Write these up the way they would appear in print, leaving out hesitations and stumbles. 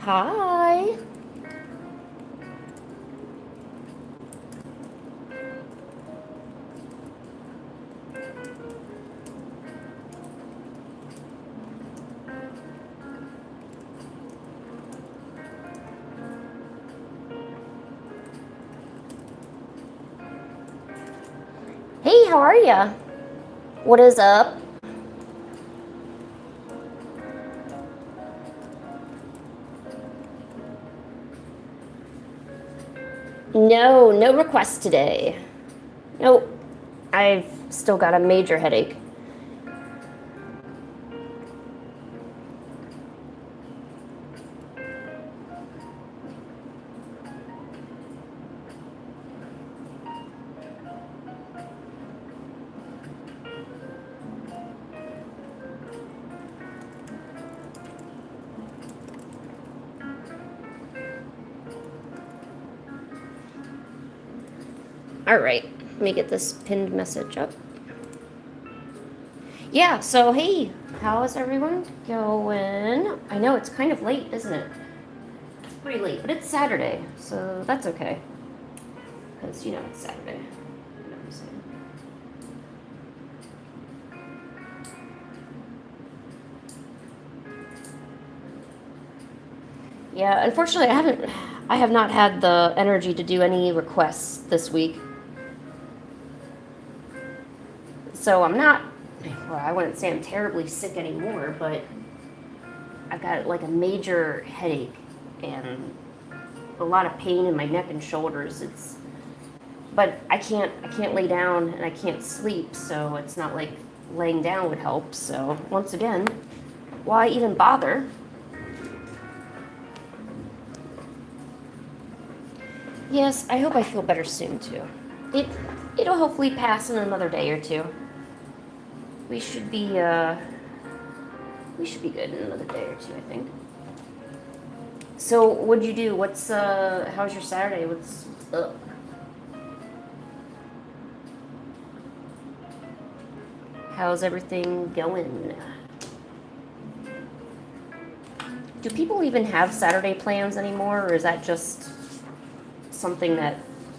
Hi. Hey, how are ya? What is up? No requests today. Nope. I've still got a major headache. All right, let me get this pinned message up. Yeah, so hey, how is everyone going? I know it's kind of late, isn't it? It's pretty late, but it's Saturday, so that's okay. Because, you know, it's Saturday. You know what I'm saying? Yeah, unfortunately, I have not had the energy to do any requests this week. So I'm not, well, I wouldn't say I'm terribly sick anymore, but I've got like a major headache and a lot of pain in my neck and shoulders. But I can't lay down and I can't sleep, so it's not like laying down would help. So once again, why even bother? Yes, I hope I feel better soon too. It'll hopefully pass in another day or two. We should be good in another day or two, I think. So what'd you do? How's your Saturday? What's up? How's everything going? Do people even have Saturday plans anymore, or is that just something that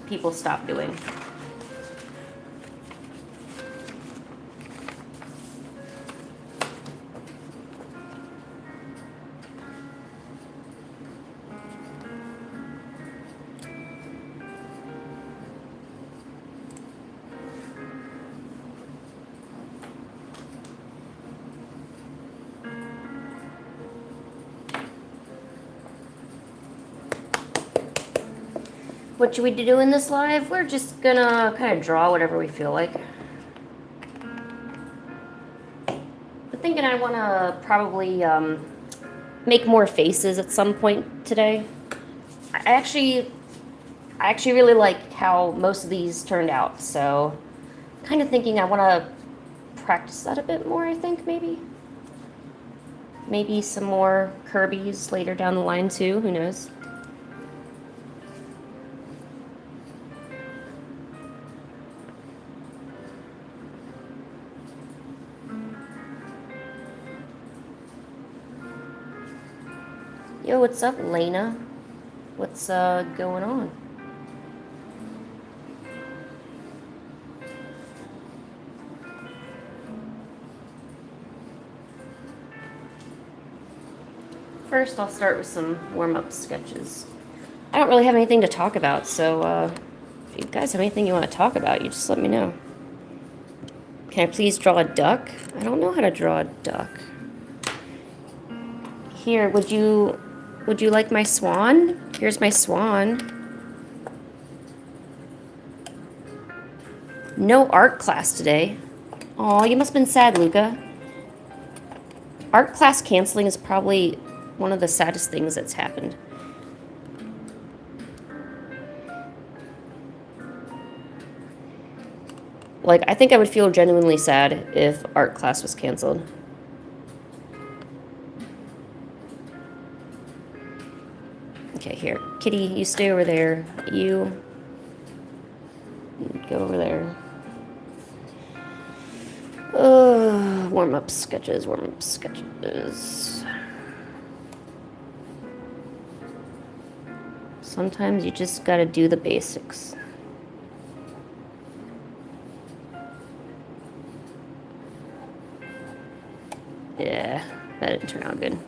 people stop doing? What should we do in this live? We're just gonna kind of draw whatever we feel like. I'm thinking I want to probably make more faces at some point today. I actually really like how most of these turned out, so kind of thinking I want to practice that a bit more, I think, maybe. Maybe some more Kirby's later down the line, too. Who knows? Yo, what's up, Lena? What's going on? First, I'll start with some warm-up sketches. I don't really have anything to talk about, so if you guys have anything you want to talk about, you just let me know. Can I please draw a duck? I don't know how to draw a duck. Here, would you like my swan? Here's my swan. No art class today. Aw, you must have been sad, Luca. Art class canceling is probably one of the saddest things that's happened. Like, I think I would feel genuinely sad if art class was canceled. Okay, here. Kitty, you stay over there. You go over there. Warm-up sketches, warm-up sketches. Sometimes you just gotta do the basics. Yeah, that didn't turn out good.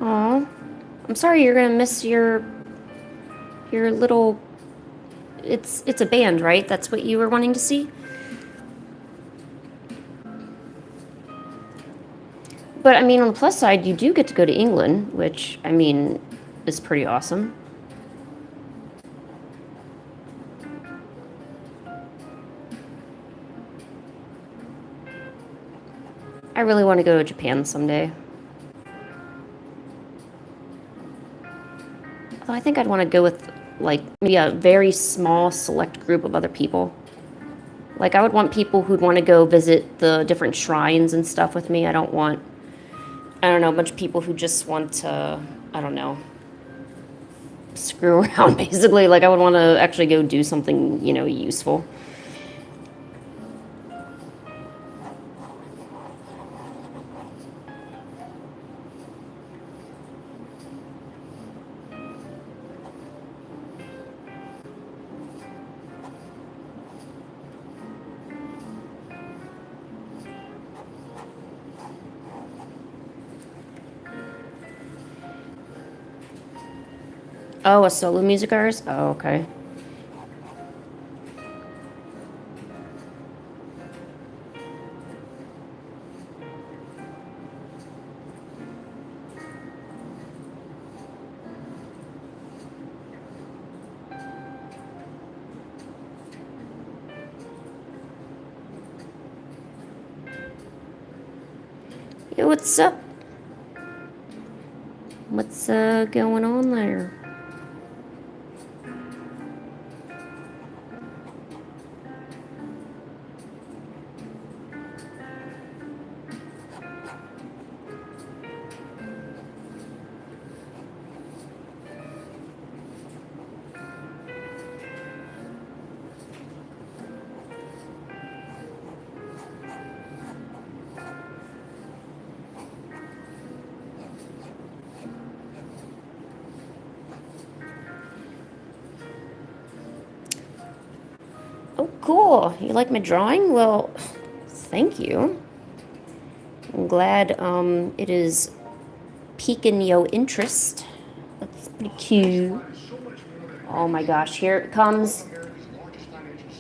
Aw, I'm sorry you're gonna miss your little. It's a band, right? That's what you were wanting to see? But I mean, on the plus side, you do get to go to England, which, I mean, is pretty awesome. I really want to go to Japan someday. Although I think I'd want to go with, like, maybe a very small select group of other people. Like, I would want people who'd want to go visit the different shrines and stuff with me. I don't know, a bunch of people who just want to, I don't know, screw around, basically. Like, I would want to actually go do something, useful. Oh, a solo music artist? Oh, okay. Yo, what's up? What's going on there? Oh, cool. You like my drawing? Well, thank you. I'm glad it is piquing your interest. That's pretty cute. Oh my gosh, here it comes.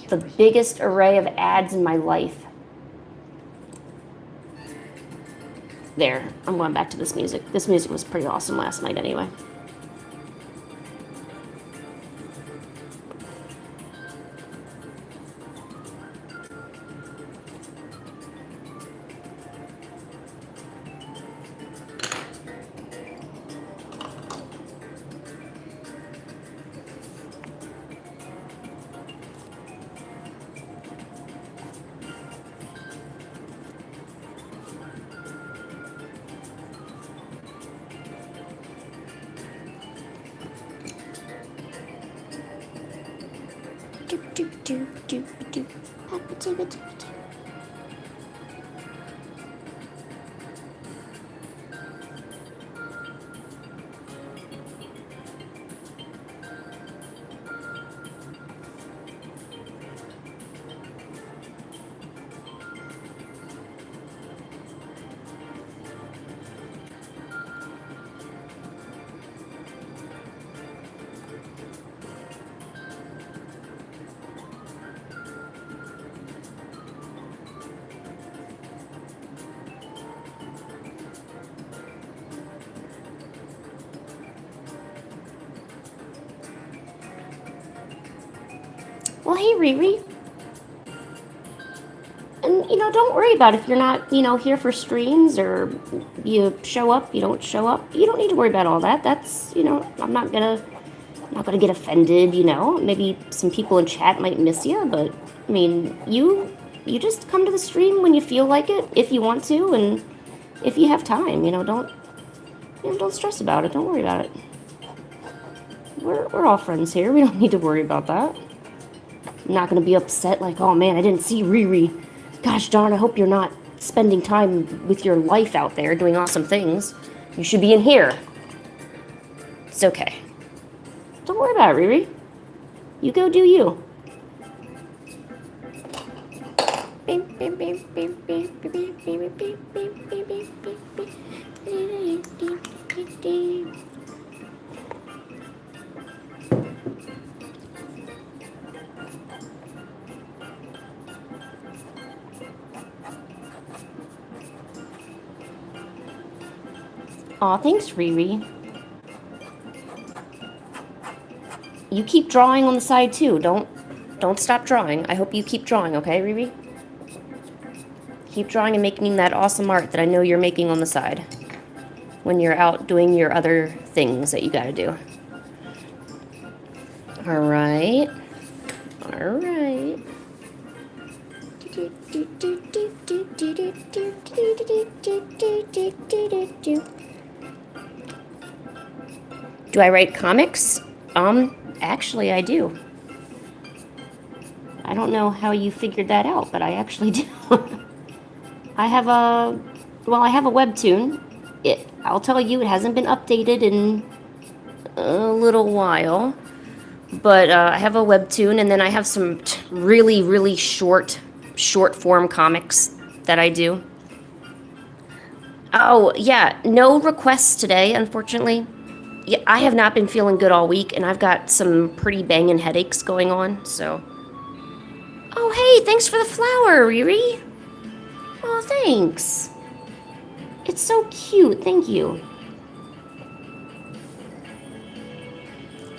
The biggest array of ads in my life. There, I'm going back to this music. This music was pretty awesome last night anyway. Well, hey, Riri. And, don't worry about if you're not, here for streams or you show up, you don't show up. You don't need to worry about all that. That's, I'm not gonna get offended, Maybe some people in chat might miss you, but I mean, you just come to the stream when you feel like it, if you want to, and if you have time, don't stress about it. Don't worry about it. We're all friends here. We don't need to worry about that. I'm not gonna be upset like, oh man, I didn't see Riri. Gosh darn, I hope you're not spending time with your life out there doing awesome things. You should be in here. It's okay. Don't worry about it, Riri. You go do you. Aw, thanks, Riri. You keep drawing on the side too. Don't stop drawing. I hope you keep drawing, okay, Riri? Keep drawing and making that awesome art that I know you're making on the side when you're out doing your other things that you gotta do. All right. All right. Do I write comics? Actually I do. I don't know how you figured that out, but I actually do. I have a webtoon. I'll tell you, it hasn't been updated in a little while. But I have a webtoon, and then I have some really, really short form comics that I do. Oh, yeah, no requests today, unfortunately. Yeah, I have not been feeling good all week, and I've got some pretty banging headaches going on, so... Oh, hey, thanks for the flower, Riri. Oh, thanks. It's so cute, thank you.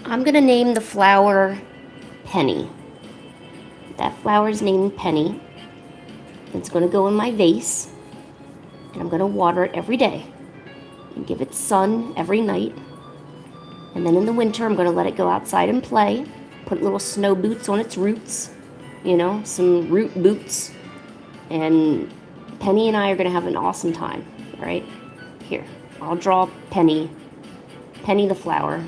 I'm gonna name the flower Penny. That flower's named Penny. It's gonna go in my vase, and I'm gonna water it every day and give it sun every night. And then in the winter, I'm gonna let it go outside and play, put little snow boots on its roots, some root boots. And Penny and I are gonna have an awesome time, all right? Here, I'll draw Penny the flower.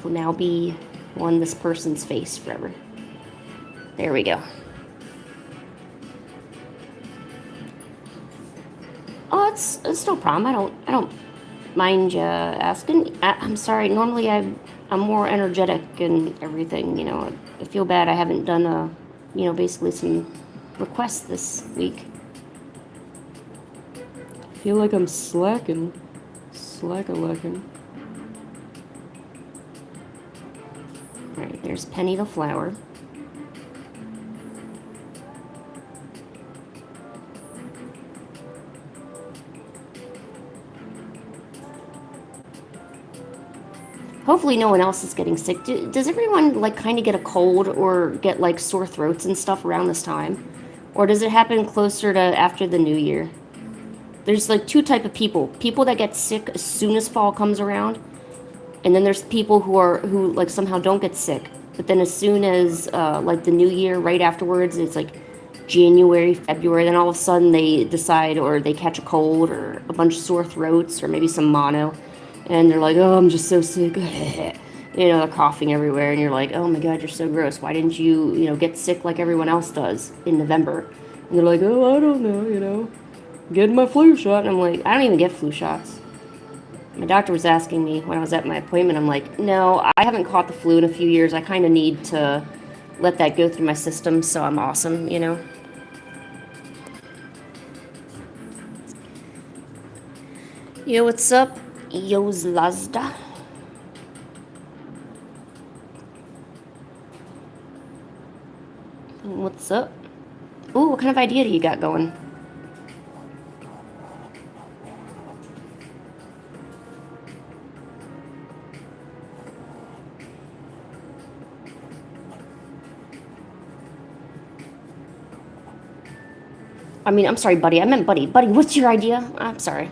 Will now be on this person's face forever. There we go. Oh, it's no problem. I don't mind you asking. I'm sorry. Normally I'm more energetic and everything. I feel bad. I haven't done basically some requests this week. I feel like I'm slacking. Slack-a-lacking. Alright, there's Penny the flower. Hopefully no one else is getting sick. Does everyone, kind of get a cold or get, sore throats and stuff around this time? Or does it happen closer to after the new year? There's, two type of people. People that get sick as soon as fall comes around. And then there's people who somehow don't get sick. But then as soon as, the new year, right afterwards, it's, January, February, then all of a sudden they decide or they catch a cold or a bunch of sore throats or maybe some mono. And they're like, oh, I'm just so sick. They're coughing everywhere. And you're like, oh, my God, you're so gross. Why didn't you, get sick like everyone else does in November? And they're like, oh, I don't know, getting my flu shot. And I'm like, I don't even get flu shots. My doctor was asking me when I was at my appointment. I'm like, no, I haven't caught the flu in a few years. I kind of need to let that go through my system so I'm awesome, Yo, what's up? Yo's Lazda. What's up? Ooh, what kind of idea do you got going? I mean, I'm sorry, buddy. I meant buddy. Buddy, what's your idea? I'm sorry.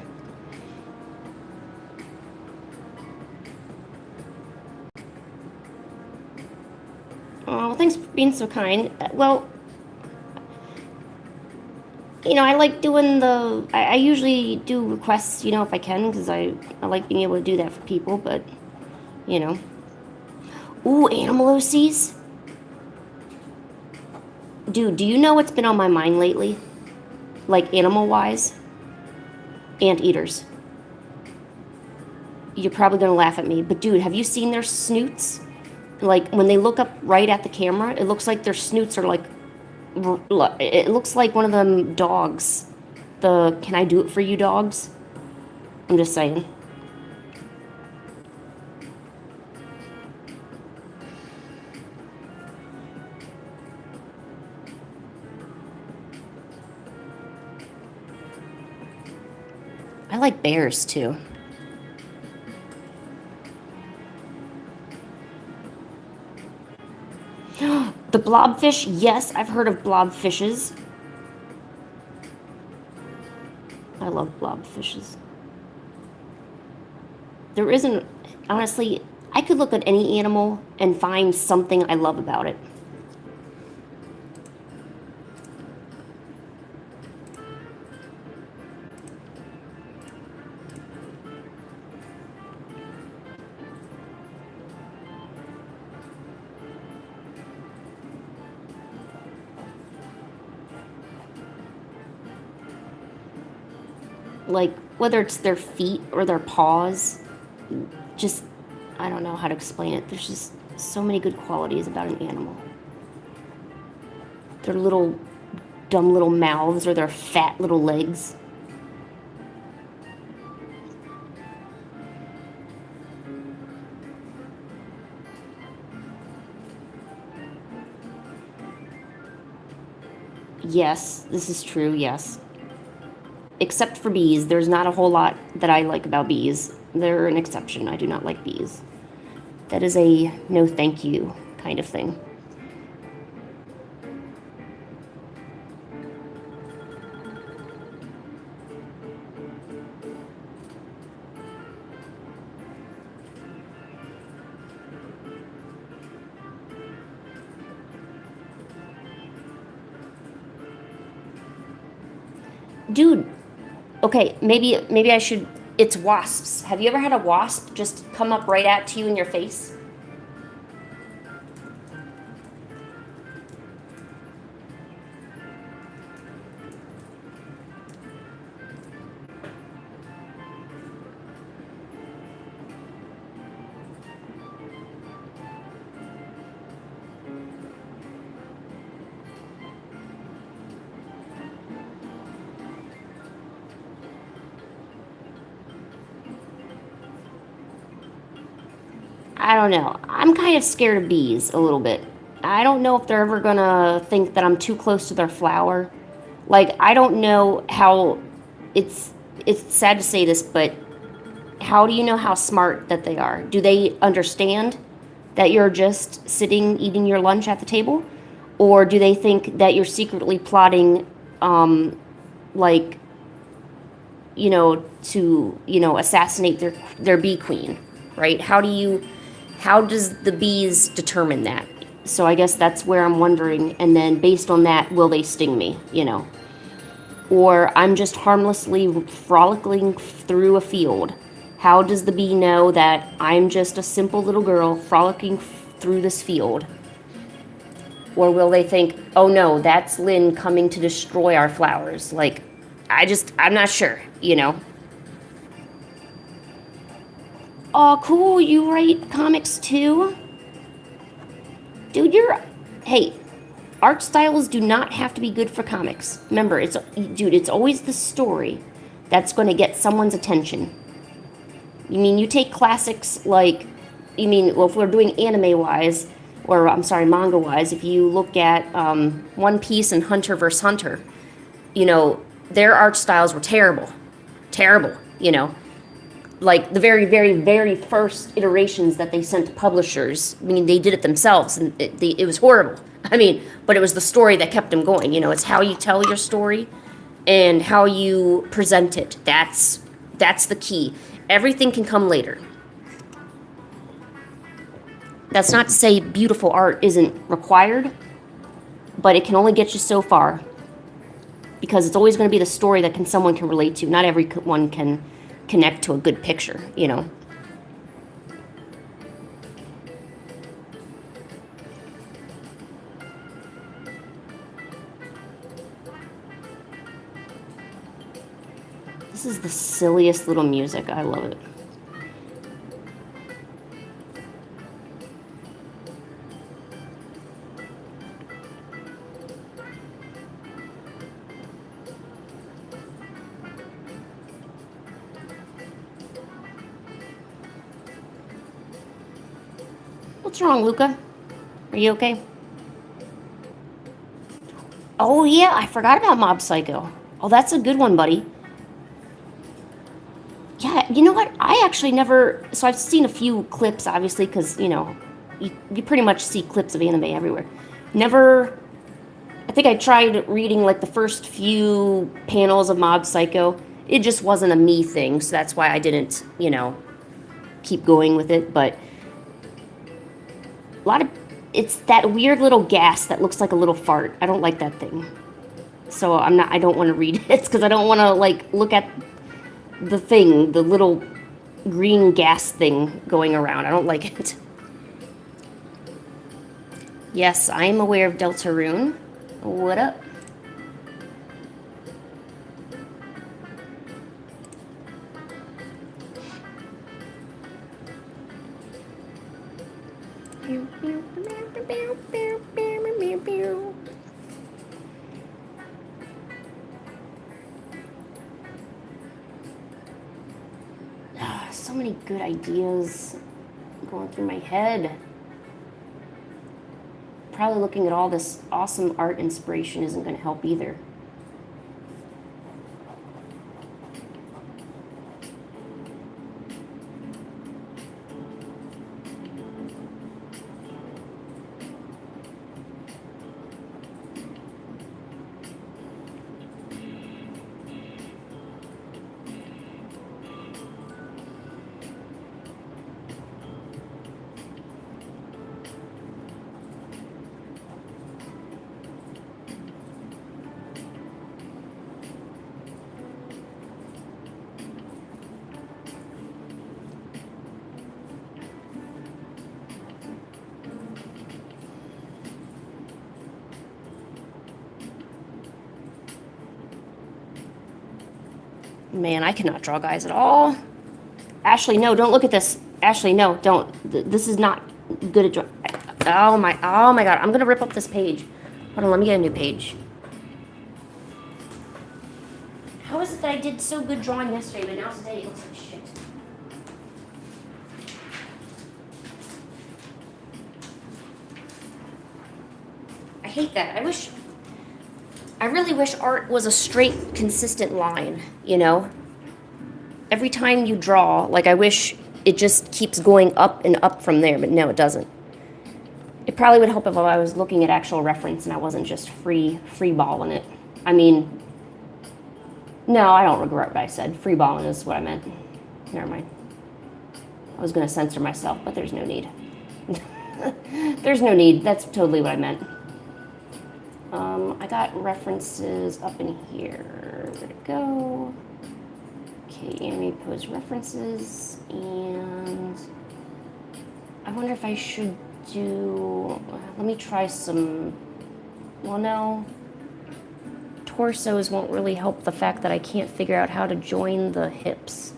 Oh, thanks for being so kind. Well, you know, I like doing I usually do requests, you know, if I can, because I like being able to do that for people, but, you know. Ooh, animal OCs? Dude, do you know what's been on my mind lately? Like, animal-wise? Anteaters. You're probably gonna laugh at me, but dude, have you seen their snoots? Like, when they look up right at the camera, it looks like their snoots are like, it looks like one of them dogs. The "can I do it for you" dogs. I'm just saying. I like bears too. The blobfish, yes, I've heard of blobfishes. I love blobfishes. There isn't, honestly, I could look at any animal and find something I love about it. Like, whether it's their feet or their paws, just, I don't know how to explain it. There's just so many good qualities about an animal. Their little, dumb little mouths or their fat little legs. Yes, this is true, yes. Except for bees, there's not a whole lot that I like about bees. They're an exception. I do not like bees. That is a no thank you kind of thing. Dude, okay, maybe I should. It's wasps. Have you ever had a wasp just come up right at you in your face? I don't know. I'm kind of scared of bees a little bit. I don't know if they're ever gonna think that I'm too close to their flower. Like, I don't know how. It's sad to say this, but how do you know how smart that they are? Do they understand that you're just sitting eating your lunch at the table, or do they think that you're secretly plotting, like, to assassinate their bee queen, right? How does the bees determine that? So I guess that's where I'm wondering, and then based on that, will they sting me, Or I'm just harmlessly frolicking through a field. How does the bee know that I'm just a simple little girl frolicking through this field? Or will they think, oh no, that's Lynn coming to destroy our flowers? Like, I'm not sure, Oh, cool, you write comics too? Dude, hey, art styles do not have to be good for comics. Remember, it's always the story that's going to get someone's attention. You take classics like, well, if we're doing anime-wise, or I'm sorry, manga-wise, if you look at One Piece and Hunter vs. Hunter, their art styles were terrible. Terrible, Like the very, very, very first iterations that they sent to publishers, they did it themselves, and it was horrible. But it was the story that kept them going. It's how you tell your story and how you present it. That's the key. Everything can come later. That's not to say beautiful art isn't required, but it can only get you so far, because it's always going to be the story that someone can relate to. Not everyone can connect to a good picture, you know. This is the silliest little music. I love it. What's wrong, Luca? Are you okay? Oh, yeah, I forgot about Mob Psycho. Oh, that's a good one, buddy. Yeah, you know what? I actually never... So I've seen a few clips, obviously, because, you know, you pretty much see clips of anime everywhere. Never... I think I tried reading, like, the first few panels of Mob Psycho. It just wasn't a me thing, so that's why I didn't, you know, keep going with it. But a lot of... It's that weird little gas that looks like a little fart. I don't like that thing. So I don't want to read it, because I don't want to, like, look at the thing, the little green gas thing going around. I don't like it. Yes, I am aware of Deltarune. What up? So many good ideas going through my head. Probably looking at all this awesome art inspiration isn't going to help either. Man, I cannot draw guys at all. Ashley, no, don't look at this. Ashley, no, don't. This is not good at drawing. Oh my God. I'm going to rip up this page. Hold on, let me get a new page. How is it that I did so good drawing yesterday, but now today it looks like shit? I hate that. I really wish art was a straight, consistent line, you know? Every time you draw, like, I wish it just keeps going up and up from there, but no, it doesn't. It probably would help if I was looking at actual reference and I wasn't just free balling it. I mean, no, I don't regret what I said. Free balling is what I meant. Never mind. I was going to censor myself, but there's no need. There's no need. That's totally what I meant. I got references up in here. Where'd it go? Okay, anime pose references, and I wonder if I should do, let me try some, well, no, torsos won't really help the fact that I can't figure out how to join the hips.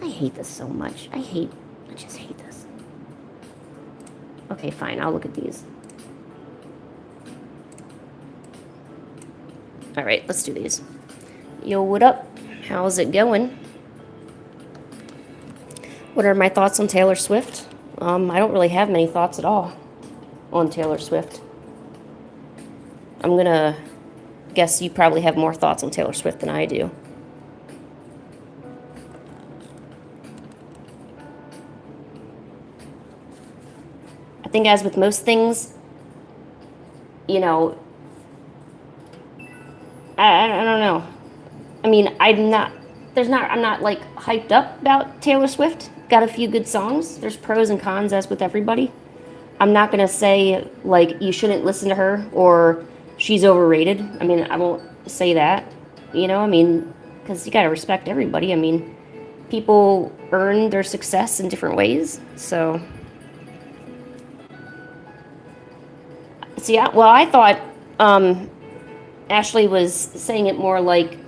I hate this so much. I just hate this. Okay, fine, I'll look at these. All right, let's do these. Yo, what up? How's it going? What are my thoughts on Taylor Swift? I don't really have many thoughts at all on Taylor Swift. I'm gonna guess you probably have more thoughts on Taylor Swift than I do. I think, as with most things, you know, I don't know. I mean, I'm not like hyped up about Taylor Swift. Got a few good songs. There's pros and cons as with everybody. I'm not gonna say like you shouldn't listen to her or she's overrated. I mean, I won't say that. You know, I mean, because you gotta respect everybody. I mean, people earn their success in different ways. So, see, I thought Ashley was saying it more like,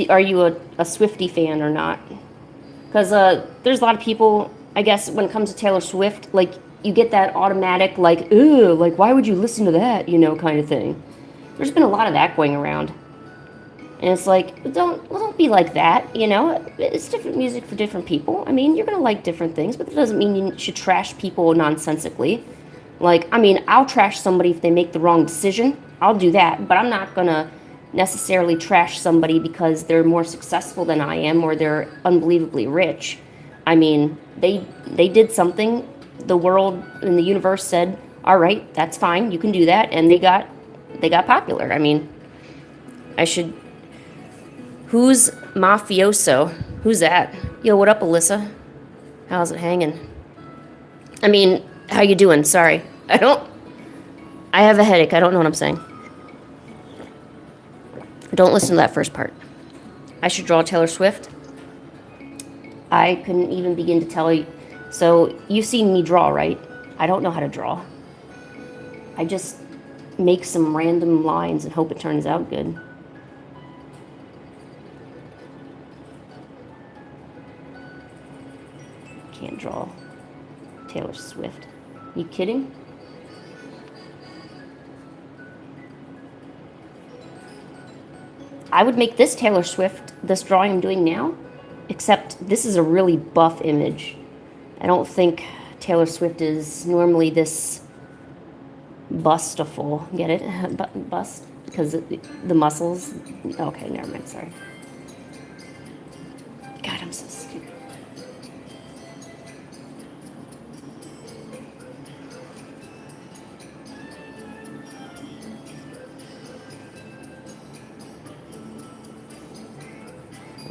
are you a Swiftie fan or not? Because there's a lot of people, I guess, when it comes to Taylor Swift, like, you get that automatic, like, ugh, like, why would you listen to that, you know, kind of thing. There's been a lot of that going around. And it's like, don't be like that, you know? It's different music for different people. I mean, you're going to like different things, but that doesn't mean you should trash people nonsensically. Like, I mean, I'll trash somebody if they make the wrong decision. I'll do that, but I'm not going to necessarily trash somebody because they're more successful than I am or they're unbelievably rich. I mean, they did something. The world and the universe said, "All right, that's fine. You can do that," and they got popular. I mean, I should. Who's mafioso? Who's that? Yo, what up, Alyssa? How's it hanging? I mean, how you doing? Sorry, I have a headache. I don't know what I'm saying. Don't listen to that first part. I should draw Taylor Swift. I couldn't even begin to tell you. So, you've seen me draw, right? I don't know how to draw. I just make some random lines and hope it turns out good. Can't draw Taylor Swift. You kidding? I would make this Taylor Swift, this drawing I'm doing now, except this is a really buff image. I don't think Taylor Swift is normally this bustaful. Get it? Bust? Because the muscles. Okay, never mind, sorry. God, I'm so stupid.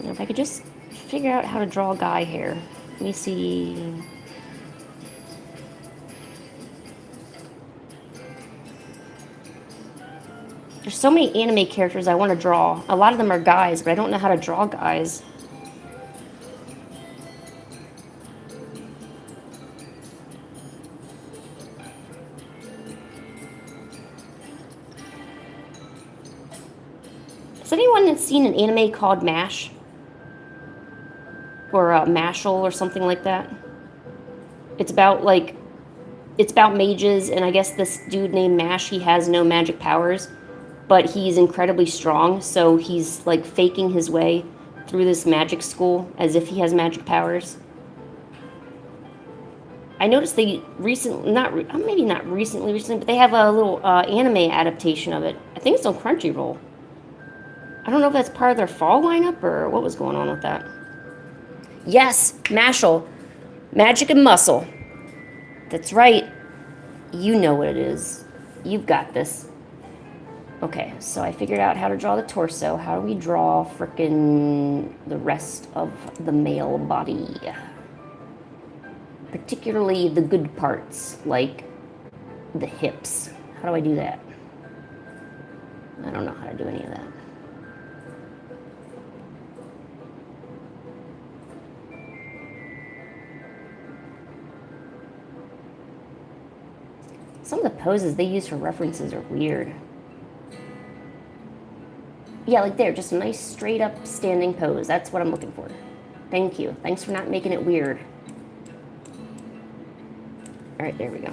If I could just figure out how to draw guy hair. Let me see. There's so many anime characters I want to draw. A lot of them are guys, but I don't know how to draw guys. Has anyone seen an anime called MASH? Or Mashal or something like that? It's about mages, and I guess this dude named Mash, he has no magic powers, but he's incredibly strong, so he's like faking his way through this magic school as if he has magic powers. I noticed they recently, maybe not recently, but they have a little anime adaptation of it. I think it's on Crunchyroll. I don't know if that's part of their fall lineup or what was going on with that. Yes, Mashal. Magic and muscle. That's right. You know what it is. You've got this. Okay, so I figured out how to draw the torso. How do we draw frickin' the rest of the male body? Particularly the good parts, like the hips. How do I do that? I don't know how to do any of that. Some of the poses they use for references are weird. Yeah, like there, just a nice straight up standing pose. That's what I'm looking for. Thank you. Thanks for not making it weird. All right, there we go.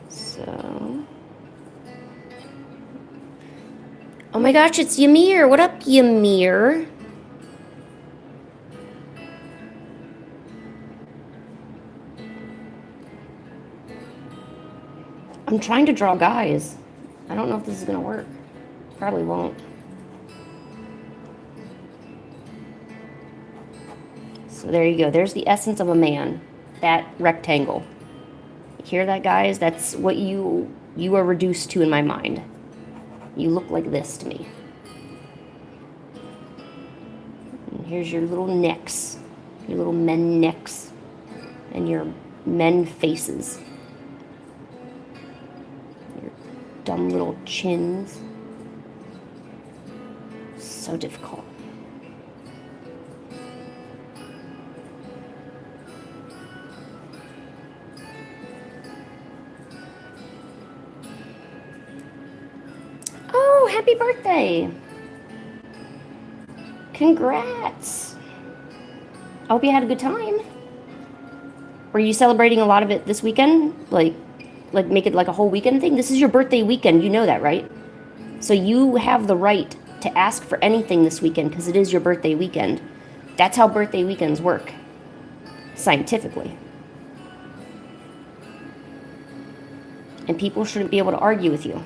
So, oh my gosh, it's Ymir. What up, Ymir? I'm trying to draw guys. I don't know if this is gonna work. Probably won't. So there you go. There's the essence of a man. That rectangle. Hear that, guys? That's what you are reduced to in my mind. You look like this to me. Here's your little necks, your little men necks, and your men faces. Your dumb little chins. So difficult. Oh, happy birthday! Congrats! I hope you had a good time. Were you celebrating a lot of it this weekend? Like make it like a whole weekend thing? This is your birthday weekend, you know that, right? So you have the right to ask for anything this weekend because it is your birthday weekend. That's how birthday weekends work, scientifically. And people shouldn't be able to argue with you.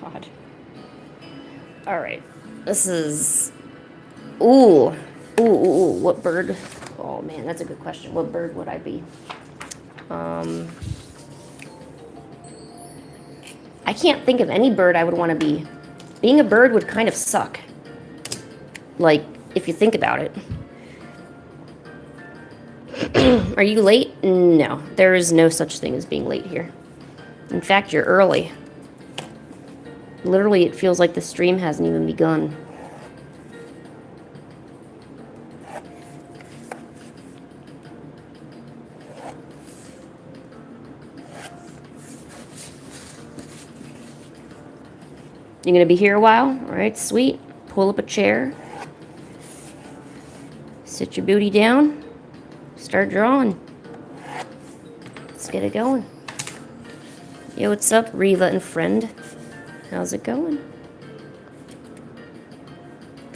God. All right. This is... Ooh. What bird? Oh, man, that's a good question. What bird would I be? I can't think of any bird I would want to be. Being a bird would kind of suck. Like, if you think about it. Are you late? No. There is no such thing as being late here. In fact, you're early. Literally, it feels like the stream hasn't even begun. You're going to be here a while? All right, sweet. Pull up a chair. Sit your booty down. Start drawing. Let's get it going. Yo, what's up, Riva and friend? How's it going?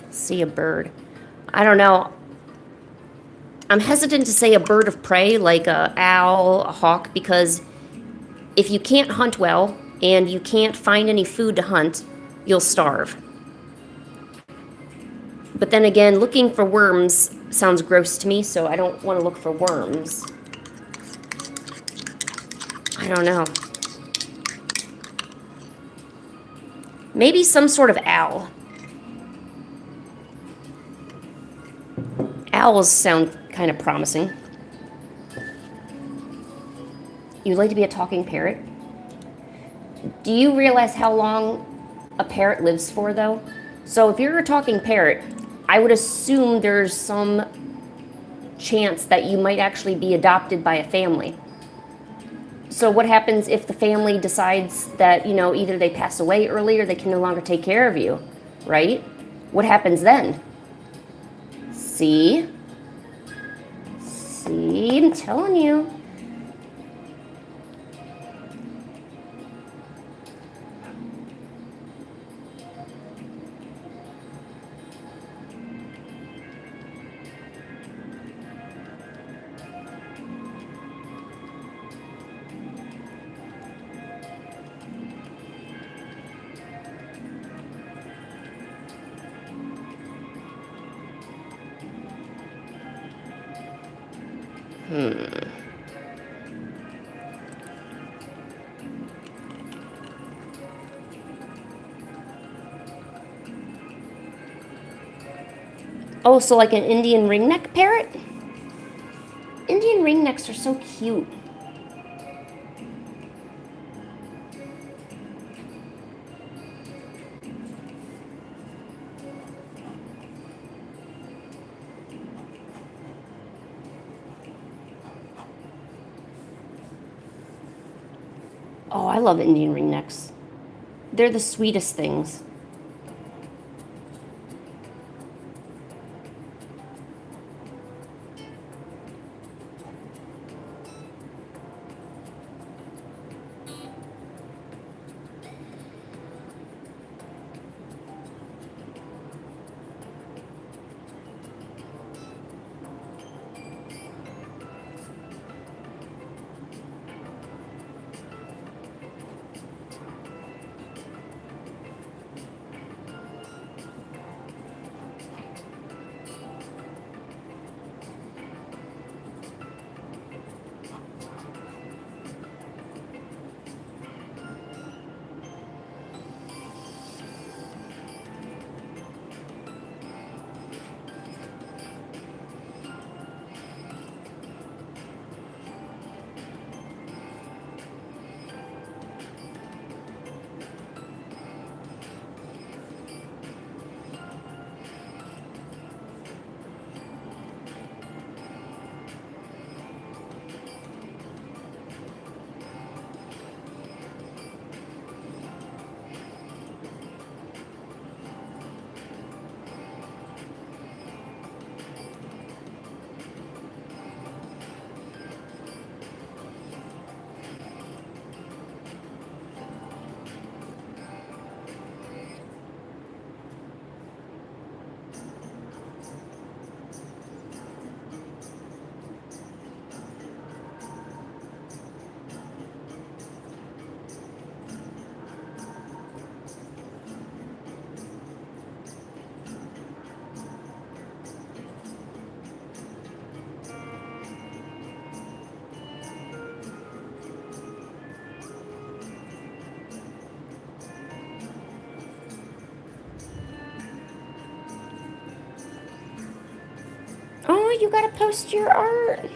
See a bird. I don't know. I'm hesitant to say a bird of prey, like a owl, a hawk, because if you can't hunt well and you can't find any food to hunt, you'll starve. But then again, looking for worms sounds gross to me, so I don't want to look for worms. I don't know. Maybe some sort of owl. Owls sound kind of promising. You'd like to be a talking parrot? Do you realize how long a parrot lives for, though? So if you're a talking parrot, I would assume there's some chance that you might actually be adopted by a family. So what happens if the family decides that, you know, either they pass away early or they can no longer take care of you, right? What happens then? See? See, I'm telling you. Oh, so like an Indian ringneck parrot? Indian ringnecks are so cute. Oh, I love Indian ringnecks. They're the sweetest things. know, you gotta post your art.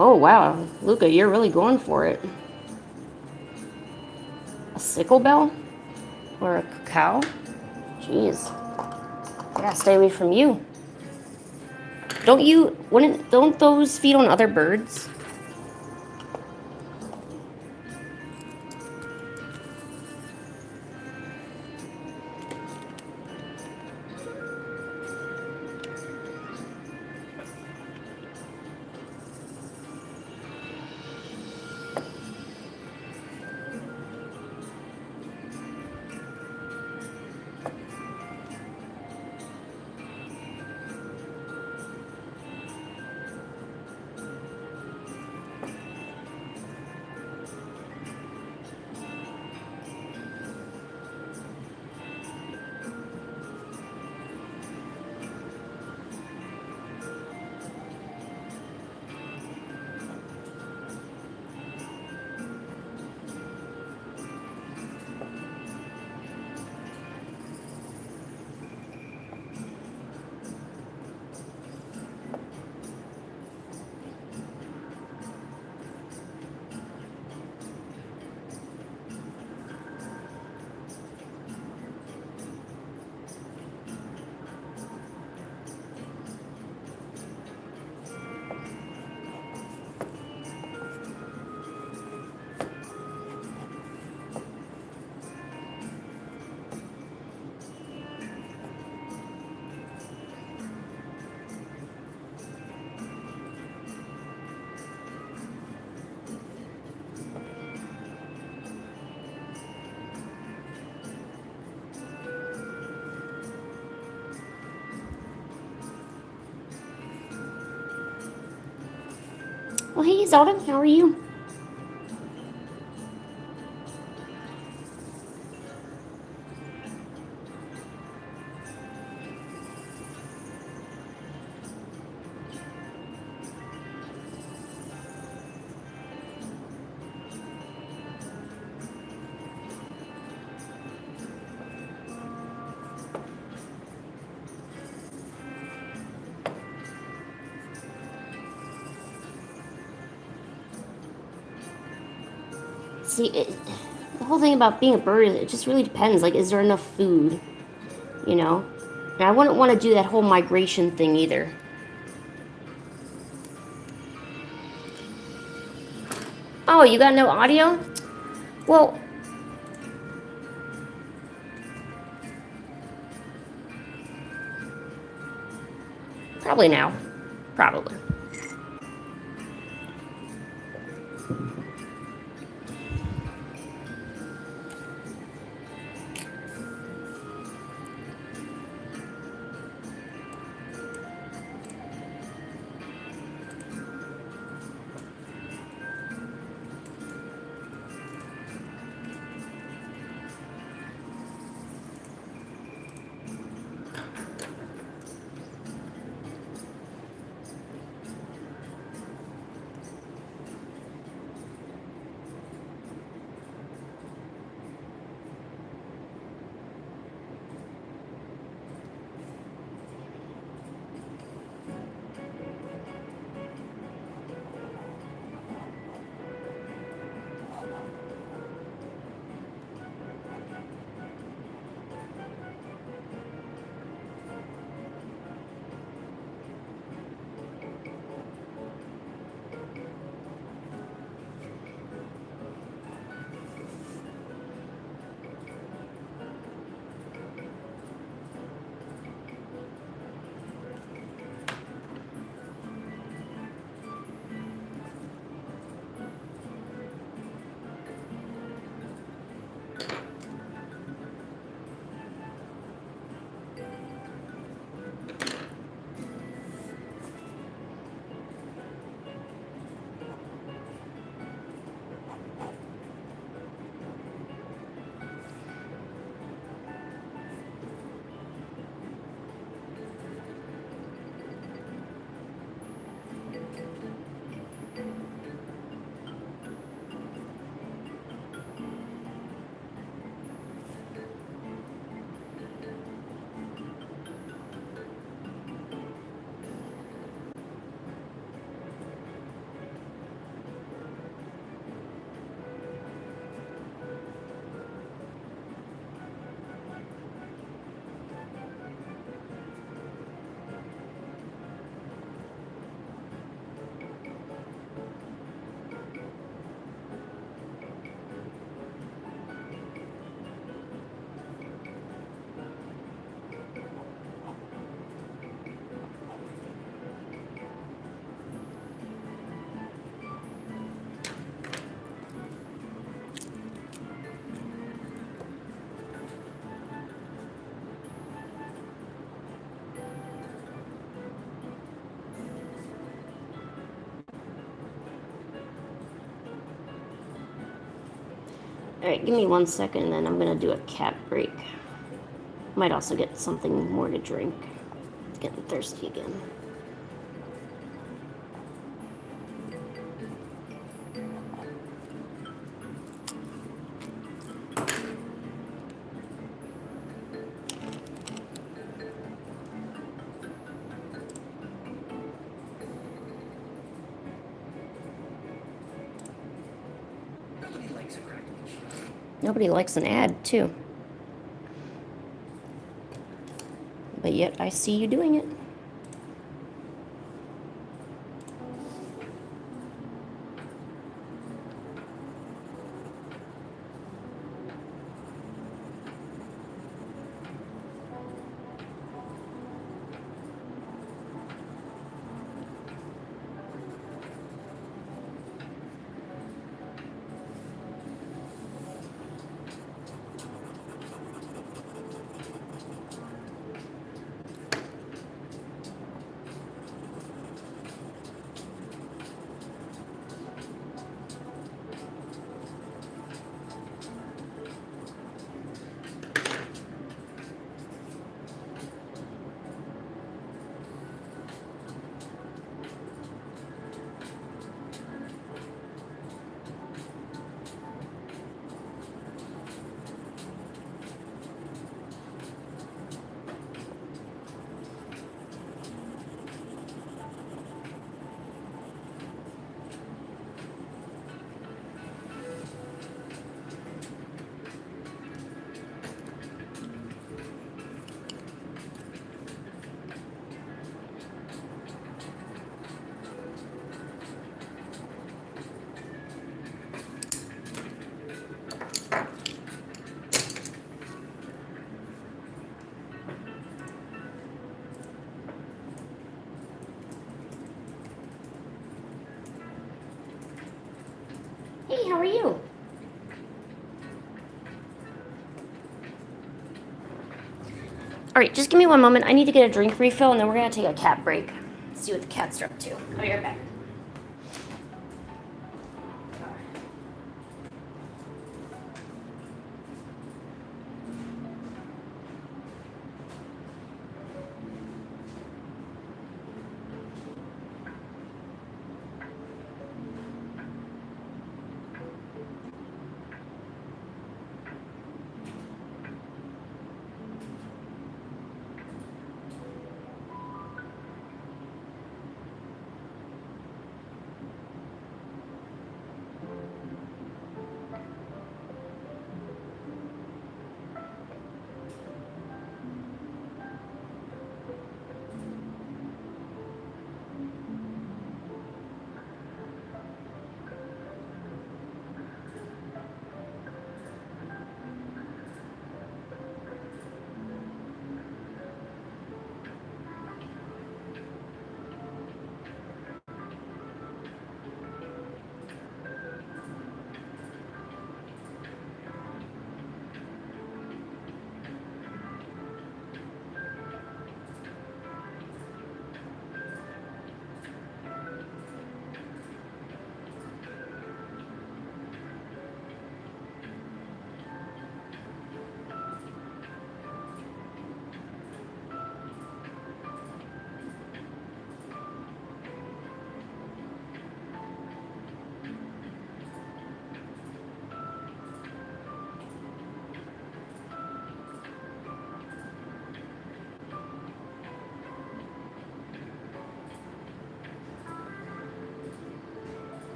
Oh, wow. Luca, you're really going for it. A sickle bell? Or a cacao? Jeez. I gotta stay away from you. Don't those feed on other birds? Well, hey, Zelda, how are you? See, the whole thing about being a bird, it just really depends. Like, is there enough food? You know? And I wouldn't want to do that whole migration thing either. Oh, you got no audio? Well, probably now. Probably. All right, give me 1 second, and then I'm gonna do a cap break. Might also get something more to drink. Getting thirsty again. Nobody likes an ad, too. But yet, I see you doing it. Hey, how are you? All right, just give me 1 moment. I need to get a drink refill, and then we're gonna take a cat break. See what the cats are up to. I'll be right back.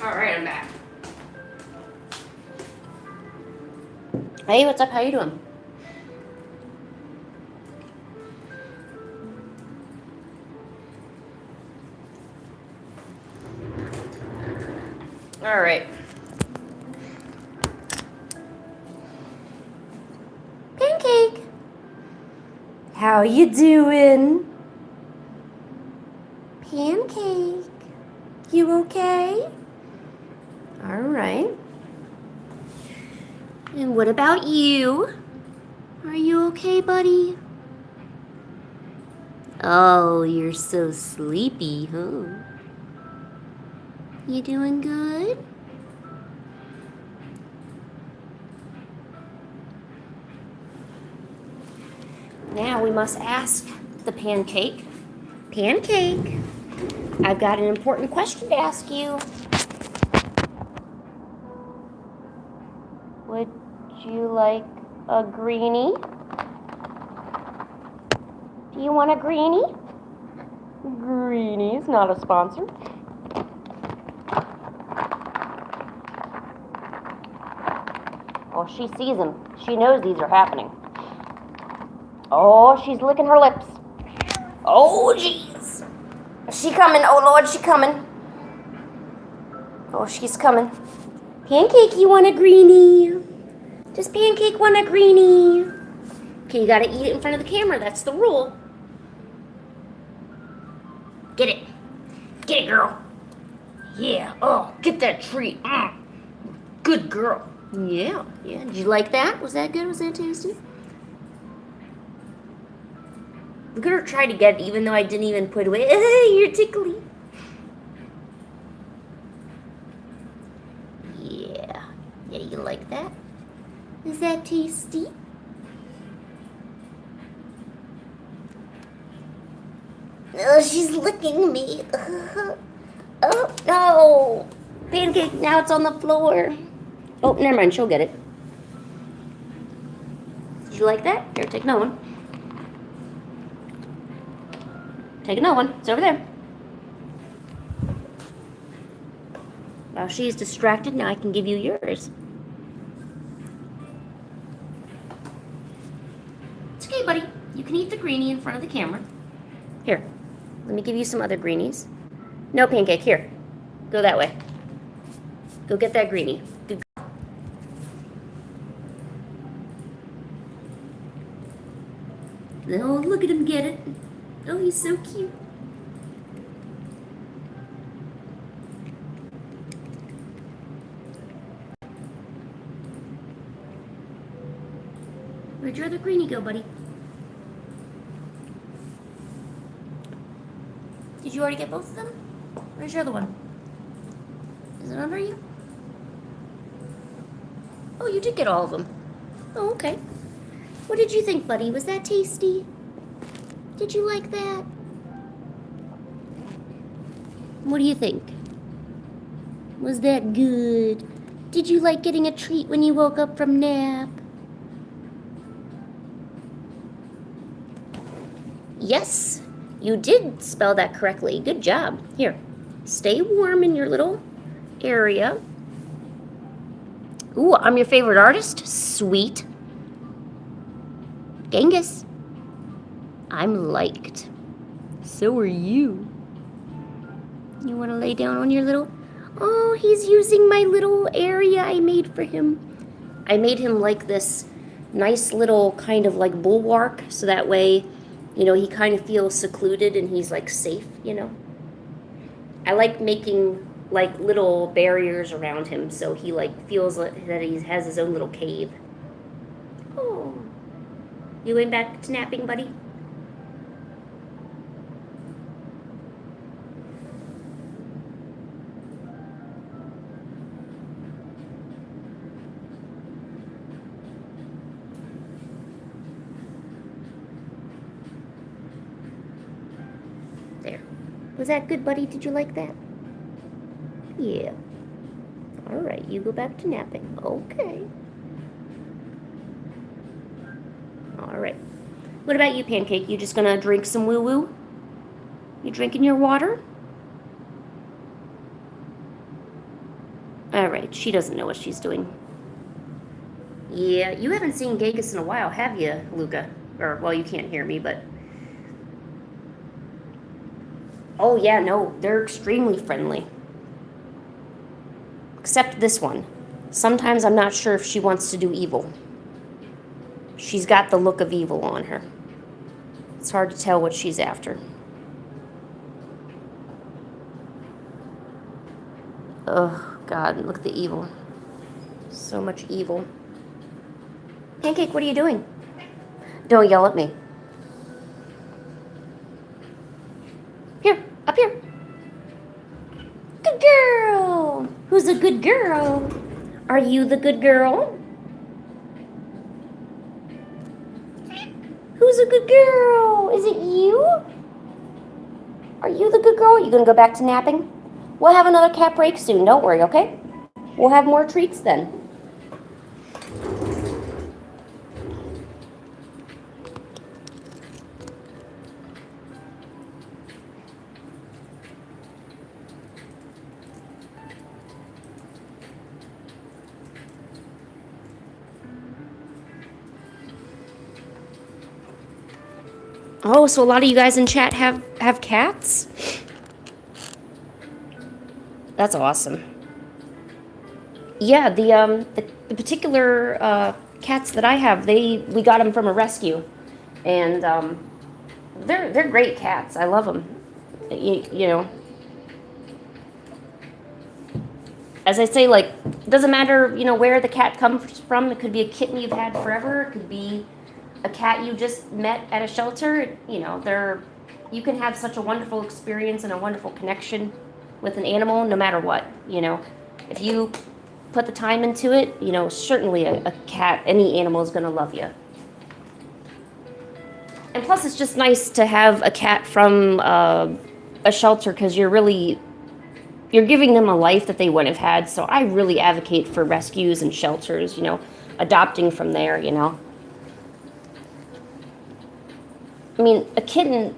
All right, I'm back. Hey, what's up? How you doing? All right. Pancake. How you doing? Pancake. You okay? All right. And what about you? Are you okay, buddy? Oh, you're so sleepy, huh? You doing good? Now we must ask the pancake. Pancake, I've got an important question to ask you. Would you like a greenie? Do you want a greenie? Greenie's not a sponsor. Oh, she sees them. She knows these are happening. Oh, she's licking her lips. Oh, jeez. She coming. Oh, Lord, she coming. Oh, she's coming. Pancake, you want a greenie? Does Pancake want a greenie? Okay, you gotta eat it in front of the camera. That's the rule. Get it. Get it, girl. Yeah. Oh, get that treat. Good girl. Yeah. Yeah. Did you like that? Was that good? Was that tasty? I'm gonna try to get it even though I didn't even put it away. You're tickly. Yeah. Yeah, you like that? Is that tasty? Oh, she's licking me. Oh, no. Pancake, now it's on the floor. Oh, never mind. She'll get it. Did you like that? Here, take another one. Take another one. It's over there. While she's distracted, now I can give you yours. It's okay, buddy. You can eat the greenie in front of the camera. Here, let me give you some other greenies. No, Pancake, here. Go that way. Go get that greenie. Good. Oh, look at him get it. Oh, he's so cute. Where'd your other greenie go, buddy? Did you already get both of them? Where's your other one? Is it under you? Oh, you did get all of them. Oh, okay. What did you think, buddy? Was that tasty? Did you like that? What do you think? Was that good? Did you like getting a treat when you woke up from nap? Yes, you did spell that correctly. Good job. Here, stay warm in your little area. Ooh, I'm your favorite artist. Sweet. Genghis. I'm liked. So are you. You want to lay down on your little... Oh, he's using my little area I made for him. I made him like this nice little kind of like bulwark, so that way, you know, he kind of feels secluded and he's like safe, you know. I like making like little barriers around him so he like feels like that he has his own little cave. Oh. You went back to napping, buddy? There. Was that good, buddy? Did you like that? Yeah. All right, you go back to napping. Okay. All right. What about you, Pancake? You just gonna drink some woo-woo? You drinking your water? All right, she doesn't know what she's doing. Yeah, you haven't seen Genghis in a while, have you, Luca? Or, well, you can't hear me, but... Oh, yeah, no, they're extremely friendly. Except this one. Sometimes I'm not sure if she wants to do evil. She's got the look of evil on her. It's hard to tell what she's after. Oh, God, look at the evil. So much evil. Pancake, what are you doing? Don't yell at me. Who's a good girl? Are you the good girl? Who's a good girl? Is it you? Are you the good girl? You gonna go back to napping? We'll have another cat break soon. Don't worry, okay? We'll have more treats then. Oh, so a lot of you guys in chat have cats? That's awesome. Yeah, the particular cats that I have, we got them from a rescue, and they're great cats. I love them. You know, as I say, like, it doesn't matter, you know, where the cat comes from. It could be a kitten you've had forever. It could be a cat you just met at a shelter. You know, you can have such a wonderful experience and a wonderful connection with an animal, no matter what. You know, if you put the time into it, you know, certainly a cat, any animal is going to love you. And plus, it's just nice to have a cat from a shelter, because you're giving them a life that they wouldn't have had. So I really advocate for rescues and shelters, you know, adopting from there, you know. I mean, a kitten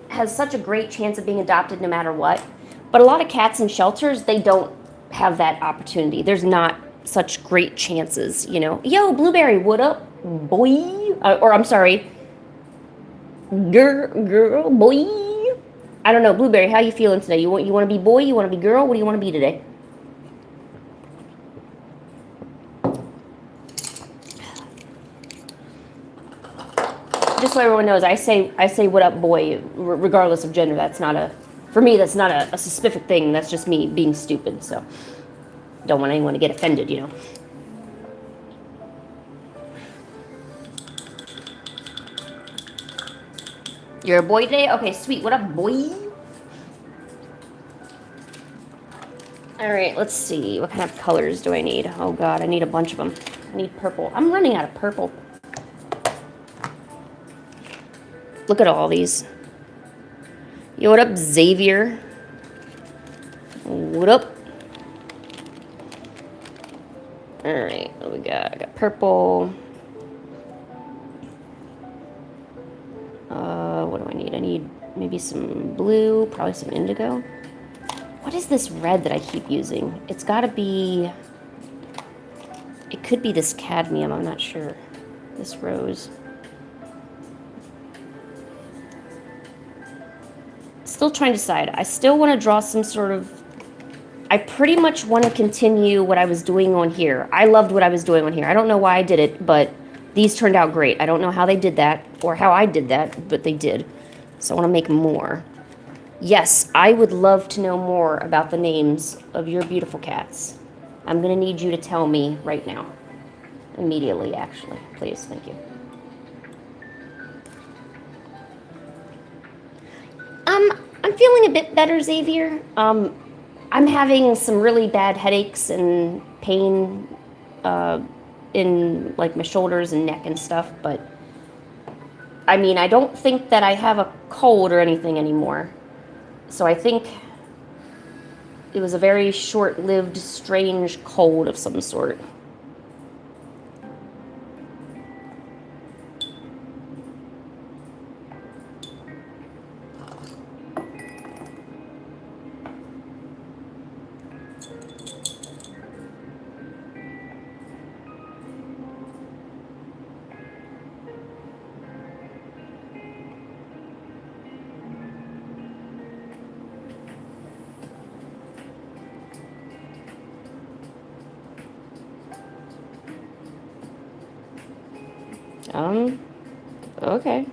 has such a great chance of being adopted no matter what. But a lot of cats in shelters, they don't have that opportunity. There's not such great chances, you know. Yo, Blueberry, what up, boy? Or I'm sorry, girl, boy. I don't know, Blueberry, how you feeling today? You want to be boy? You want to be girl? What do you want to be today? Just so everyone knows, I say what up, boy, regardless of gender. That's not for me, that's not a specific thing. That's just me being stupid. So don't want anyone to get offended, you know. You're a boy today? Okay, sweet. What up, boy? All right, let's see. What kind of colors do I need? Oh, God, I need a bunch of them. I need purple. I'm running out of purple. Look at all these. Yo, what up, Xavier? What up? All right, what do we got? I got purple. What do I need? I need maybe some blue, probably some indigo. What is this red that I keep using? It's got to be... It could be this cadmium, I'm not sure. This rose. Still trying to decide. I still want to draw some sort of... I pretty much want to continue what I was doing on here. I loved what I was doing on here. I don't know why I did it, but these turned out great. I don't know how they did that or how I did that, but they did. So I want to make more. Yes, I would love to know more about the names of your beautiful cats. I'm going to need you to tell me right now. Immediately, actually. Please, thank you. I'm feeling a bit better, Xavier. I'm having some really bad headaches and pain in like my shoulders and neck and stuff, but I mean, I don't think that I have a cold or anything anymore. So I think it was a very short-lived, strange cold of some sort. Okay.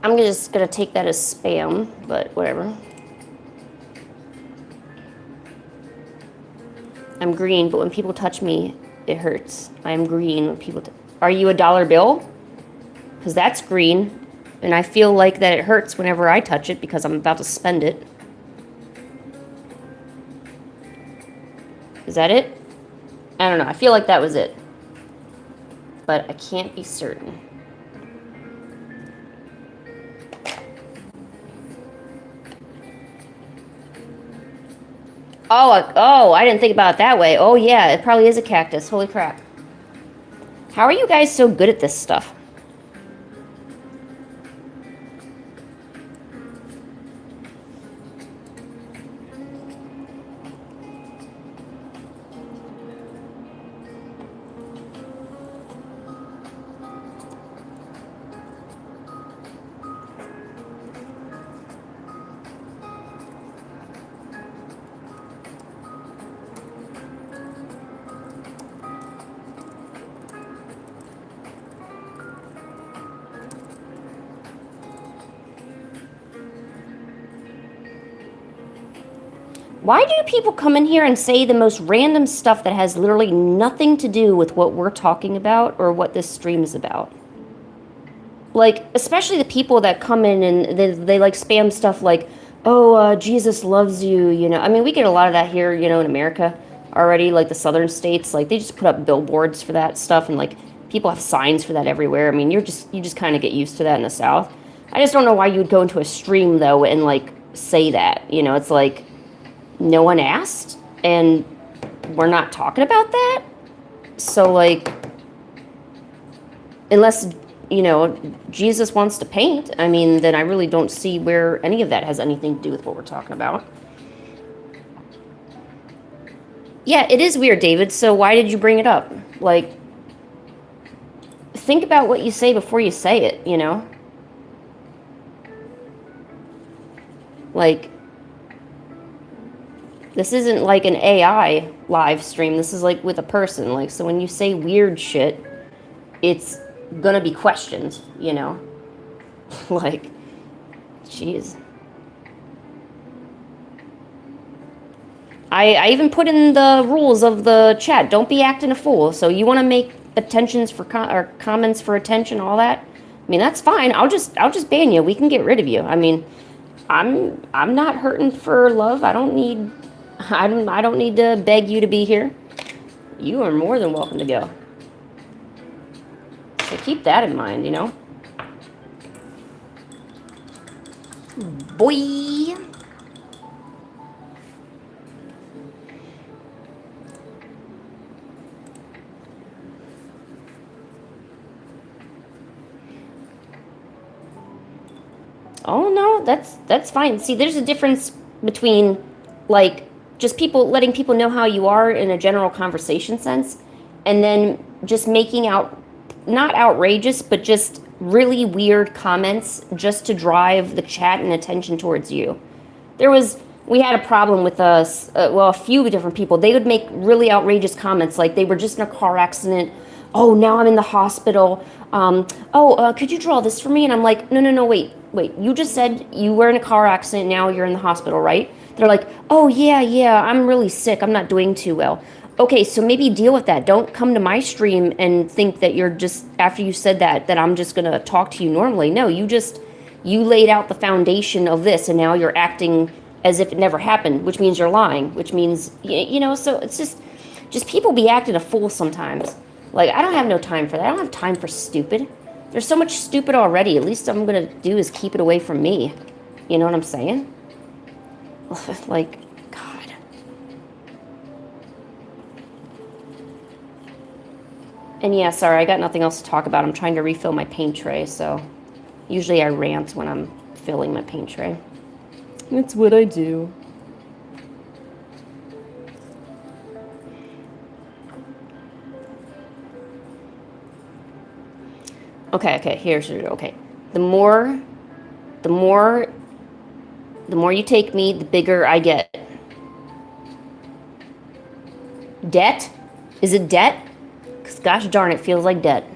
I'm just gonna take that as spam, but whatever. I'm green, but when people touch me, it hurts. I'm green when people... Are you a dollar bill? Because that's green. And I feel like that it hurts whenever I touch it because I'm about to spend it. Is that it? I don't know. I feel like that was it. But I can't be certain. Oh, I didn't think about it that way. Oh, yeah, it probably is a cactus. Holy crap. How are you guys so good at this stuff? Why do people come in here and say the most random stuff that has literally nothing to do with what we're talking about or what this stream is about? Like, especially the people that come in and they like spam stuff like, oh, Jesus loves you, you know. I mean, we get a lot of that here, you know, in America already, like the southern states. Like, they just put up billboards for that stuff, and like people have signs for that everywhere. I mean, you just kind of get used to that in the South. I just don't know why you would go into a stream though and like say that, you know. It's like, no one asked, and we're not talking about that. So, like, unless, you know, Jesus wants to paint, I mean, then I really don't see where any of that has anything to do with what we're talking about. Yeah, it is weird, David. So why did you bring it up? Like, think about what you say before you say it, you know? Like, this isn't like an AI live stream. This is like with a person. Like, so when you say weird shit, it's gonna be questioned, you know? Like, jeez. I even put in the rules of the chat. Don't be acting a fool. So you want to make attentions for or comments for attention, all that? I mean, that's fine. I'll just ban you. We can get rid of you. I mean, I'm not hurting for love. I don't need to beg you to be here. You are more than welcome to go. So keep that in mind, you know? Boy. Oh no, that's fine. See, there's a difference between like just letting people know how you are in a general conversation sense, and then just making out not outrageous, but just really weird comments just to drive the chat and attention towards you. We had a problem with us, a few different people. They would make really outrageous comments, like they were just in a car accident. Oh, now I'm in the hospital. Could you draw this for me? And I'm like, no, wait. You just said you were in a car accident. Now you're in the hospital, right? They're like, oh, yeah, I'm really sick. I'm not doing too well. Okay, so maybe deal with that. Don't come to my stream and think that you're just, after you said that I'm just going to talk to you normally. No, you laid out the foundation of this, and now you're acting as if it never happened, which means you're lying, which means, you know, so it's just people be acting a fool sometimes. Like, I don't have no time for that. I don't have time for stupid. There's so much stupid already. At least I'm going to do is keep it away from me. You know what I'm saying? Like, God. And yeah, sorry, I got nothing else to talk about. I'm trying to refill my paint tray, so usually I rant when I'm filling my paint tray. That's what I do. Okay, here's okay. The more you take me, the bigger I get. Debt? Is it debt? Because gosh darn, it feels like debt.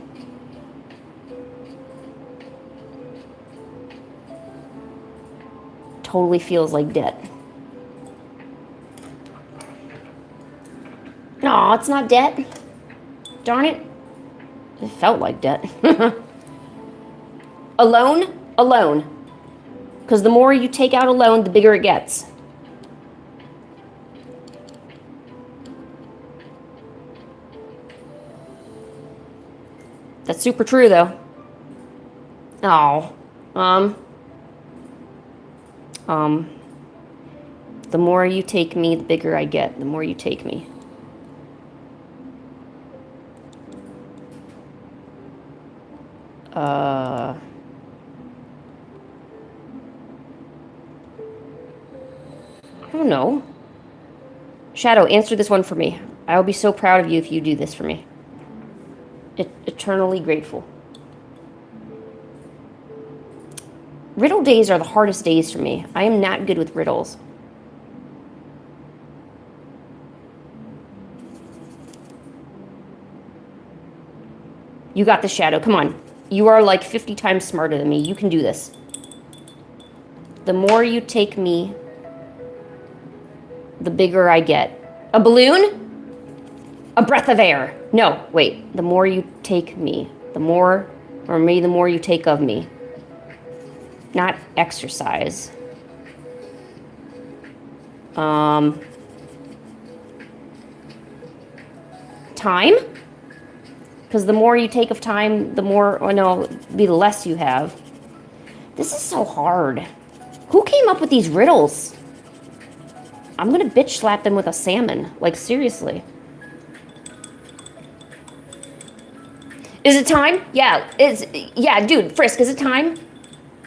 Totally feels like debt. No, it's not debt. Darn it. It felt like debt. A loan? alone. Because the more you take out alone, the bigger it gets. That's super true, though. Oh. The more you take me, the bigger I get. The more you take me. I don't know. Shadow, answer this one for me. I will be so proud of you if you do this for me. Eternally grateful. Riddle days are the hardest days for me. I am not good with riddles. You got this, Shadow. Come on. You are like 50 times smarter than me. You can do this. The more you take me, the bigger I get. A balloon? A breath of air. No, wait. The more you take me, the more you take of me. Not exercise. Time? Because the more you take of time, the more, oh no, be the less you have. This is so hard. Who came up with these riddles? I'm gonna bitch slap them with a salmon. Like, seriously. Is it time? Yeah, yeah, dude, Frisk, is it time?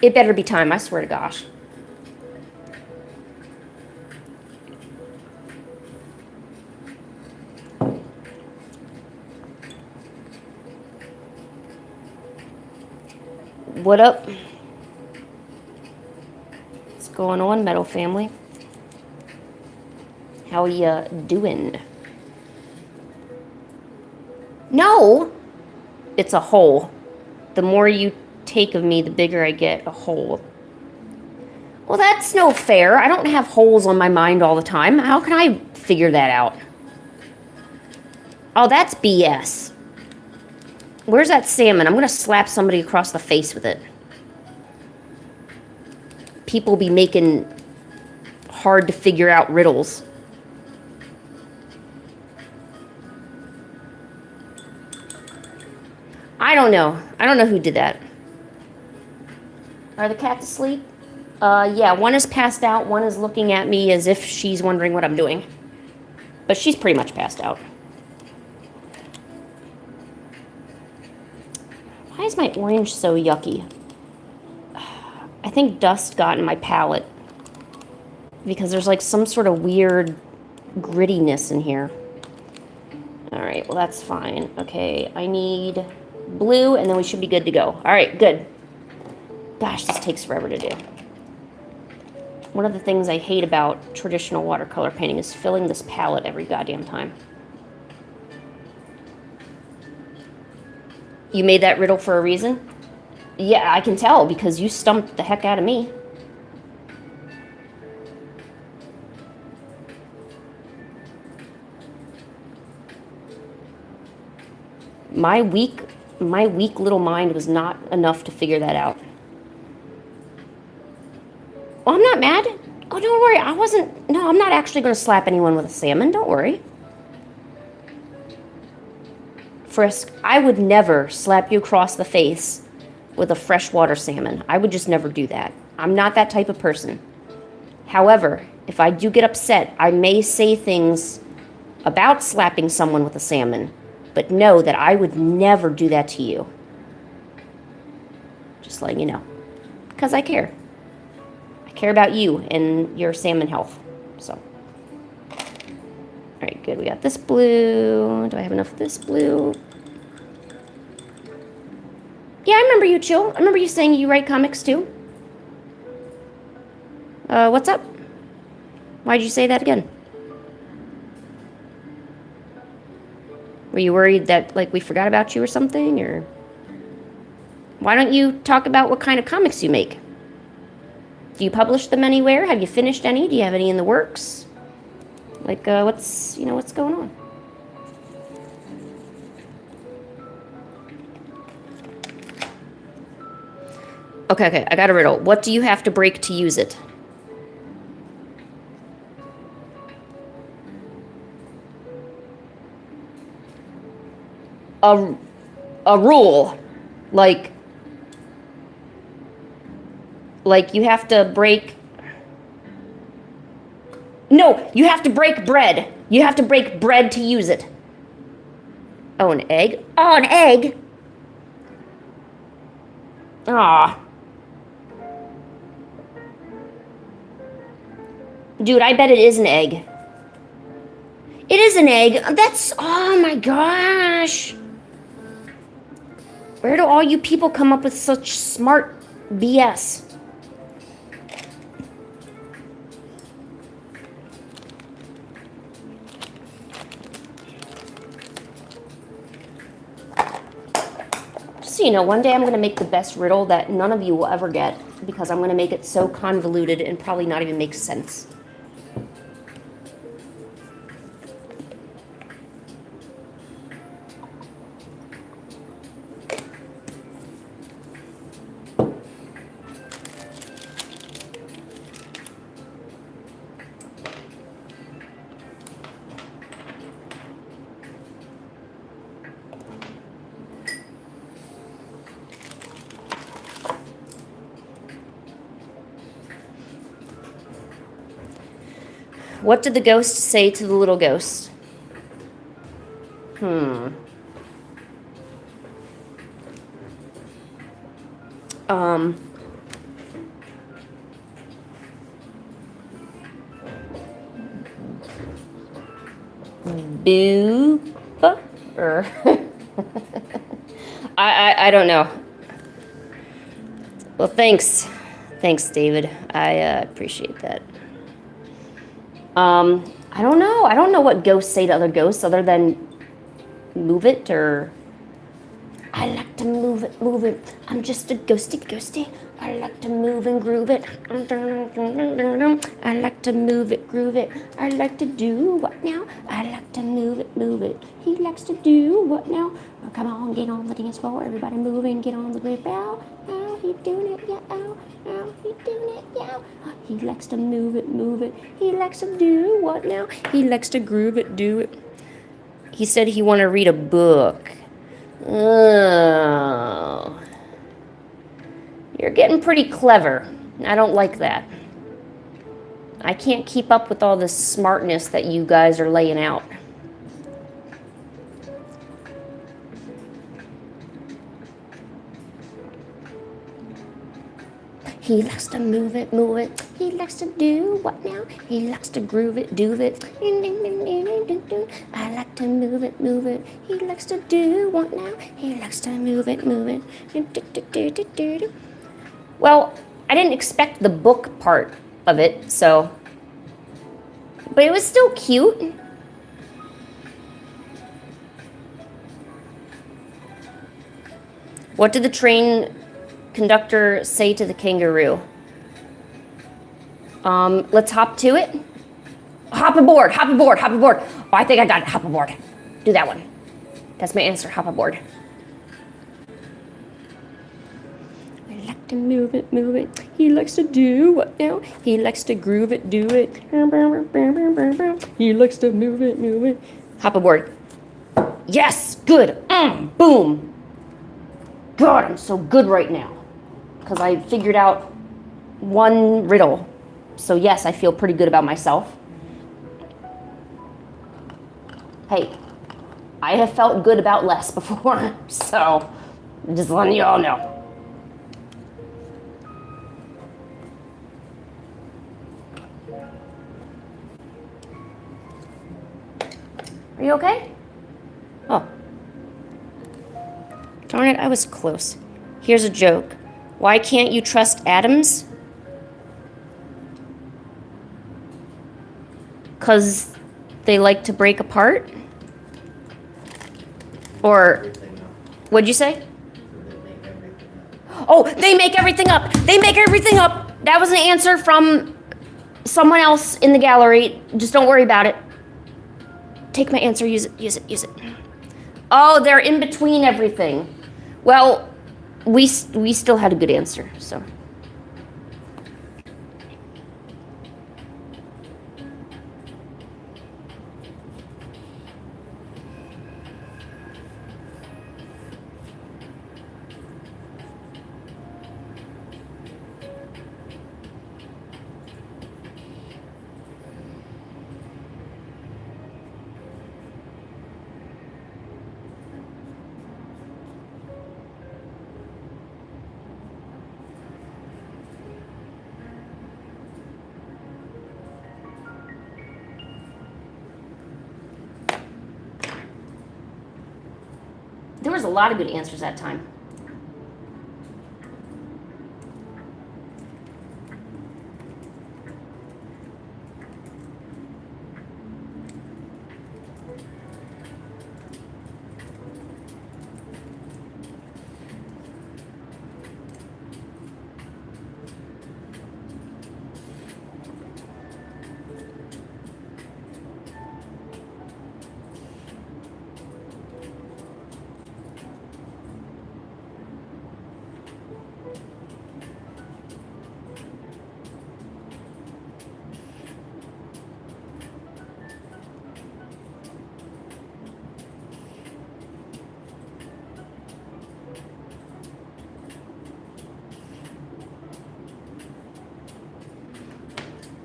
It better be time, I swear to gosh. What up? What's going on, Metal Family? How ya doing? No! It's a hole. The more you take of me, the bigger I get. A hole. Well, that's no fair. I don't have holes on my mind all the time. How can I figure that out? Oh, that's BS. Where's that salmon? I'm gonna slap somebody across the face with it. People be making hard to figure out riddles. I don't know. I don't know who did that. Are the cats asleep? Yeah, one is passed out. One is looking at me as if she's wondering what I'm doing. But she's pretty much passed out. Why is my orange so yucky? I think dust got in my palette. Because there's like some sort of weird grittiness in here. Alright, well that's fine. Okay, I need blue and then we should be good to go. Alright, good. Gosh, this takes forever to do. One of the things I hate about traditional watercolor painting is filling this palette every goddamn time. You made that riddle for a reason? Yeah, I can tell because you stumped the heck out of me. My weak little mind was not enough to figure that out. Well, I'm not mad. Oh, don't worry. No, I'm not actually going to slap anyone with a salmon. Don't worry. Frisk, I would never slap you across the face with a freshwater salmon. I would just never do that. I'm not that type of person. However, if I do get upset, I may say things about slapping someone with a salmon, but know that I would never do that to you. Just letting you know. Because I care. I care about you and your salmon health. So. Alright, good. We got this blue. Do I have enough of this blue? Yeah, I remember you, Chill. I remember you saying you write comics too. What's up? Why'd you say that again? Were you worried that, like, we forgot about you or something, or? Why don't you talk about what kind of comics you make? Do you publish them anywhere? Have you finished any? Do you have any in the works? Like, what's going on? Okay, I got a riddle. What do you have to break to use it? A rule. Like you have to break... No, you have to break bread. You have to break bread to use it. Oh, an egg? Oh, an egg! Aw. Dude, I bet it is an egg. It is an egg. That's... Oh my gosh. Where do all you people come up with such smart BS? So, you know, one day I'm going to make the best riddle that none of you will ever get because I'm going to make it so convoluted and probably not even make sense. What did the ghost say to the little ghost? Boopa? Or I don't know. Well, thanks. Thanks, David. I appreciate that. I don't know. I don't know what ghosts say to other ghosts other than move it or I like to move it, move it. I'm just a ghosty, ghosty. I like to move and groove it. I like to move it, groove it. I like to do what now? I like to move it, move it. He likes to do what now? Oh, come on, get on the dance floor. Everybody moving, get on the groove. Ow, ow, he doing it, yeah, ow, ow, he doing it, yeah. He likes to move it, move it. He likes to do what now? He likes to groove it, do it. He said he wanted to read a book. Oh. You're getting pretty clever. I don't like that. I can't keep up with all this smartness that you guys are laying out. He likes to move it, move it. He likes to do what now? He likes to groove it, do it. I like to move it, move it. He likes to do what now? He likes to move it, move it. Well, I didn't expect the book part of it, so... But it was still cute. What did the train conductor say to the kangaroo? Let's hop to it. Hop aboard, hop aboard, hop aboard. Oh, I think I got it, hop aboard. Do that one. That's my answer, hop aboard. I like to move it, move it. He likes to do what now? He likes to groove it, do it. He likes to move it, move it. Hop aboard. Yes, good. Boom. God, I'm so good right now. Because I figured out one riddle. So yes, I feel pretty good about myself. Hey, I have felt good about less before. So, just letting you all know. Are you okay? Oh. Darn it, I was close. Here's a joke. Why can't you trust atoms? 'Cause they like to break apart? Or, what'd you say? Oh, they make everything up. They make everything up. That was an answer from someone else in the gallery. Just don't worry about it. Take my answer, use it, use it, use it. Oh, they're in between everything. Well, we still had a good answer, so. There was a lot of good answers that time.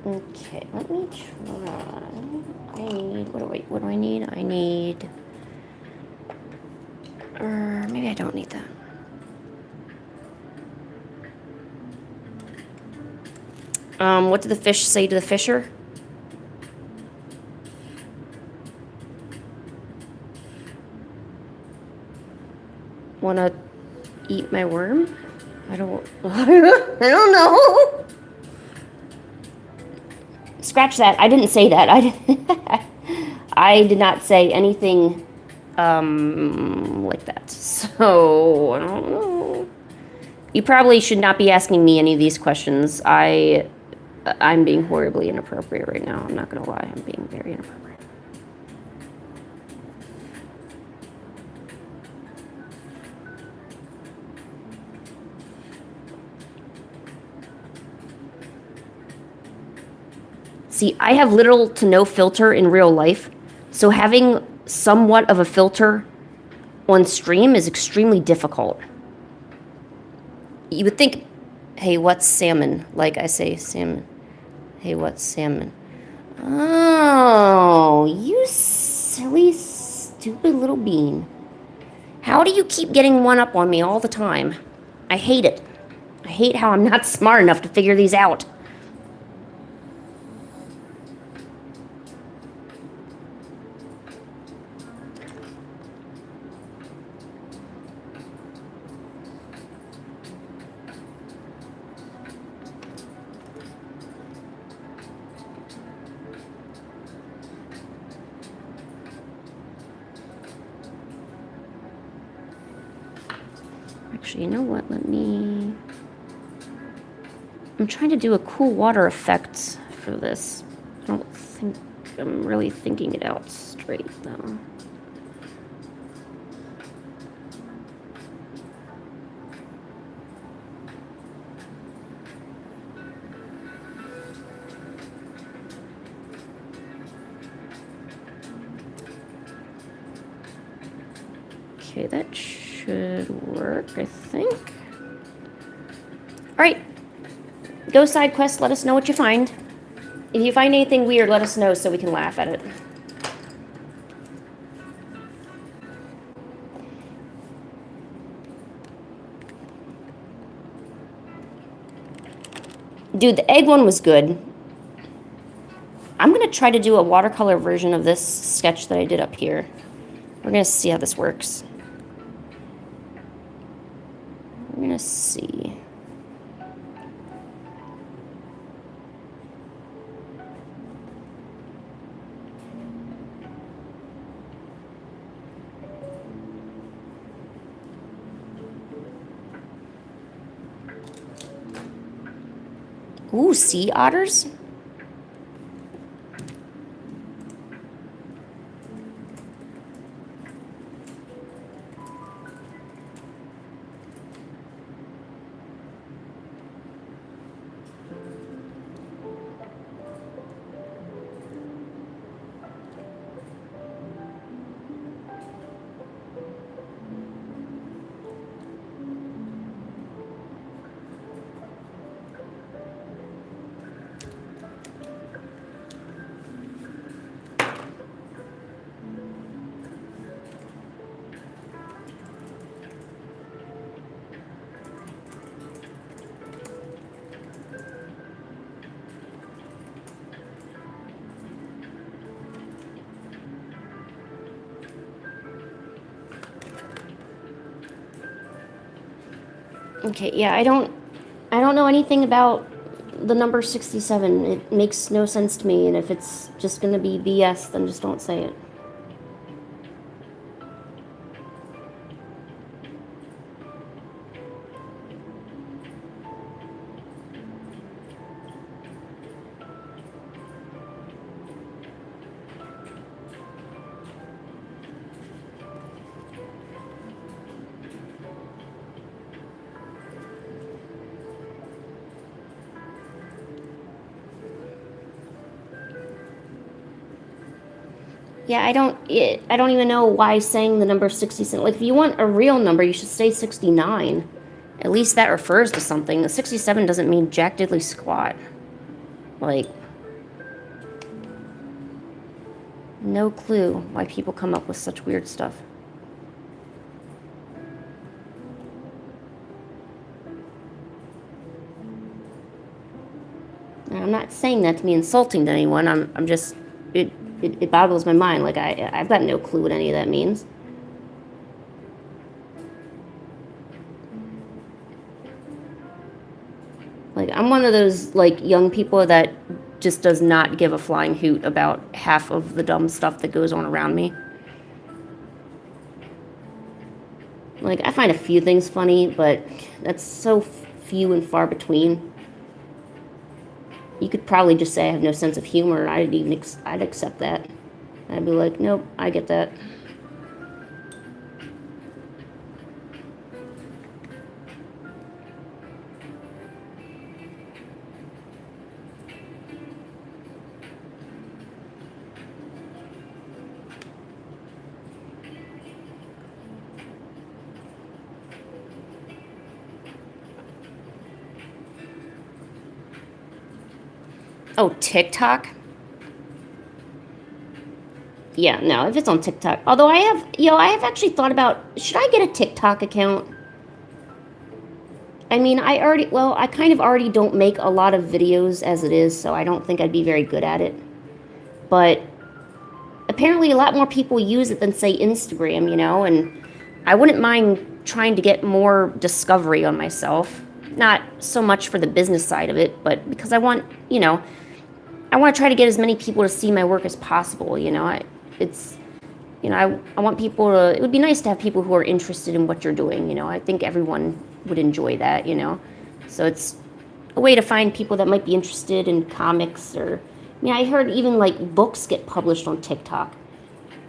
Okay, let me try. I need, what do I need? I need, maybe I don't need that. What did the fish say to the fisher? Wanna eat my worm? I don't know. Scratch that. I didn't say that. I did not say anything like that. So, I don't know. You probably should not be asking me any of these questions. I'm being horribly inappropriate right now. I'm not going to lie. I'm being very inappropriate. See, I have little to no filter in real life, so having somewhat of a filter on stream is extremely difficult. You would think, hey, what's salmon? Like I say, salmon. Hey, what's salmon? Oh, you silly, stupid little bean. How do you keep getting one up on me all the time? I hate it. I hate how I'm not smart enough to figure these out. Actually, you know what? I'm trying to do a cool water effect for this. I don't think I'm really thinking it out straight, though. Okay, that should work, I think. All right, go side quest, let us know what you find. If you find anything weird, let us know so we can laugh at it. Dude, the egg one was good. I'm gonna try to do a watercolor version of this sketch that I did up here. We're gonna see how this works. We're gonna see. Ooh, sea otters? Okay, yeah, I don't know anything about the number 67. It makes no sense to me, and if it's just gonna be BS, then just don't say it. Yeah, I don't even know why saying the number 67. Like, if you want a real number, you should say 69. At least that refers to something. The 67 doesn't mean jack diddly squat. Like, no clue why people come up with such weird stuff. And I'm not saying that to be insulting to anyone. I'm just, it boggles my mind. Like, I've got no clue what any of that means. Like, I'm one of those, like, young people that just does not give a flying hoot about half of the dumb stuff that goes on around me. Like, I find a few things funny, but that's so few and far between. You could probably just say I have no sense of humor, and I'd accept that. I'd be like, nope, I get that. Oh, TikTok? Yeah, no, if it's on TikTok. Although I have actually thought about, should I get a TikTok account? I mean, I kind of already don't make a lot of videos as it is, so I don't think I'd be very good at it. But apparently a lot more people use it than, say, Instagram, and I wouldn't mind trying to get more discovery on myself. Not so much for the business side of it, but because I want to try to get as many people to see my work as possible. I want people to, it would be nice to have people who are interested in what you're doing. I think everyone would enjoy that, So it's a way to find people that might be interested in comics I heard even, like, books get published on TikTok.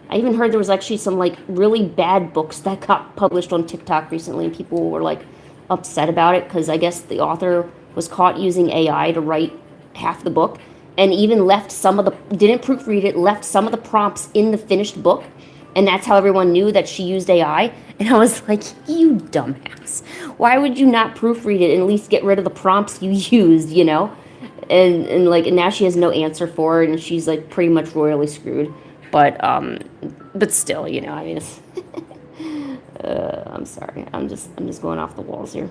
I even heard there was actually some, like, really bad books that got published on TikTok recently, and people were, like, upset about it because I guess the author was caught using AI to write half the book, and even left didn't proofread it, left some of the prompts in the finished book, and that's how everyone knew that she used AI. And I was like, you dumbass. Why would you not proofread it and at least get rid of the prompts you used, And now she has no answer for it, and she's, like, pretty much royally screwed. But still, it's I'm sorry. I'm just going off the walls here.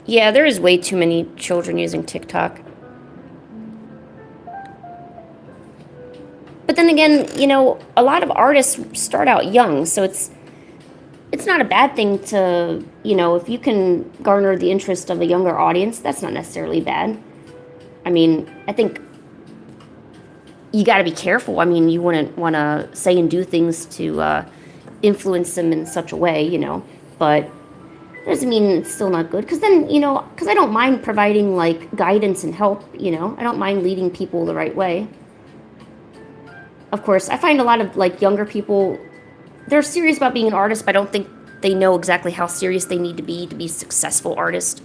Yeah, there is way too many children using TikTok. But then again, a lot of artists start out young, so it's not a bad thing to, if you can garner the interest of a younger audience, that's not necessarily bad. I mean, I think you got to be careful. I mean, you wouldn't want to say and do things to influence them in such a way, but doesn't mean it's still not good. Because then, because I don't mind providing, like, guidance and help, I don't mind leading people the right way. Of course, I find a lot of, like, younger people, they're serious about being an artist, but I don't think they know exactly how serious they need to be a successful artist.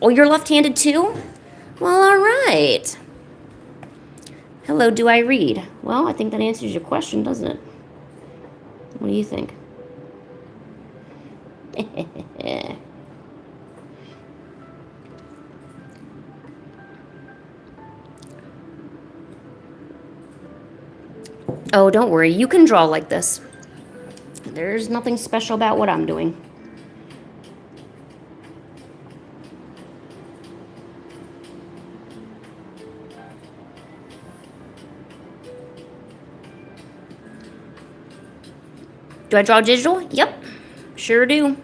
Oh, you're left-handed too? Well, all right. Hello, do I read? Well, I think that answers your question, doesn't it? What do you think? Oh, don't worry. You can draw like this. There's nothing special about what I'm doing. Do I draw digital? Yep, sure do.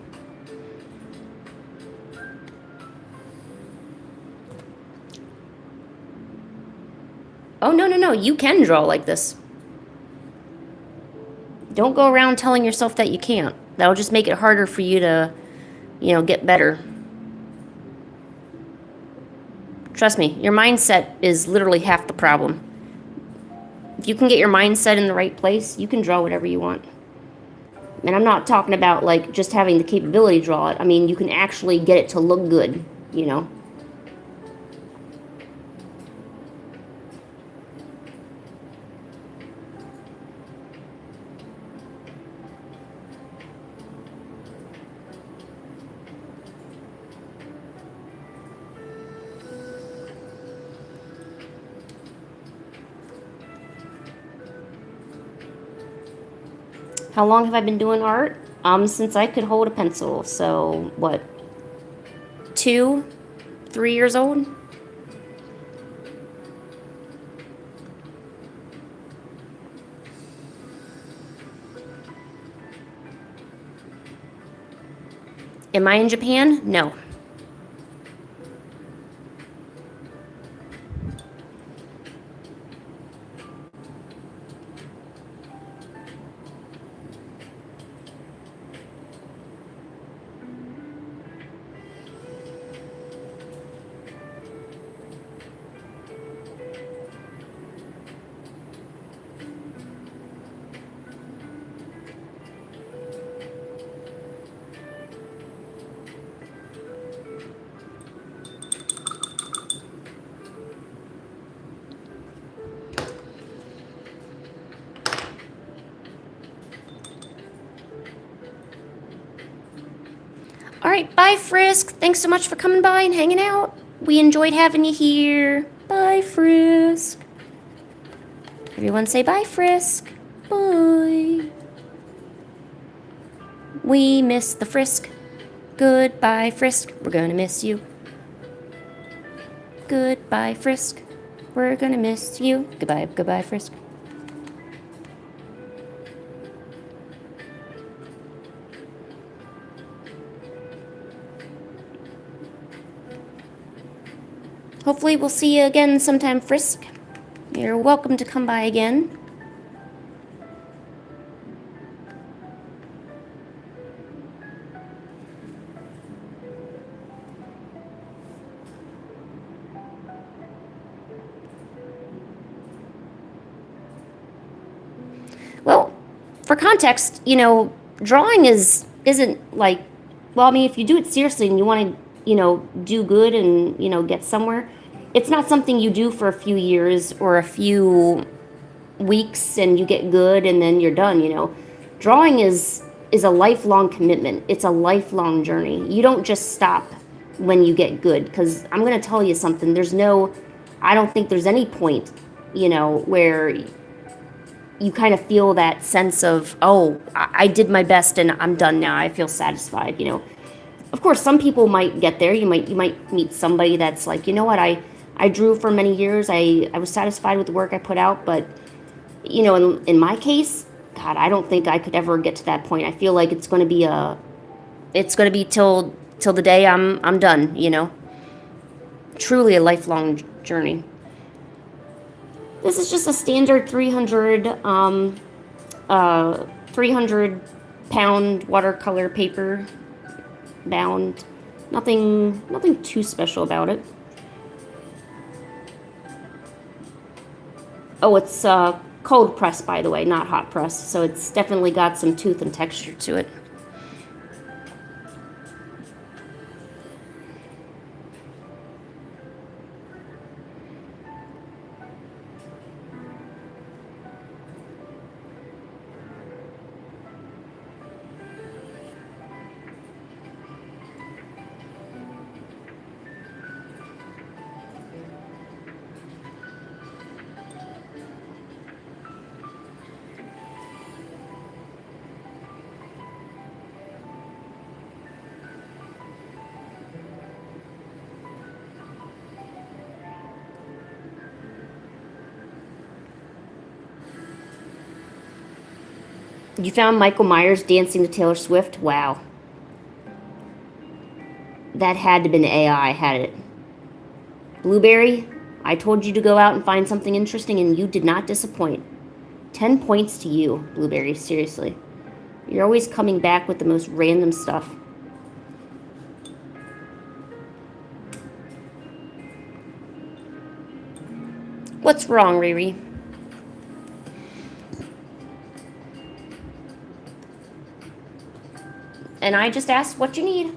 Oh, no, no, no. You can draw like this. Don't go around telling yourself that you can't. That'll just make it harder for you to, get better. Trust me, your mindset is literally half the problem. If you can get your mindset in the right place, you can draw whatever you want. And I'm not talking about, like, just having the capability to draw it. I mean, you can actually get it to look good, How long have I been doing art? Since I could hold a pencil. So, what? 2, 3 years old? Am I in Japan? No. All right, bye, Frisk. Thanks so much for coming by and hanging out. We enjoyed having you here. Bye, Frisk. Everyone say bye, Frisk. Bye. We miss the Frisk. Goodbye, Frisk. We're gonna miss you. Goodbye, Frisk. We're gonna miss you. Goodbye, goodbye, Frisk. Hopefully we'll see you again sometime, Frisk. You're welcome to come by again. Well, for context, drawing isn't like, well, I mean, if you do it seriously and you want to, do good and, get somewhere, it's not something you do for a few years or a few weeks and you get good and then you're done, Drawing is a lifelong commitment. It's a lifelong journey. You don't just stop when you get good, because I'm going to tell you something. I don't think there's any point, where you kind of feel that sense of, oh, I did my best and I'm done now. I feel satisfied, Of course, some people might get there. You might meet somebody that's like, you know what, I drew for many years. I was satisfied with the work I put out, but in my case, God, I don't think I could ever get to that point. I feel like it's going to be till the day I'm done, Truly a lifelong journey. This is just a standard 300 pound watercolor paper bound. Nothing too special about it. Oh, it's cold press, by the way, not hot press, so it's definitely got some tooth and texture to it. You found Michael Myers dancing to Taylor Swift? Wow. That had to have been AI, had it. Blueberry, I told you to go out and find something interesting, and you did not disappoint. 10 points to you, Blueberry, seriously. You're always coming back with the most random stuff. What's wrong, Riri? And I just asked what you need.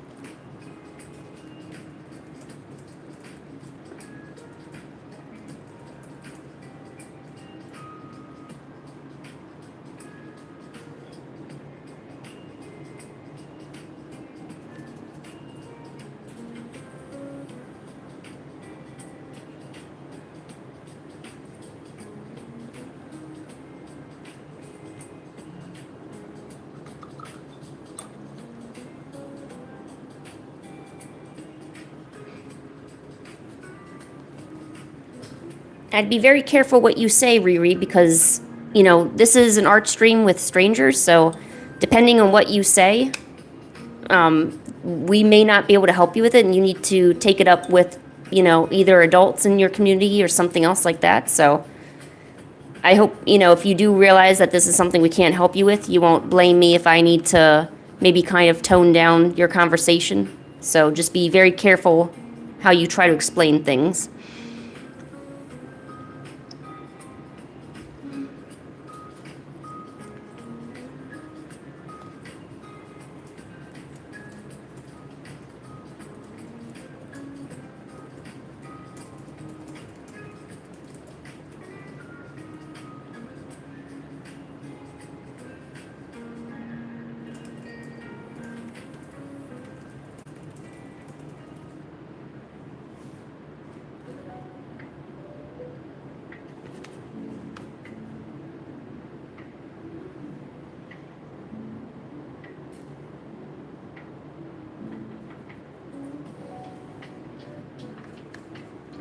I'd be very careful what you say, Riri, because, you know, this is an art stream with strangers, so depending on what you say, we may not be able to help you with it, and you need to take it up with, you know, either adults in your community or something else like that. So I hope, you know, if you do realize that this is something we can't help you with, you won't blame me if I need to maybe kind of tone down your conversation. So just be very careful how you try to explain things.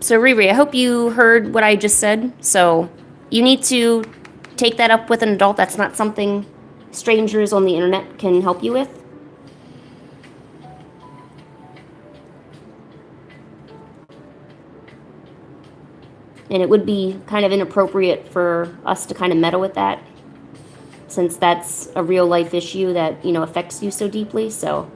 So Riri, I hope you heard what I just said. So you need to take that up with an adult. That's not something strangers on the internet can help you with. And it would be kind of inappropriate for us to kind of meddle with that, since that's a real life issue that, you know, affects you so deeply. So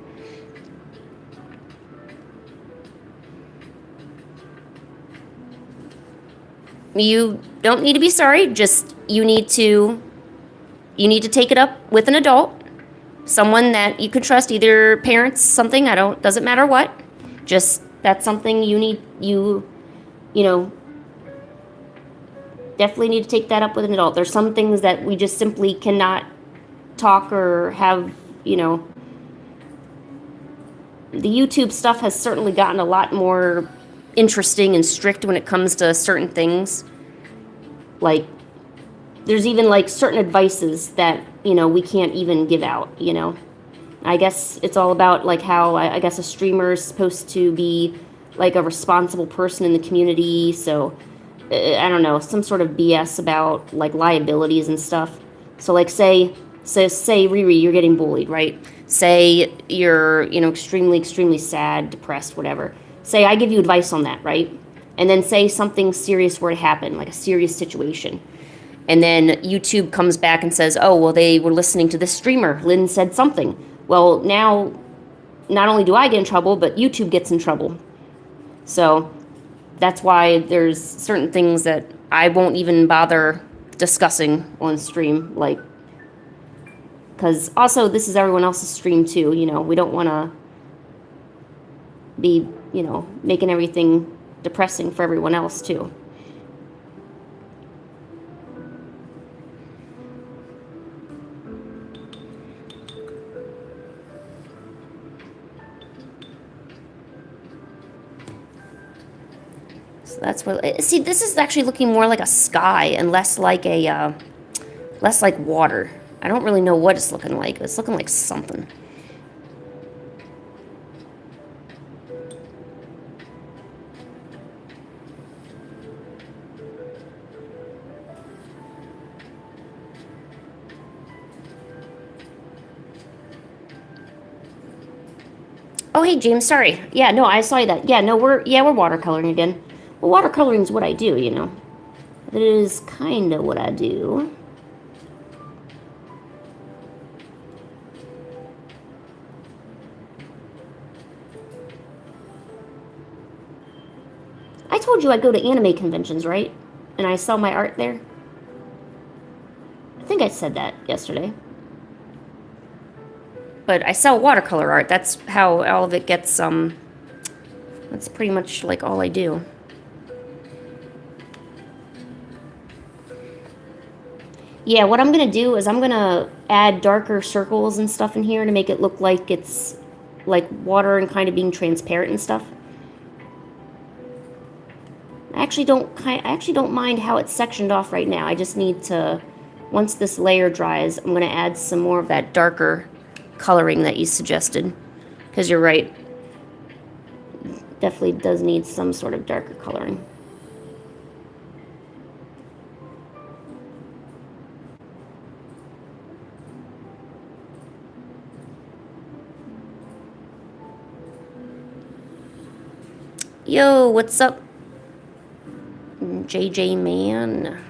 you don't need to be sorry, just you need to take it up with an adult, someone that you can trust, either parents, something, doesn't matter what. Just that's something you know, definitely need to take that up with an adult. There's some things that we just simply cannot talk or have, you know. The YouTube stuff has certainly gotten a lot more interesting and strict when it comes to certain things. Like, there's even like certain advices that, you know, we can't even give out, you know. I guess it's all about like how I guess a streamer is supposed to be like a responsible person in the community. So I don't know, some sort of BS about like liabilities and stuff. So like say Riri, you're getting bullied, right? Say you're, you know, extremely sad, depressed, whatever. Say I give you advice on that, right? And then say something serious were to happen, like a serious situation. And then YouTube comes back and says, oh, well, they were listening to this streamer. Lynn said something. Well, now, not only do I get in trouble, but YouTube gets in trouble. So that's why there's certain things that I won't even bother discussing on stream, like, because also this is everyone else's stream too, you know. We don't want to be, you know, making everything depressing for everyone else too. So that's what. See, this is actually looking more like a sky and less like water. I don't really know what it's looking like. It's looking like something. Oh, hey, James, sorry. Yeah, no, I saw that. Yeah, no, we're watercoloring again. Well, watercoloring is what I do, you know. It is kind of what I do. I told you I'd go to anime conventions, right? And I sell my art there. I think I said that yesterday. But I sell watercolor art. That's how all of it gets, that's pretty much like all I do. Yeah, what I'm gonna do is I'm gonna add darker circles and stuff in here to make it look like it's like water and kind of being transparent and stuff. I actually don't mind how it's sectioned off right now. I just need to, once this layer dries, I'm gonna add some more of that darker coloring that you suggested. Because you're right. Definitely does need some sort of darker coloring. Yo, what's up, JJ man?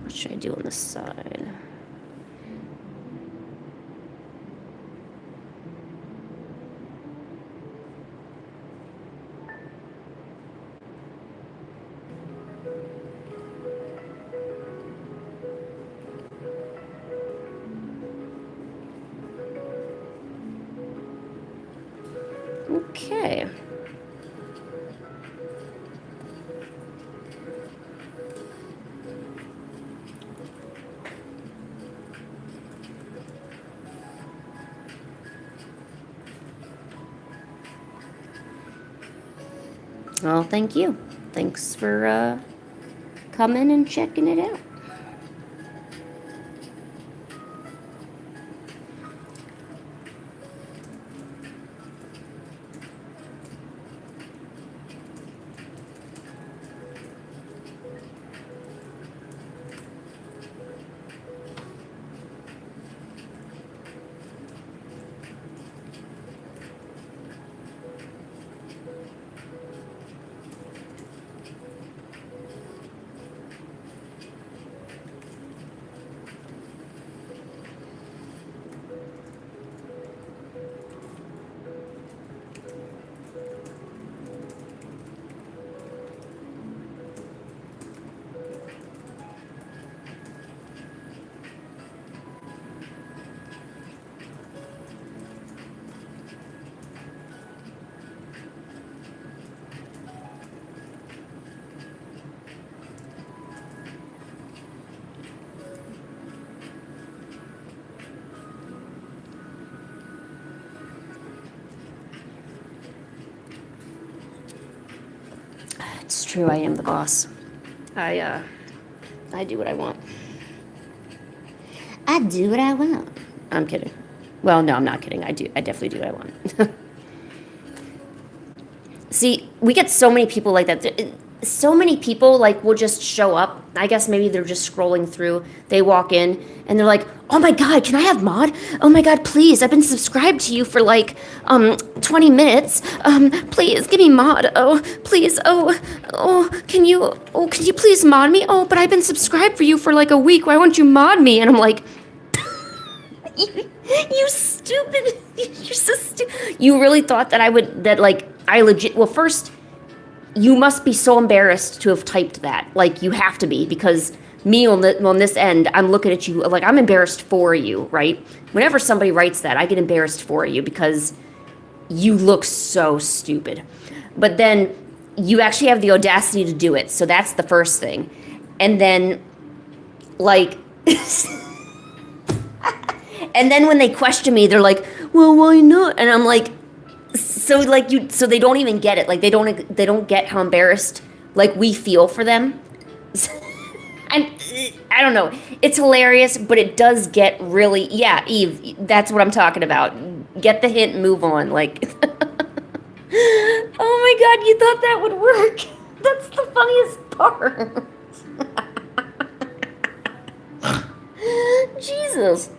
What should I do on this side? Okay. Well, thank you. Thanks for coming and checking it out. It's true, I am the boss. I do what I want. I do what I want. I'm kidding. Well, no, I'm not kidding. I definitely do what I want. See, we get so many people like that. So many people, like, will just show up. I guess maybe they're just scrolling through. They walk in, and they're like, oh my god, can I have mod? Oh my god, please, I've been subscribed to you for, like, 20 minutes. Please, give me mod. Oh, please, can you please mod me? Oh, but I've been subscribed for you for, like, a week. Why won't you mod me? And I'm like, you stupid. You're so stupid. You really thought that well, first, you must be so embarrassed to have typed that. Like, you have to be, because me on this end, I'm looking at you like I'm embarrassed for you, right? Whenever somebody writes that, I get embarrassed for you because you look so stupid. But then you actually have the audacity to do it, so that's the first thing. And then, like, and then when they question me, they're like, well, why not? And I'm like, so they don't even get it. Like, they don't get how embarrassed, like, we feel for them. I I don't know. It's hilarious, but it does get really, yeah, Eve, that's what I'm talking about. Get the hint, move on. Like, oh my God, you thought that would work. That's the funniest part. Jesus.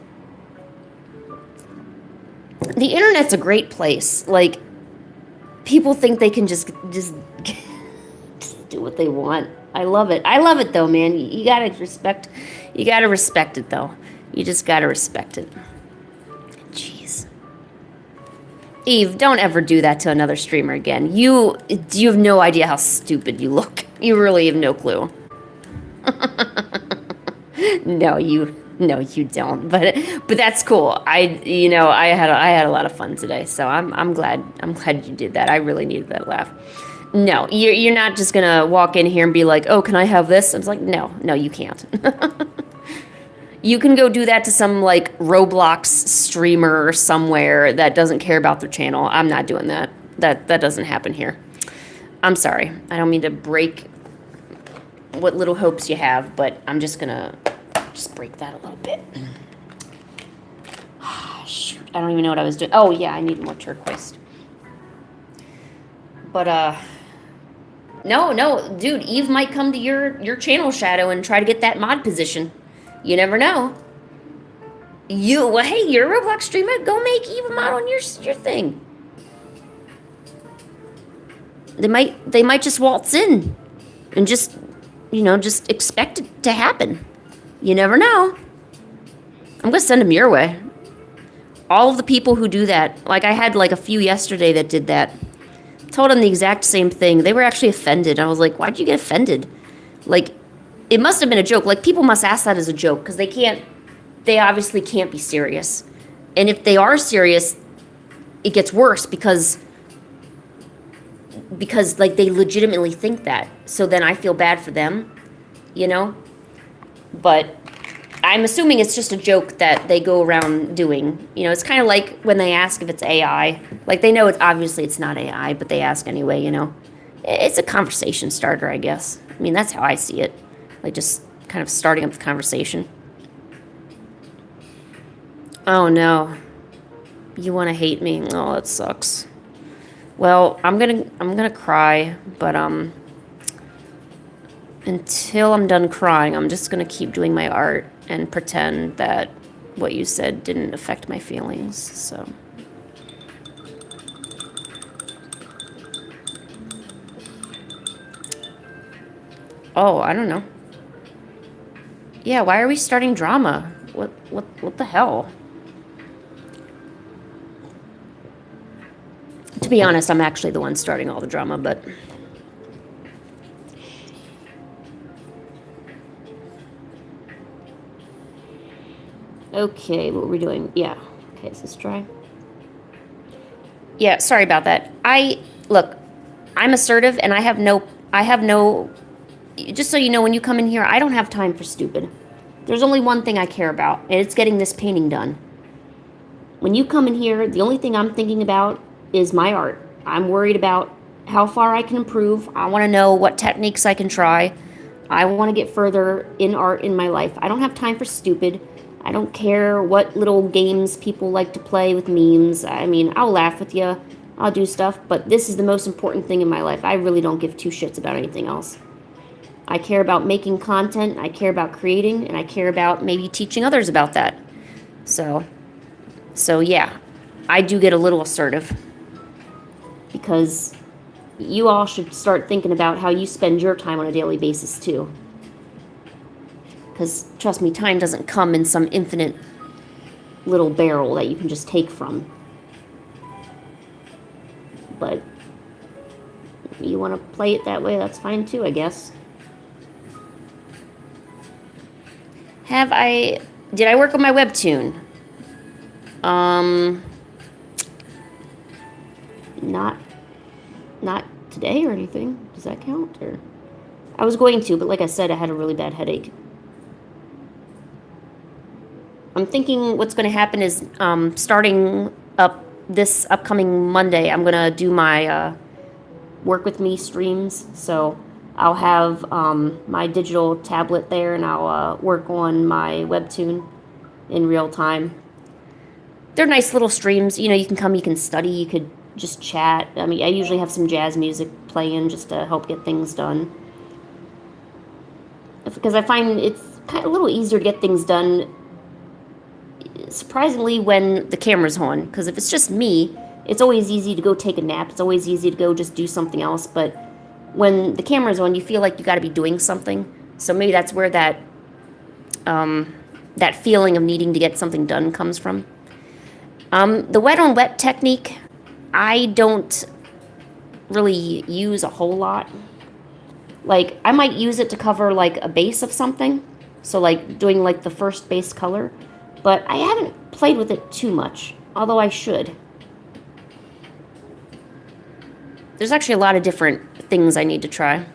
The internet's a great place. Like, people think they can just do what they want. I love it. I love it though, man. You gotta respect it though. You just gotta respect it. Jeez. Eve, don't ever do that to another streamer again. You have no idea how stupid you look. You really have no clue. No, you don't. But that's cool. I had a lot of fun today, so I'm glad you did that. I really needed that laugh. No, you're not just gonna walk in here and be like, oh, can I have this? I was like, no, you can't. You can go do that to some like Roblox streamer somewhere that doesn't care about their channel. I'm not doing that. That doesn't happen here. I'm sorry. I don't mean to break what little hopes you have, but I'm just gonna break that a little bit. Shoot, I don't even know what I was doing. Oh yeah, I need more turquoise. But no, dude, Eve might come to your channel shadow and try to get that mod position. You never know. Hey, you're a Roblox streamer. Go make Eve a mod on your thing. They might just waltz in and just expect it to happen. You never know. I'm gonna send them your way. All of the people who do that, like I had like a few yesterday that did that. Told them the exact same thing. They were actually offended. I was like, why'd you get offended? Like, it must have been a joke. Like, people must ask that as a joke because they obviously can't be serious. And if they are serious, it gets worse because like they legitimately think that. So then I feel bad for them, But I'm assuming it's just a joke that they go around doing. It's kind of like when they ask if it's AI. Like, they know it's not AI, but they ask anyway, It's a conversation starter, I guess. I mean, that's how I see it. Like, just kind of starting up the conversation. Oh, no. You want to hate me? Oh, that sucks. Well, I'm gonna cry, but, until I'm done crying, I'm just gonna keep doing my art and pretend that what you said didn't affect my feelings, so. Oh, I don't know. Yeah, why are we starting drama? What the hell? To be honest, I'm actually the one starting all the drama, but... Okay, what were we doing? Yeah. Okay, is this dry? Yeah, sorry about that. Look, I'm assertive and I have no, just so you know, when you come in here, I don't have time for stupid. There's only one thing I care about, and it's getting this painting done. When you come in here, the only thing I'm thinking about is my art. I'm worried about how far I can improve. I want to know what techniques I can try. I want to get further in art in my life. I don't have time for stupid. I don't care what little games people like to play with memes. I mean, I'll laugh with you. I'll do stuff, but this is the most important thing in my life. I really don't give two shits about anything else. I care about making content, I care about creating, and I care about maybe teaching others about that. So yeah, I do get a little assertive. Because you all should start thinking about how you spend your time on a daily basis too. Because, trust me, time doesn't come in some infinite little barrel that you can just take from. But you want to play it that way, that's fine too, I guess. Did I work on my webtoon? Not today or anything. Does that count? Or I was going to, but like I said, I had a really bad headache. I'm thinking what's going to happen is starting up this upcoming Monday, I'm going to do my work with me streams. So I'll have my digital tablet there, and I'll work on my webtoon in real time. They're nice little streams. You know, you can come, you can study, you could just chat. I mean, I usually have some jazz music playing just to help get things done. Because I find it's kind of a little easier to get things done, surprisingly, when the camera's on. Because if it's just me, it's always easy to go take a nap. It's always easy to go just do something else. But when the camera's on, you feel like you got to be doing something. So maybe that's where that that feeling of needing to get something done comes from. The wet on wet technique, I don't really use a whole lot. Like, I might use it to cover, like, a base of something. So, like, doing, like, the first base color. But I haven't played with it too much. Although I should. There's actually a lot of different things I need to try.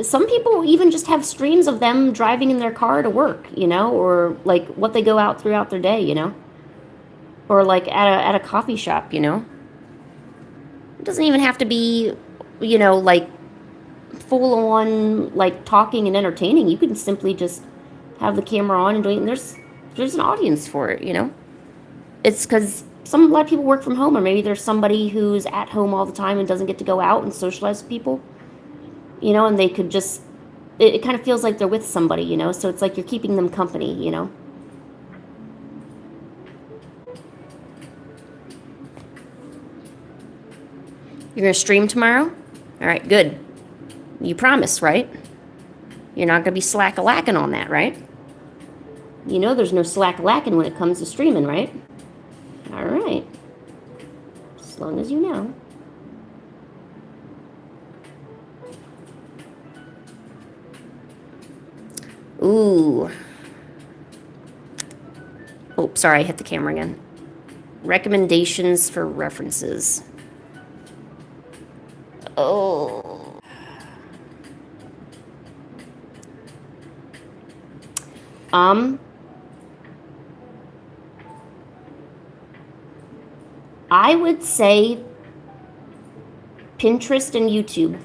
Some people even just have streams of them driving in their car to work, you know, or like what they go out throughout their day, you know, or like at a coffee shop, you know. It doesn't even have to be, you know, like full on like talking and entertaining. You can simply just have the camera on and doing it, and there's an audience for it, you know. It's because a lot of people work from home, or maybe there's somebody who's at home all the time and doesn't get to go out and socialize with people. You know, and they could just, it kind of feels like they're with somebody, you know, so it's like you're keeping them company, you know. You're going to stream tomorrow? All right, good. You promise, right? You're not going to be slack-a-lacking on that, right? You know there's no slack-a-lacking when it comes to streaming, right? All right. As long as you know. Ooh. Oh, sorry, I hit the camera again. Recommendations for references. Oh. I would say Pinterest and YouTube.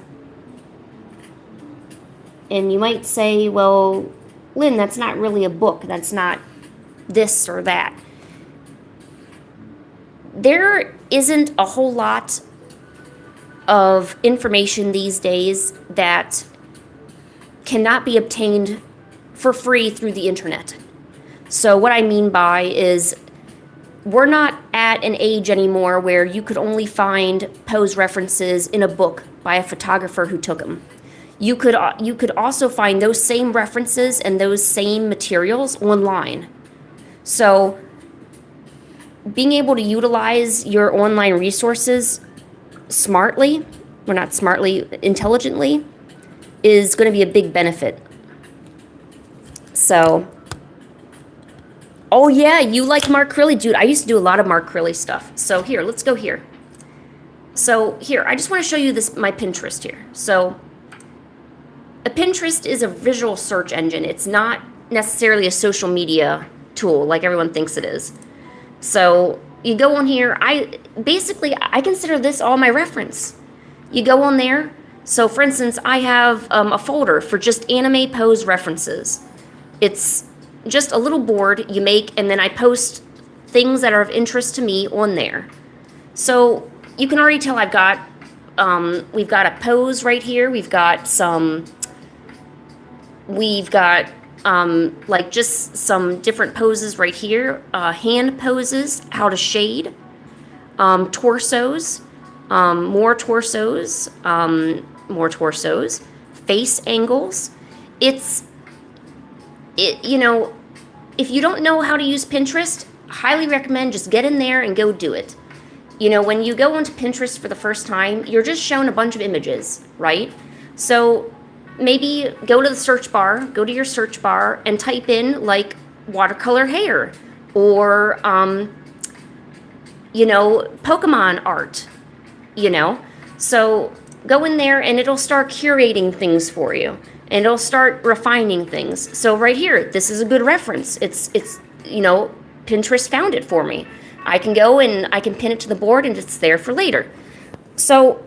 And you might say, well, Lynn, that's not really a book. That's not this or that. There isn't a whole lot of information these days that cannot be obtained for free through the internet. So what I mean by is we're not at an age anymore where you could only find pose references in a book by a photographer who took them. You could also find those same references and those same materials online. So being able to utilize your online resources smartly, or not smartly, intelligently, is going to be a big benefit. So, oh yeah, you like Mark Crilley? Dude, I used to do a lot of Mark Crilley stuff. So here, let's go here. So here, I just want to show you this, my Pinterest here. So a Pinterest is a visual search engine. It's not necessarily a social media tool like everyone thinks it is. So you go on here. I consider this all my reference. You go on there. So for instance, I have a folder for just anime pose references. It's just a little board you make, and then I post things that are of interest to me on there. So you can already tell we've got a pose right here. We've got like just some different poses right here. Hand poses, how to shade, torsos, more torsos, face angles. You know, if you don't know how to use Pinterest, highly recommend just get in there and go do it. You know, when you go onto Pinterest for the first time, you're just shown a bunch of images, right? So maybe go to the search bar, go to your search bar and type in like watercolor hair or, you know, Pokemon art, you know. So go in there and it'll start curating things for you. and it'll start refining things. So right here, this is a good reference. It's Pinterest found it for me. I can go and I can pin it to the board and it's there for later. So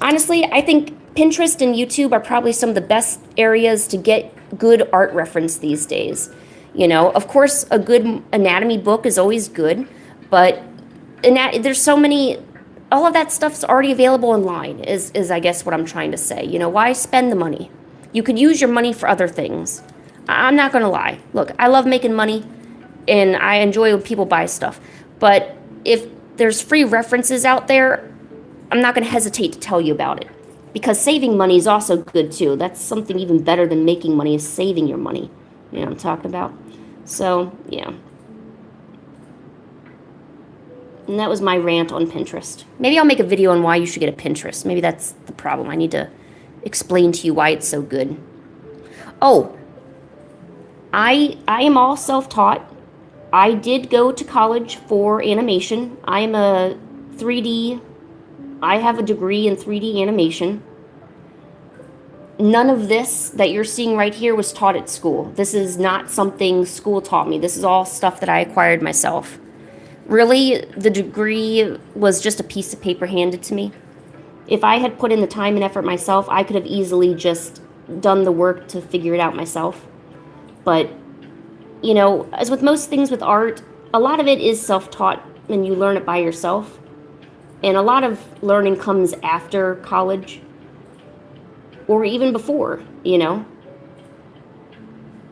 honestly, I think Pinterest and YouTube are probably some of the best areas to get good art reference these days. Of course, a good anatomy book is always good, but there's so many, all of that stuff's already available online, is I guess what I'm trying to say. Why spend the money? You could use your money for other things. I'm not going to lie. Look, I love making money, and I enjoy when people buy stuff. But if there's free references out there, I'm not going to hesitate to tell you about it. Because saving money is also good, too. That's something even better than making money, is saving your money. You know what I'm talking about? So, yeah. And that was my rant on Pinterest. Maybe I'll make a video on why you should get a Pinterest. Maybe that's the problem. I need to explain to you why it's so good. Oh, I am all self-taught. I did go to college for animation. I have a degree in 3D animation. None of this that you're seeing right here was taught at school. This is not something school taught me. This is all stuff that I acquired myself. Really, the degree was just a piece of paper handed to me. If I had put in the time and effort myself, I could have easily just done the work to figure it out myself. But, as with most things with art, a lot of it is self-taught and you learn it by yourself. And a lot of learning comes after college or even before,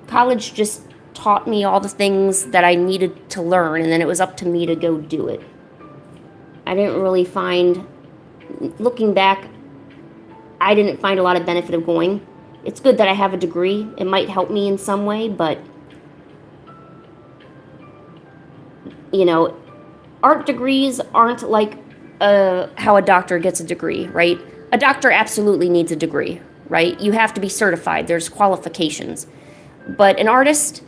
College just taught me all the things that I needed to learn, and then it was up to me to go do it. I didn't really find, looking back, I didn't find a lot of benefit of going. It's good that I have a degree. It might help me in some way, but, art degrees aren't like how a doctor gets a degree, right? A doctor absolutely needs a degree, right? You have to be certified. There's qualifications. But an artist,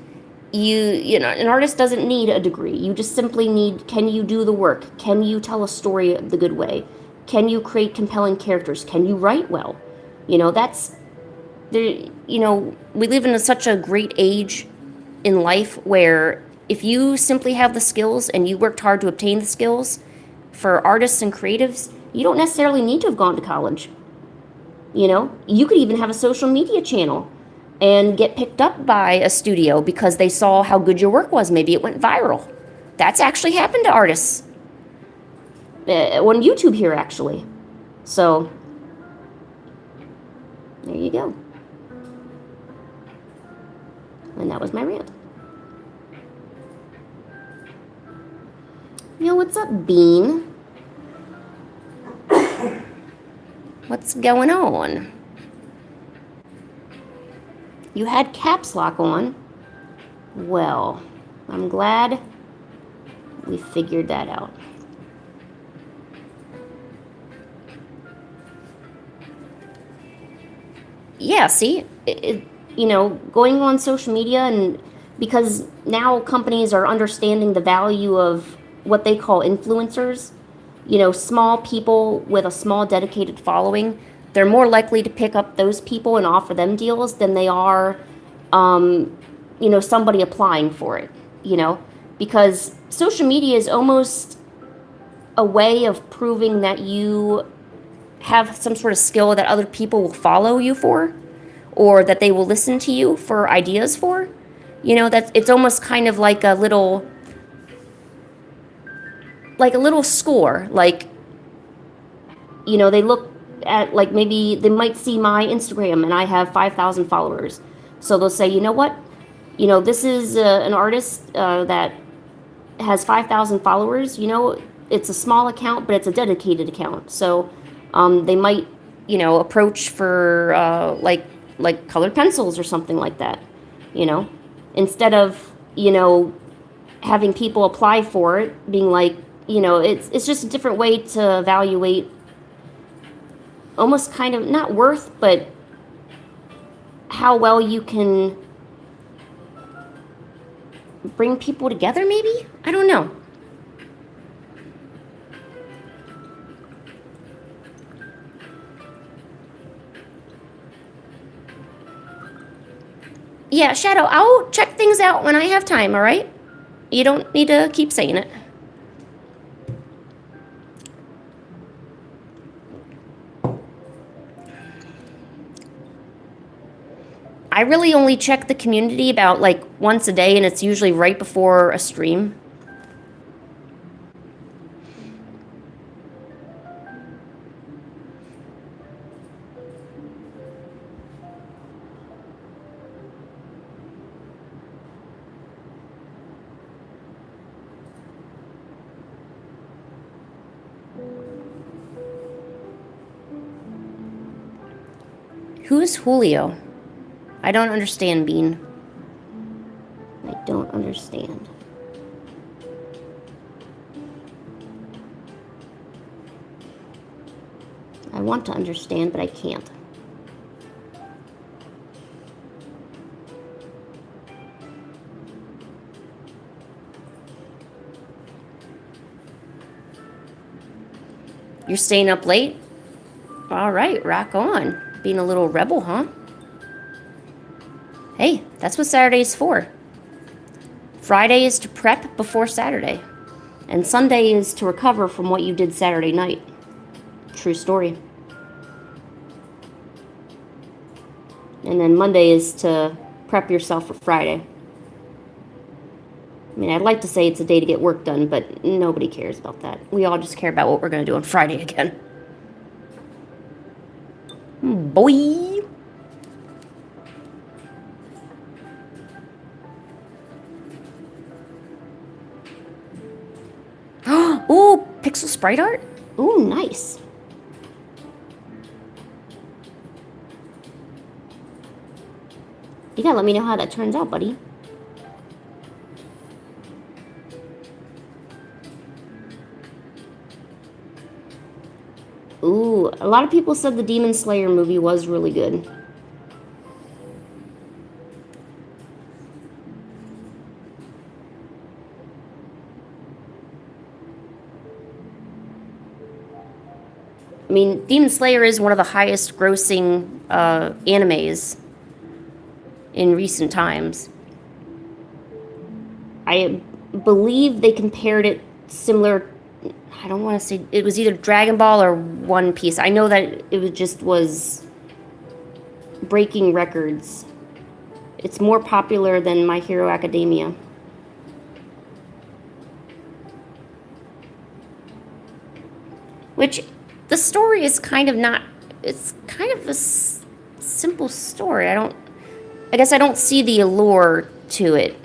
an artist doesn't need a degree. You just simply need, can you do the work? Can you tell a story the good way? Can you create compelling characters? Can you write well? We live in such a great age in life where if you simply have the skills and you worked hard to obtain the skills, for artists and creatives, you don't necessarily need to have gone to college. You could even have a social media channel and get picked up by a studio because they saw how good your work was. Maybe it went viral. That's actually happened to artists. On YouTube here, actually. So, there you go. And that was my rant. Yo, what's up, Bean? What's going on? You had caps lock on. Well, I'm glad we figured that out. Yeah, see, going on social media, and because now companies are understanding the value of what they call influencers, small people with a small dedicated following, they're more likely to pick up those people and offer them deals than they are, somebody applying for it, because social media is almost a way of proving that you have some sort of skill that other people will follow you for, or that they will listen to you for ideas for. That it's almost kind of like a little score. They look at, maybe they might see my Instagram and I have 5,000 followers. So they'll say, you know what? This is an artist that has 5,000 followers. It's a small account, but it's a dedicated account. So they might, approach for like colored pencils or something like that. Instead of, having people apply for it, being like, it's just a different way to evaluate almost kind of, not worth, but how well you can bring people together, maybe? I don't know. Yeah, Shadow, I'll check things out when I have time, all right? You don't need to keep saying it. I really only check the community about like once a day, and it's usually right before a stream. Who's Julio? I don't understand, Bean. I don't understand. I want to understand, but I can't. You're staying up late? All right, rock on. Being a little rebel, huh? Hey, that's what Saturday is for. Friday is to prep before Saturday. And Sunday is to recover from what you did Saturday night. True story. And then Monday is to prep yourself for Friday. I mean, I'd like to say it's a day to get work done, but nobody cares about that. We all just care about what we're going to do on Friday again. Boy! Ooh, pixel sprite art? Ooh, nice. You gotta let me know how that turns out, buddy. Ooh, a lot of people said the Demon Slayer movie was really good. I mean, Demon Slayer is one of the highest grossing animes in recent times. I believe they compared it similar. I don't want to say it was either Dragon Ball or One Piece. I know that it was breaking records. It's more popular than My Hero Academia. Which the story is kind of not. It's kind of a simple story. I guess I don't see the allure to it,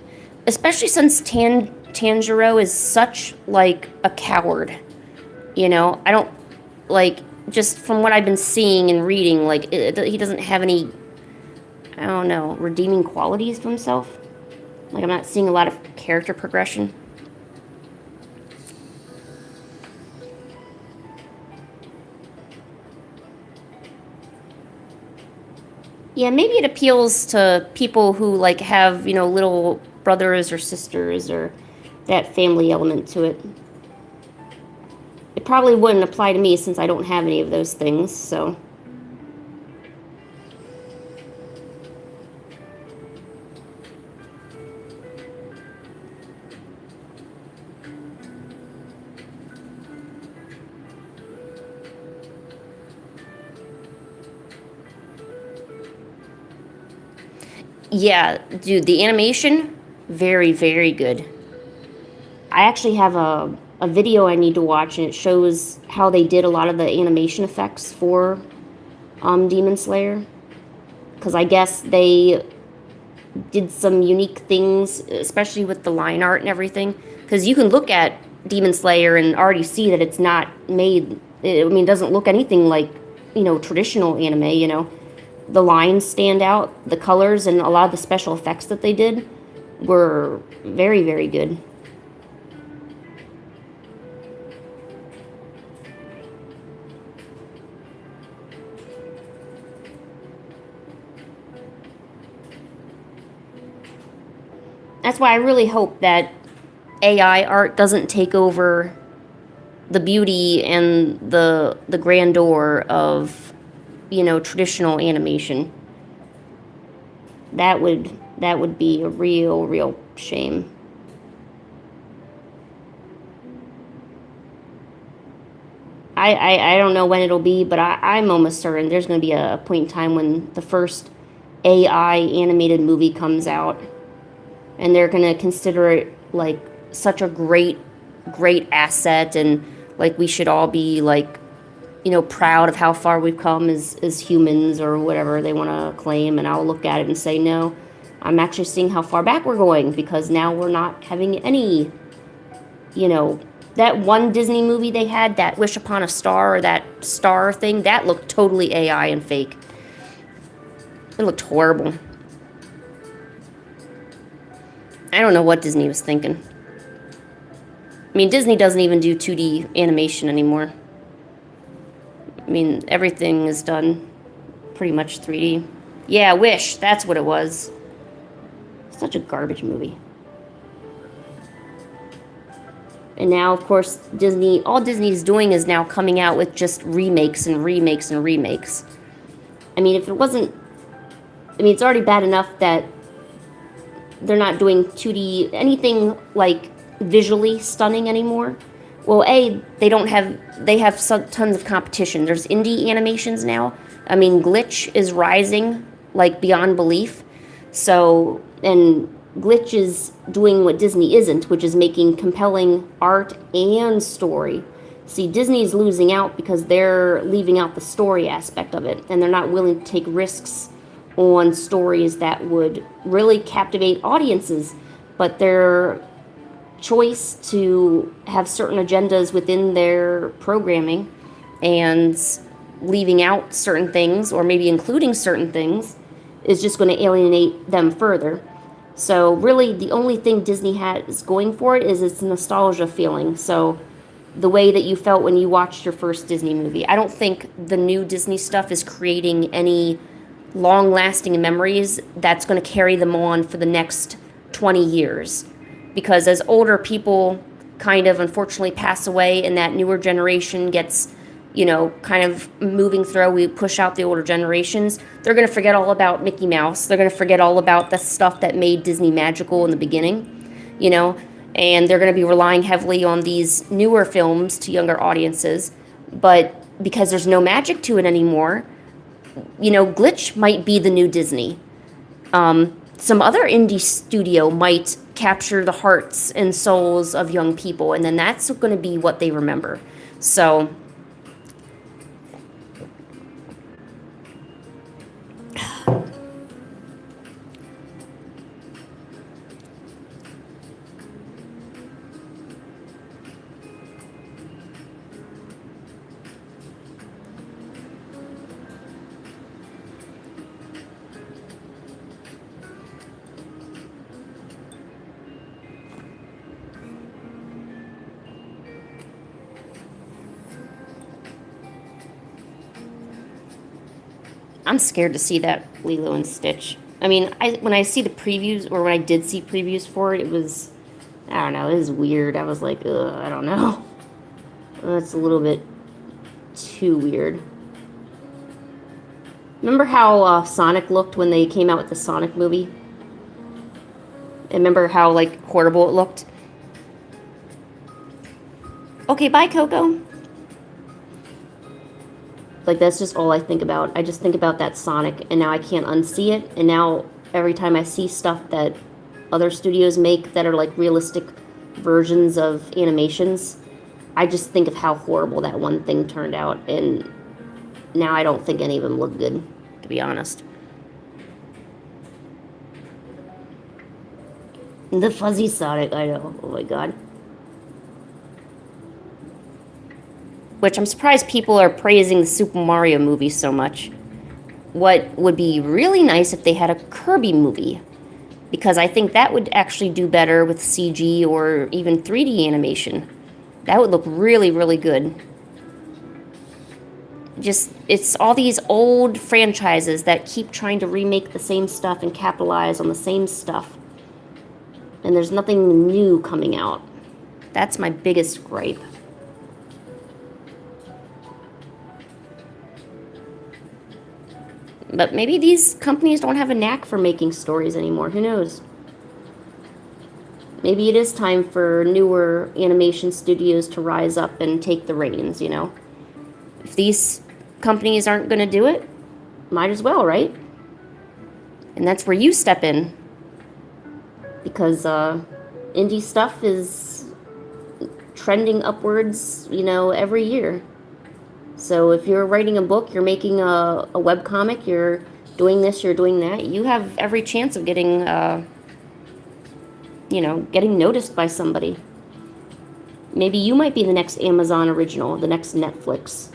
especially since Tanjiro is such like a coward. You know, I don't like, just from what I've been seeing and reading, like he doesn't have any, I don't know, redeeming qualities to himself. Like, I'm not seeing a lot of character progression. Yeah, maybe it appeals to people who like have, little brothers or sisters or that family element to it. It probably wouldn't apply to me since I don't have any of those things, so. Yeah, dude, the animation, very, very good. I actually have a video I need to watch, and it shows how they did a lot of the animation effects for Demon Slayer. Because I guess they did some unique things, especially with the line art and everything. Because you can look at Demon Slayer and already see that it's not made, it doesn't look anything like, traditional anime, The lines stand out, the colors, and a lot of the special effects that they did were very, very good. That's why I really hope that AI art doesn't take over the beauty and the grandeur of, traditional animation. That would That would be a real shame. I don't know when it'll be, but I'm almost certain there's going to be a point in time when the first AI animated movie comes out, and they're going to consider it like such a great asset, and like we should all be like, you know, proud of how far we've come as humans or whatever they want to claim. And I'll look at it and say, no, I'm actually seeing how far back we're going, because now we're not having any, you know, that one Disney movie they had, that Wish Upon a Star, or that star thing, that looked totally AI and fake. It looked horrible. I don't know what Disney was thinking. I mean, Disney doesn't even do 2D animation anymore. I mean, everything is done pretty much 3D. Yeah, Wish, that's what it was. Such a garbage movie. And now, of course, Disney, all Disney's doing is now coming out with just remakes and remakes and remakes. I mean, if it wasn't, I mean, it's already bad enough that they're not doing 2D, anything like visually stunning anymore. Well, they have tons of competition. There's indie animations now. I mean, Glitch is rising like beyond belief. So, and Glitch is doing what Disney isn't, which is making compelling art and story. See, Disney's losing out because they're leaving out the story aspect of it, and they're not willing to take risks on stories that would really captivate audiences. But their choice to have certain agendas within their programming and leaving out certain things, or maybe including certain things, is just going to alienate them further. So really, the only thing Disney has going for it is its nostalgia feeling. So the way that you felt when you watched your first Disney movie. I don't think the new Disney stuff is creating any long-lasting memories that's going to carry them on for the next 20 years. Because as older people kind of unfortunately pass away and that newer generation gets, you know, kind of moving through, we push out the older generations, they're going to forget all about Mickey Mouse. They're going to forget all about the stuff that made Disney magical in the beginning, you know, and they're going to be relying heavily on these newer films to younger audiences. But because there's no magic to it anymore, you know, Glitch might be the new Disney. Some other indie studio might capture the hearts and souls of young people, and then that's going to be what they remember. So I'm scared to see that Lilo and Stitch. I mean, when I see the previews, or when I did see previews for it, it was, I don't know, it was weird. I was like, ugh, I don't know. That's a little bit too weird. Remember how Sonic looked when they came out with the Sonic movie? And remember how, like, horrible it looked? Okay, bye, Coco. Like, that's just all I think about. I just think about that Sonic, and now I can't unsee it. And now every time I see stuff that other studios make that are like realistic versions of animations, I just think of how horrible that one thing turned out. And now I don't think any of them look good, to be honest. The fuzzy Sonic, I know. Oh my god. Which I'm surprised people are praising the Super Mario movie so much. What would be really nice if they had a Kirby movie, because I think that would actually do better with CG or even 3D animation. That would look really, really good. Just, it's all these old franchises that keep trying to remake the same stuff and capitalize on the same stuff. And there's nothing new coming out. That's my biggest gripe. But maybe these companies don't have a knack for making stories anymore. Who knows? Maybe it is time for newer animation studios to rise up and take the reins, you know? If these companies aren't going to do it, might as well, right? And that's where you step in. Because indie stuff is trending upwards, you know, every year. So if you're writing a book, you're making a webcomic, you're doing this, you're doing that, you have every chance of getting, you know, getting noticed by somebody. Maybe you might be the next Amazon original, the next Netflix.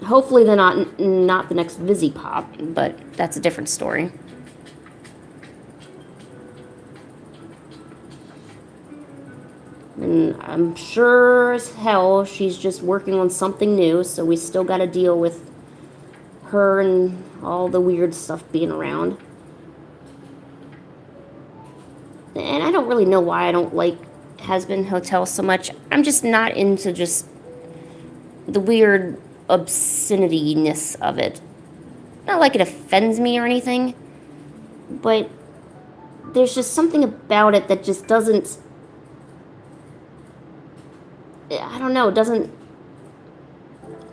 Hopefully they're not the next Vizzy Pop, but that's a different story. And I'm sure as hell she's just working on something new, so we still got to deal with her and all the weird stuff being around. And I don't really know why I don't like Has-Been Hotel so much. I'm just not into just the weird obscenity-ness of it. Not like it offends me or anything, but there's just something about it that just doesn't, I don't know, it doesn't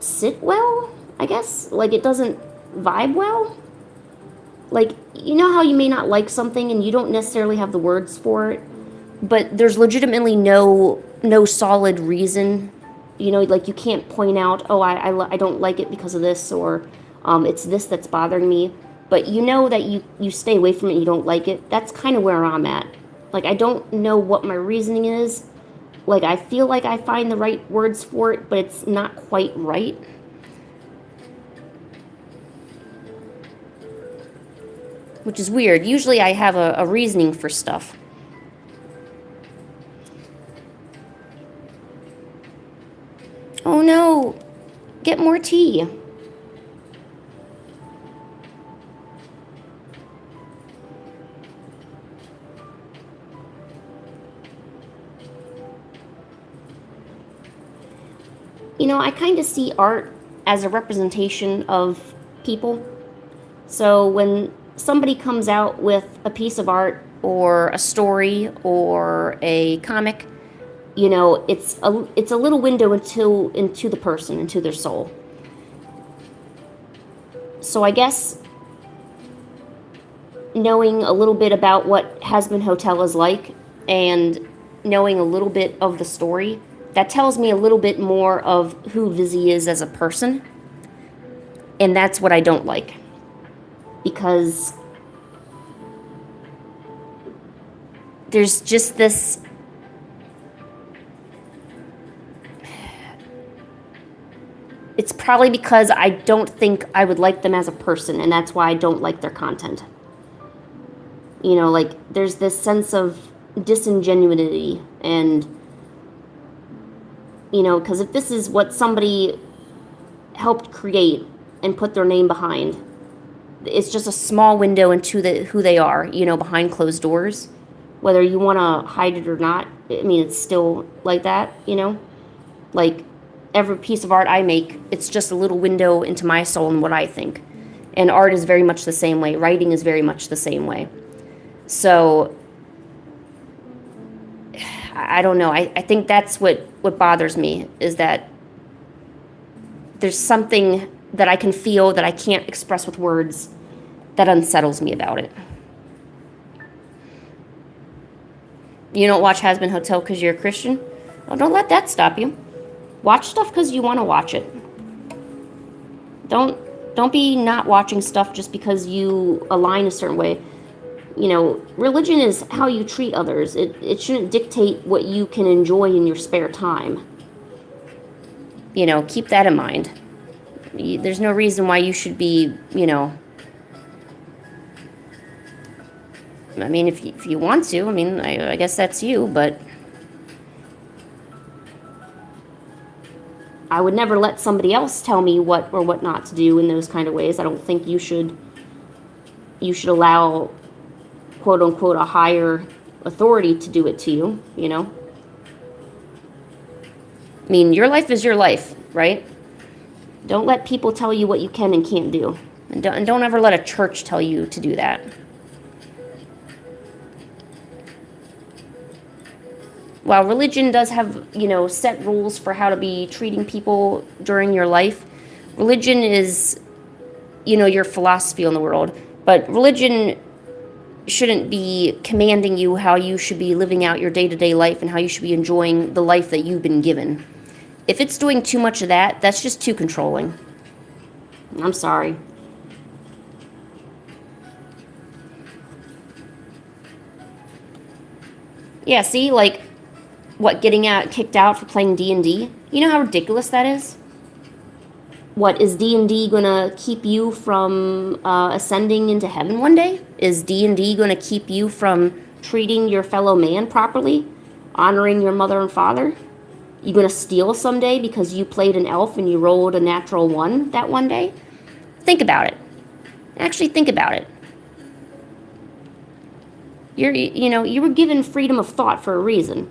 sit well, I guess. Like, it doesn't vibe well. Like, you know how you may not like something and you don't necessarily have the words for it, but there's legitimately no solid reason. You know, like, you can't point out, oh, I don't like it because of this, or it's this that's bothering me. But you know that you stay away from it and you don't like it. That's kind of where I'm at. Like, I don't know what my reasoning is. Like, I feel like I find the right words for it, but it's not quite right. Which is weird. Usually I have a reasoning for stuff. Oh no! Get more tea. You know, I kind of see art as a representation of people. So when somebody comes out with a piece of art or a story or a comic, you know, it's a little window into the person, into their soul. So I guess knowing a little bit about what Has-Been Hotel is like and knowing a little bit of the story, that tells me a little bit more of who Vizzy is as a person. And that's what I don't like. Because there's just this it's probably because I don't think I would like them as a person, and that's why I don't like their content. You know, like, there's this sense of disingenuity, and, you know, because if this is what somebody helped create and put their name behind, it's just a small window into who they are, you know, behind closed doors. Whether you want to hide it or not, I mean, it's still like that, you know? Like, every piece of art I make, it's just a little window into my soul and what I think. And art is very much the same way. Writing is very much the same way. So, I don't know. I think that's what bothers me, is that there's something that I can feel that I can't express with words that unsettles me about it. You don't watch Has-Been Hotel because you're a Christian? Well, don't let that stop you. Watch stuff because you want to watch it. Don't be not watching stuff just because you align a certain way. You know, religion is how you treat others. It shouldn't dictate what you can enjoy in your spare time. You know, keep that in mind. There's no reason why you should be, you know... I mean, if you want to, I mean, I guess that's you, but... I would never let somebody else tell me what or what not to do in those kind of ways. I don't think you should allow, quote unquote, a higher authority to do it to you, you know? I mean, your life is your life. right? Don't let people tell you what you can and can't do. And don't ever let a church tell you to do that. While religion does have, set rules for how to be treating people during your life, religion is, your philosophy on the world. But religion shouldn't be commanding you how you should be living out your day-to-day life and how you should be enjoying the life that you've been given. If it's doing too much of that, that's just too controlling. I'm sorry. Yeah, see, like, getting kicked out for playing D&D? You know how ridiculous that is? What, is D&D gonna keep you from ascending into heaven one day? Is D&D gonna keep you from treating your fellow man properly? Honoring your mother and father? You gonna steal someday because you played an elf and you rolled a natural 1 that one day? Think about it. Actually think about it. You were given freedom of thought for a reason.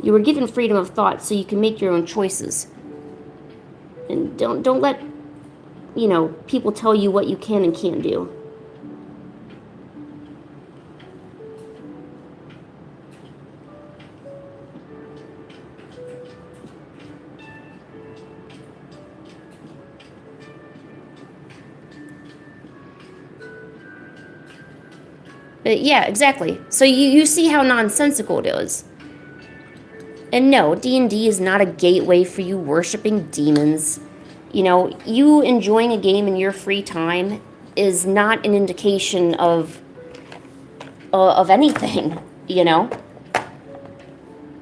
You were given freedom of thought so you can make your own choices. And don't let, people tell you what you can and can't do. But yeah, exactly. So you see how nonsensical it is. And no, D&D is not a gateway for you worshiping demons. You enjoying a game in your free time is not an indication of anything,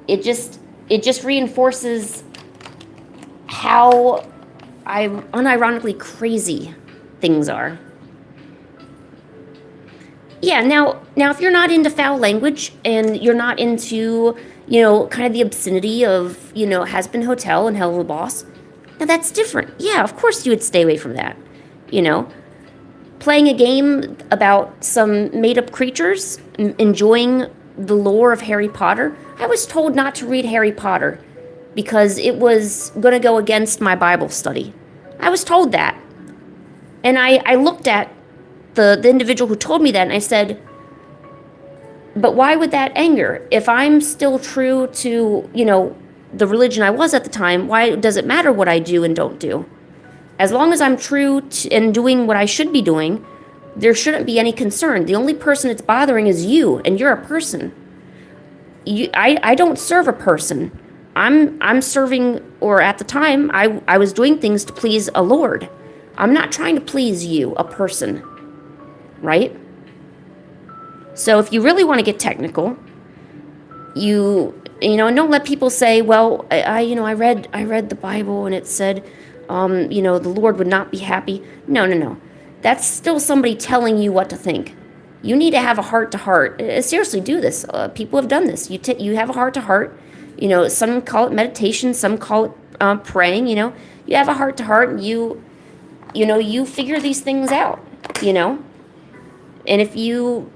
It just reinforces how unironically crazy things are. Yeah, now if you're not into foul language and you're not into, kind of the obscenity of, Has-Been Hotel and Hell of a Boss, now that's different. Yeah, of course you would stay away from that, Playing a game about some made-up creatures, enjoying the lore of Harry Potter. I was told not to read Harry Potter because it was going to go against my Bible study. I was told that. And I looked at the individual who told me that, and I said, but why would that anger? If I'm still true to, the religion I was at the time, why does it matter what I do and don't do? As long as I'm true and doing what I should be doing, there shouldn't be any concern. The only person it's bothering is you, and you're a person. I don't serve a person. I'm serving, or at the time, I was doing things to please a Lord. I'm not trying to please you, a person. Right? So if you really want to get technical, and don't let people say, well, I read the Bible and it said, the Lord would not be happy. No. That's still somebody telling you what to think. You need to have a heart-to-heart. Seriously, do this. People have done this. You have a heart-to-heart. Some call it meditation. Some call it praying. You have a heart-to-heart, and you figure these things out. And if you'll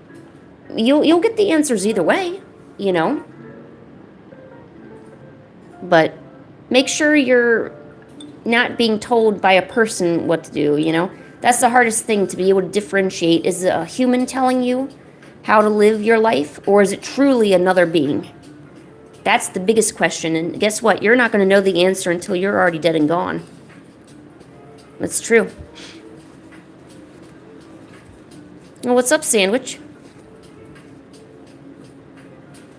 get the answers either way, But make sure you're not being told by a person what to do, That's the hardest thing, to be able to differentiate. Is it a human telling you how to live your life, or is it truly another being? That's the biggest question, and guess what? You're not going to know the answer until you're already dead and gone. That's true. Well, what's up, Sandwich?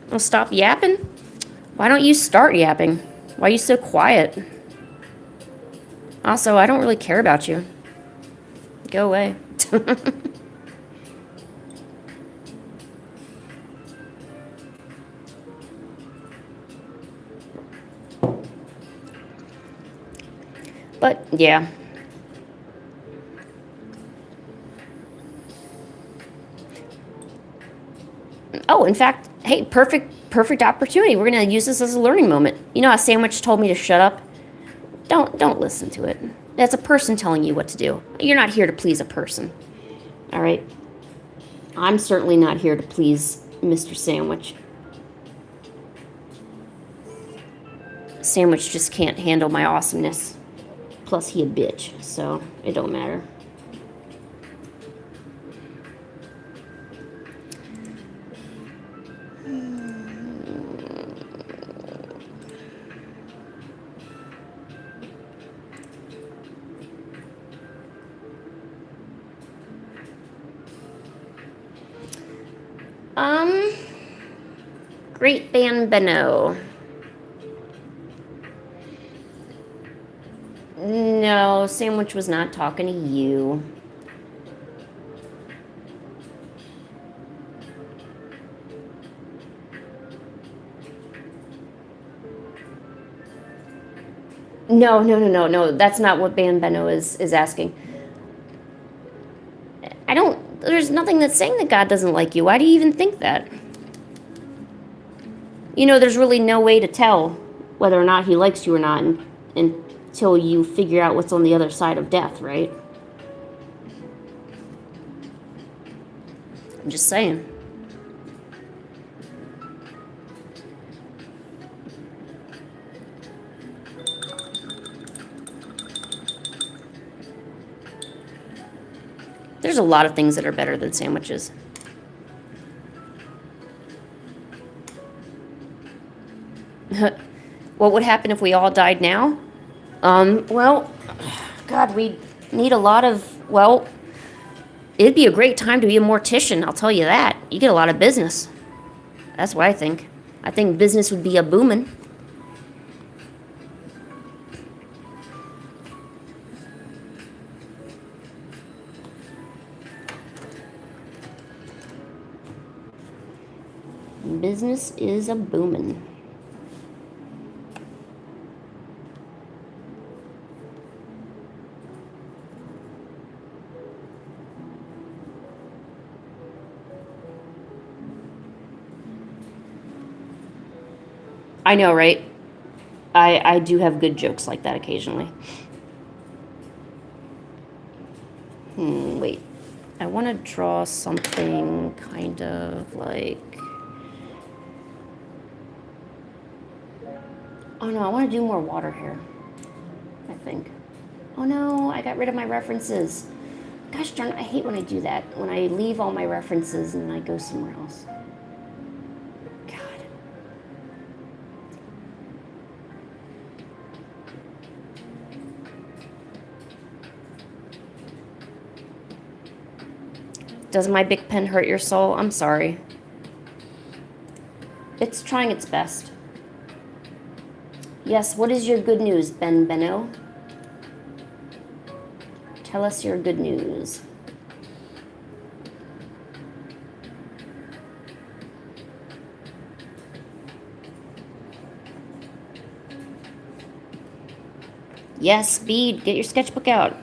Well, stop yapping? Why don't you start yapping? Why are you so quiet? Also, I don't really care about you. Go away. But, yeah. Oh, in fact, hey, perfect opportunity. We're going to use this as a learning moment. You know how Sandwich told me to shut up? Don't listen to it. That's a person telling you what to do. You're not here to please a person. All right? I'm certainly not here to please Mr. Sandwich. Sandwich just can't handle my awesomeness. Plus, he a bitch, so it don't matter. Great Bambino. No, Sandwich was not talking to you. No. That's not what Bambino is asking. There's nothing that's saying that God doesn't like you. Why do you even think that? You know, there's really no way to tell whether or not he likes you or not until you figure out what's on the other side of death, right? I'm just saying. There's a lot of things that are better than sandwiches. What would happen if we all died now? Well, God, we'd need a lot of, well, it'd be a great time to be a mortician, I'll tell you that. You get a lot of business. That's what I think. I think business would be a booming. Business is a booming. I know, right? I do have good jokes like that occasionally. Wait. I want to draw something kind of like... Oh no, I want to do more water here, I think. Oh no, I got rid of my references. Gosh darn it, I hate when I do that. When I leave all my references and I go somewhere else. God. Does my big pen hurt your soul? I'm sorry. It's trying its best. Yes, what is your good news, Benno? Tell us your good news. Yes, Speed, get your sketchbook out.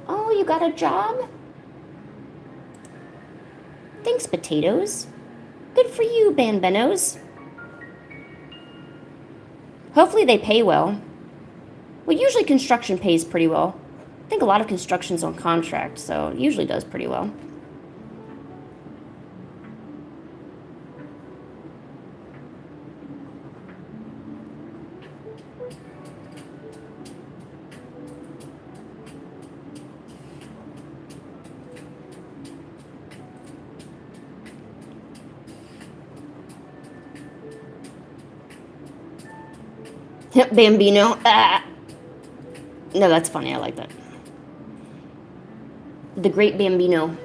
Oh, you got a job? Thanks, potatoes. Good for you, Bambenos. Hopefully they pay well. Well, usually construction pays pretty well. I think a lot of construction's on contract, so it usually does pretty well. Bambino. Ah. No, that's funny. I like that. The Great Bambino.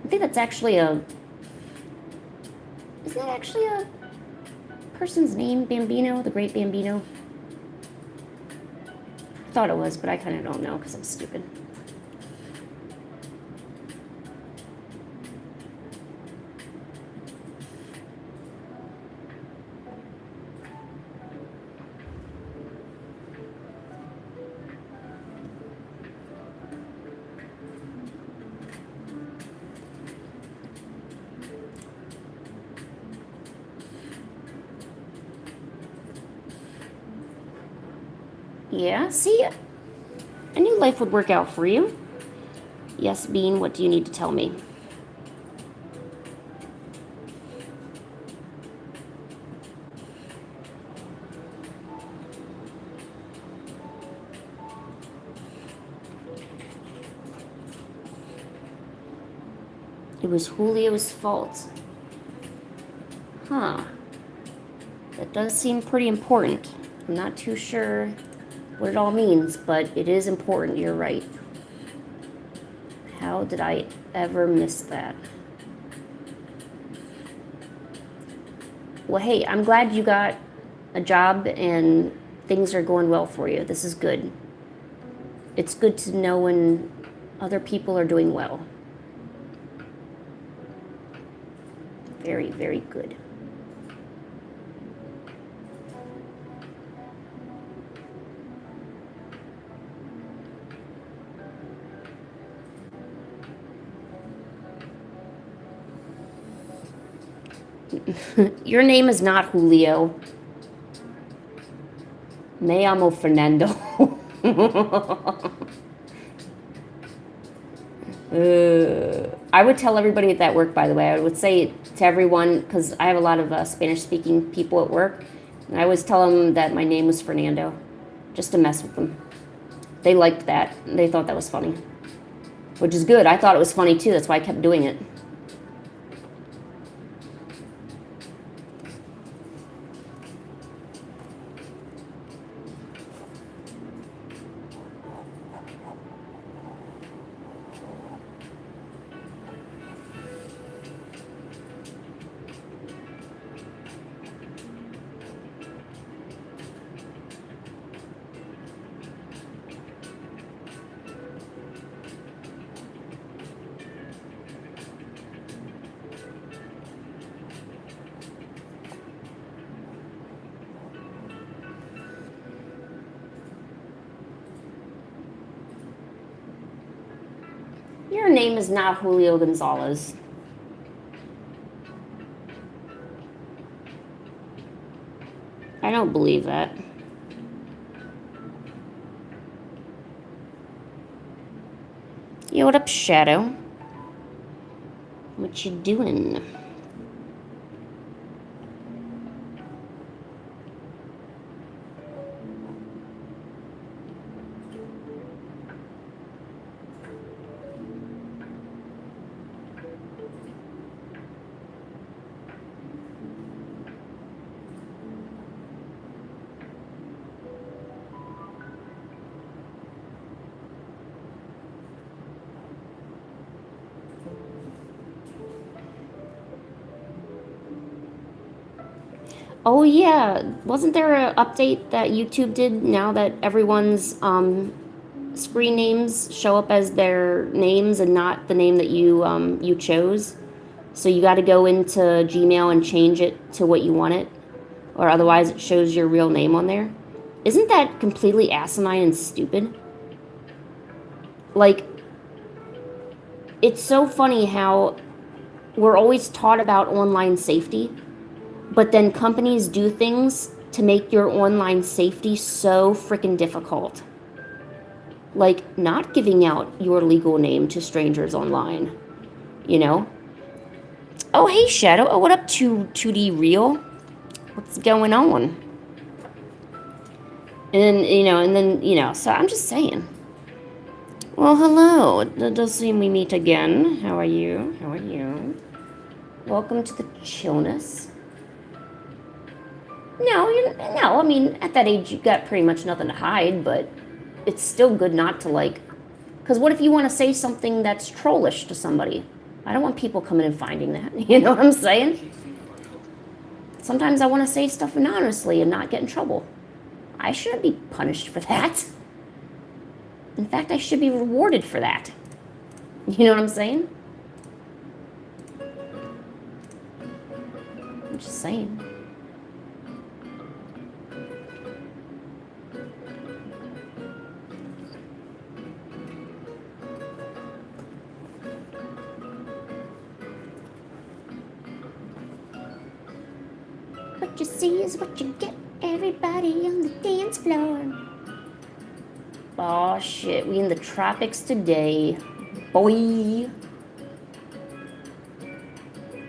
I think that's actually a... Isn't that actually a person's name, Bambino? The Great Bambino? I thought it was, but I kind of don't know because I'm stupid. Yeah, see, I knew life would work out for you. Yes, Bean, what do you need to tell me? It was Julio's fault. Huh. That does seem pretty important. I'm not too sure what it all means, but it is important, you're right. How did I ever miss that? Well, hey, I'm glad you got a job and things are going well for you. This is good. It's good to know when other people are doing well. Very, very good. Your name is not Julio. Me llamo Fernando. I would tell everybody at work, by the way. I would say to everyone, because I have a lot of Spanish-speaking people at work, and I always tell them that my name was Fernando, just to mess with them. They liked that. They thought that was funny, which is good. I thought it was funny, too. That's why I kept doing it. Your name is not Julio Gonzalez. I don't believe that. Yo, what up, Shadow? What you doing? Oh yeah, wasn't there an update that YouTube did now that everyone's screen names show up as their names and not the name that you chose? So you got to go into Gmail and change it to what you want it, or otherwise it shows your real name on there. Isn't that completely asinine and stupid? Like, it's so funny how we're always taught about online safety, but then companies do things to make your online safety so freaking difficult. Like not giving out your legal name to strangers online, you know? Oh, hey, Shadow. Oh, what up, 2D Real? What's going on? And then, so I'm just saying. Well, hello. It does seem we meet again. How are you? How are you? Welcome to the chillness. No, I mean, at that age, you got pretty much nothing to hide, but it's still good not to, like, because what if you want to say something that's trollish to somebody? I don't want people coming and finding that. You know what I'm saying? Sometimes I want to say stuff anonymously and not get in trouble. I shouldn't be punished for that. In fact, I should be rewarded for that. You know what I'm saying? I'm just saying. What you see is what you get. Everybody on the dance floor. Oh shit, we in the tropics today. Boy.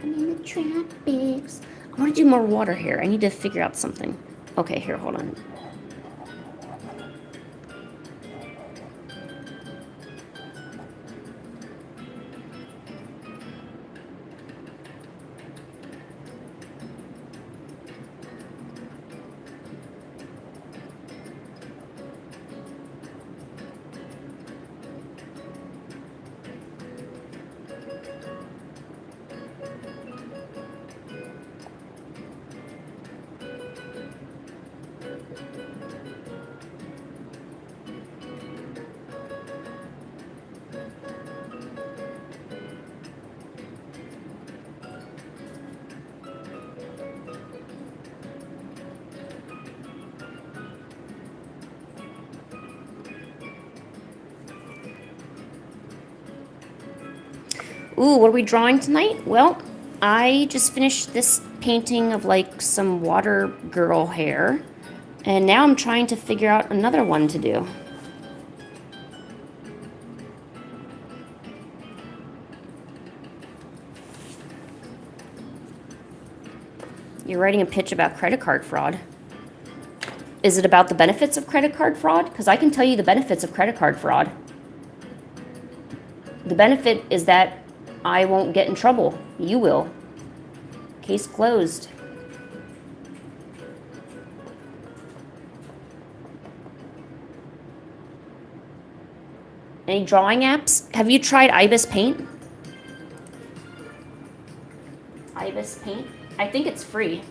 I'm in the tropics. I want to do more water here. I need to figure out something. Okay, here, hold on. Ooh, what are we drawing tonight? Well, I just finished this painting of like some water girl hair, and now I'm trying to figure out another one to do. You're writing a pitch about credit card fraud. Is it about the benefits of credit card fraud? Because I can tell you the benefits of credit card fraud. The benefit is that I won't get in trouble. You will. Case closed. Any drawing apps? Have you tried Ibis Paint? Ibis Paint? I think it's free.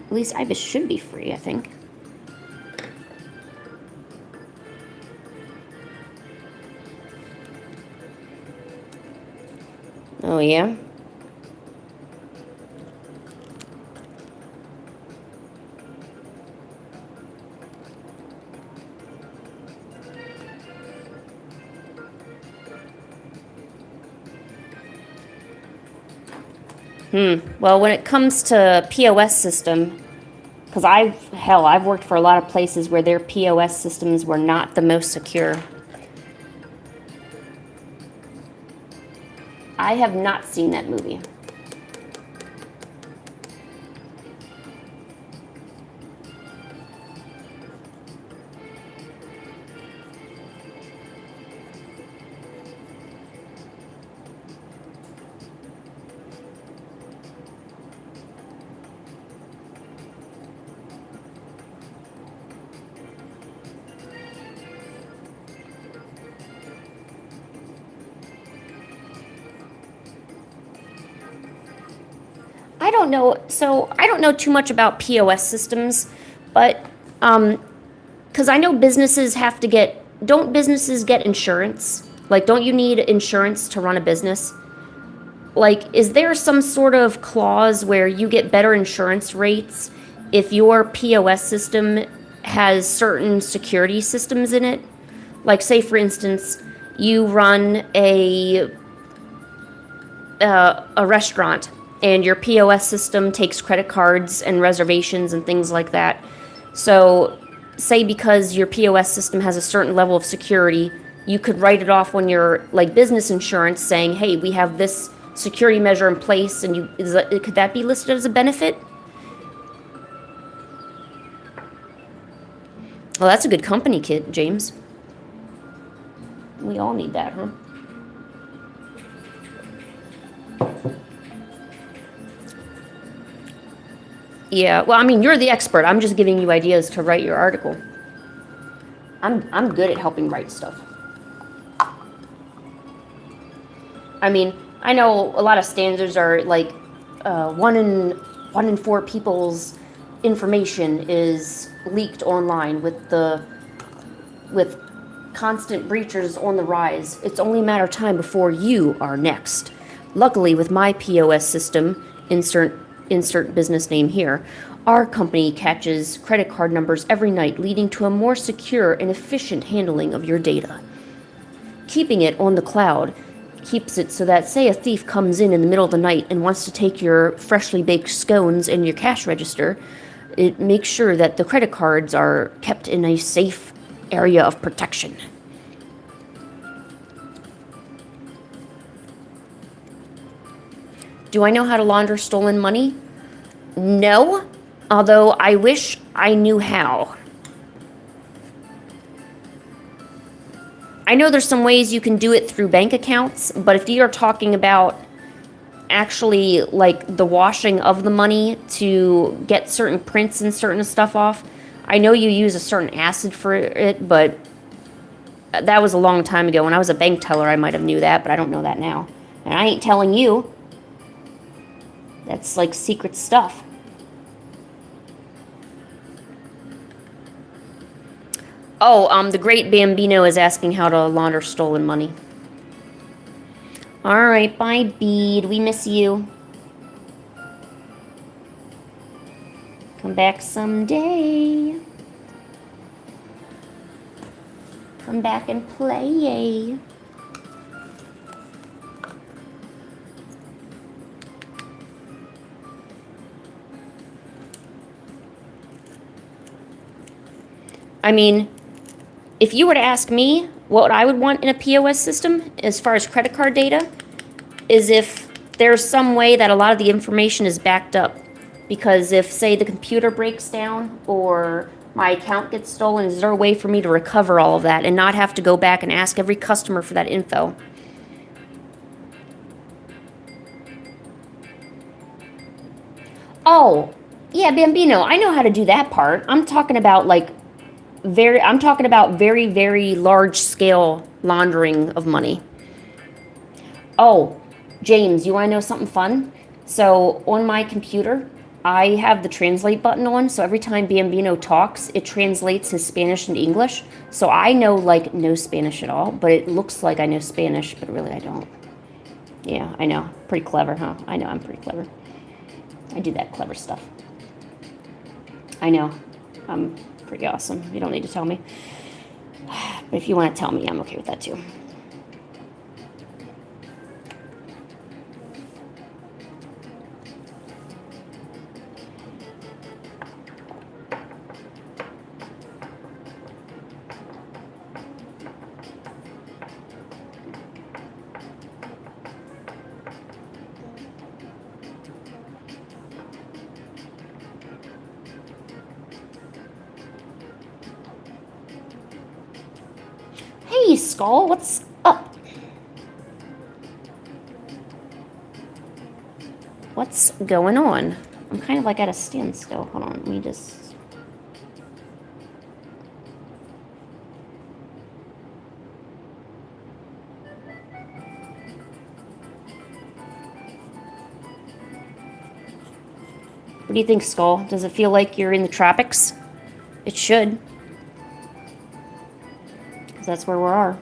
At least Ibis should be free, I think. Oh, yeah? Well, when it comes to POS system, because I've worked for a lot of places where their POS systems were not the most secure. I have not seen that movie. I don't know. So I don't know too much about POS systems, but because I know businesses have to don't businesses get insurance? Like, don't you need insurance to run a business? Like, is there some sort of clause where you get better insurance rates if your POS system has certain security systems in it? Like, say, for instance, you run a restaurant and your POS system takes credit cards and reservations and things like that. So, say because your POS system has a certain level of security, you could write it off on your like business insurance saying, hey, we have this security measure in place, and could that be listed as a benefit? Well, that's a good company kit, James. We all need that, huh? Yeah, well, I mean, you're the expert. I'm just giving you ideas to write your article. I'm good at helping write stuff. I mean, I know a lot of standards are like 1 in 4 people's information is leaked online with constant breaches on the rise. It's only a matter of time before you are next. Luckily, with my POS system, insert insert business name here. Our company catches credit card numbers every night, leading to a more secure and efficient handling of your data. Keeping it on the cloud keeps it so that, say, a thief comes in the middle of the night and wants to take your freshly baked scones and your cash register, it makes sure that the credit cards are kept in a safe area of protection. Do I know how to launder stolen money? No, although I wish I knew how. I know there's some ways you can do it through bank accounts, but if you're talking about actually like the washing of the money to get certain prints and certain stuff off, I know you use a certain acid for it, but that was a long time ago. When I was a bank teller, I might have knew that, but I don't know that now. And I ain't telling you. That's like secret stuff. Oh, the great Bambino is asking how to launder stolen money. All right, bye, Bede. We miss you. Come back someday. Come back and play. I mean, if you were to ask me what I would want in a POS system as far as credit card data, is if there's some way that a lot of the information is backed up. Because if, say, the computer breaks down or my account gets stolen, is there a way for me to recover all of that and not have to go back and ask every customer for that info? Oh, yeah, Bambino, I know how to do that part. I'm talking about very, very large scale laundering of money. Oh, James, you want to know something fun? So on my computer, I have the translate button on, so every time Bambino talks, it translates his Spanish into English. So I know like no Spanish at all, but it looks like I know Spanish, but really I don't. Yeah, I know. Pretty clever, huh? I know I'm pretty clever. I do that clever stuff. I know. I'm pretty awesome. You don't need to tell me. But if you want to tell me, I'm okay with that too. Hey, Skull, what's up? What's going on? I'm kind of like at a standstill. Hold on, let me just... What do you think, Skull? Does it feel like you're in the tropics? It should. Because that's where we are.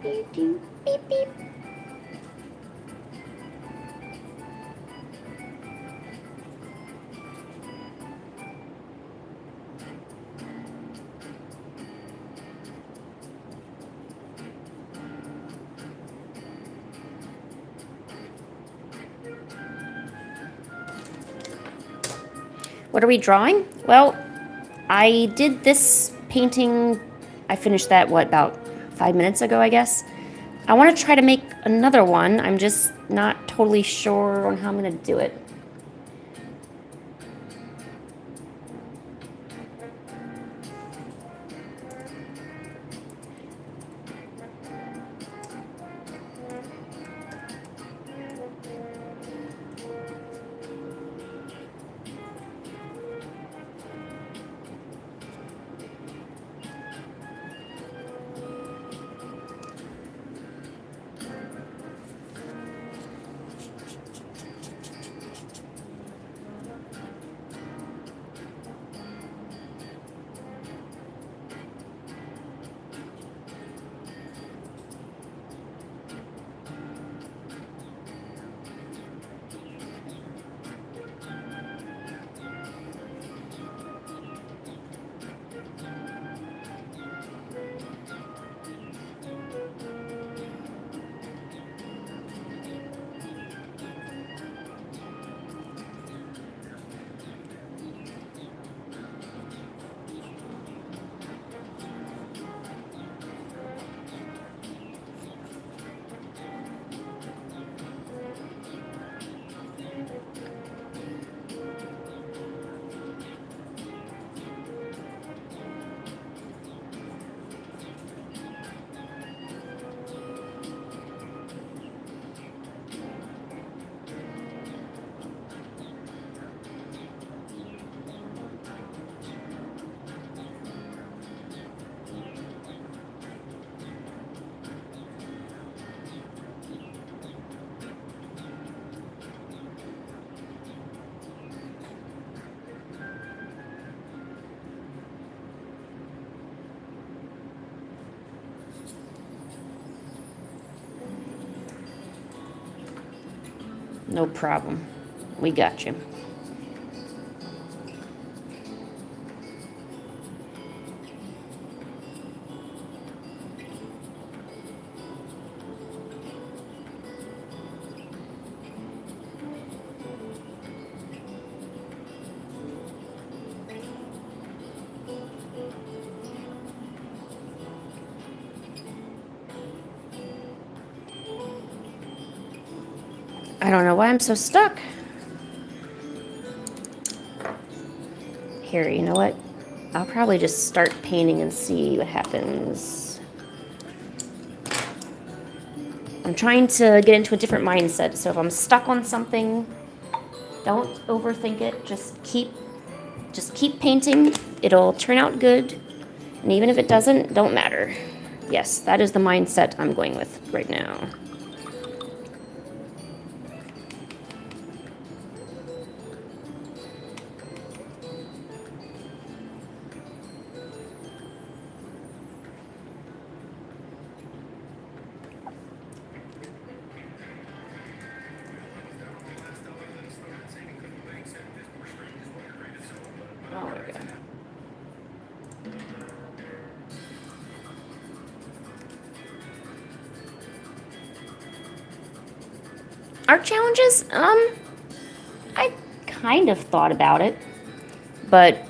Beep, beep. What are we drawing? Well, I did this painting, I finished that, about 5 minutes ago, I guess. I want to try to make another one. I'm just not totally sure on how I'm going to do it. No problem. We got you. I don't know why I'm so stuck. Here, you know what? I'll probably just start painting and see what happens. I'm trying to get into a different mindset, so if I'm stuck on something, don't overthink it. Just keep painting. It'll turn out good. And even if it doesn't, don't matter. Yes, that is the mindset I'm going with right now. Oh, there we go. Art challenges? I kind of thought about it, but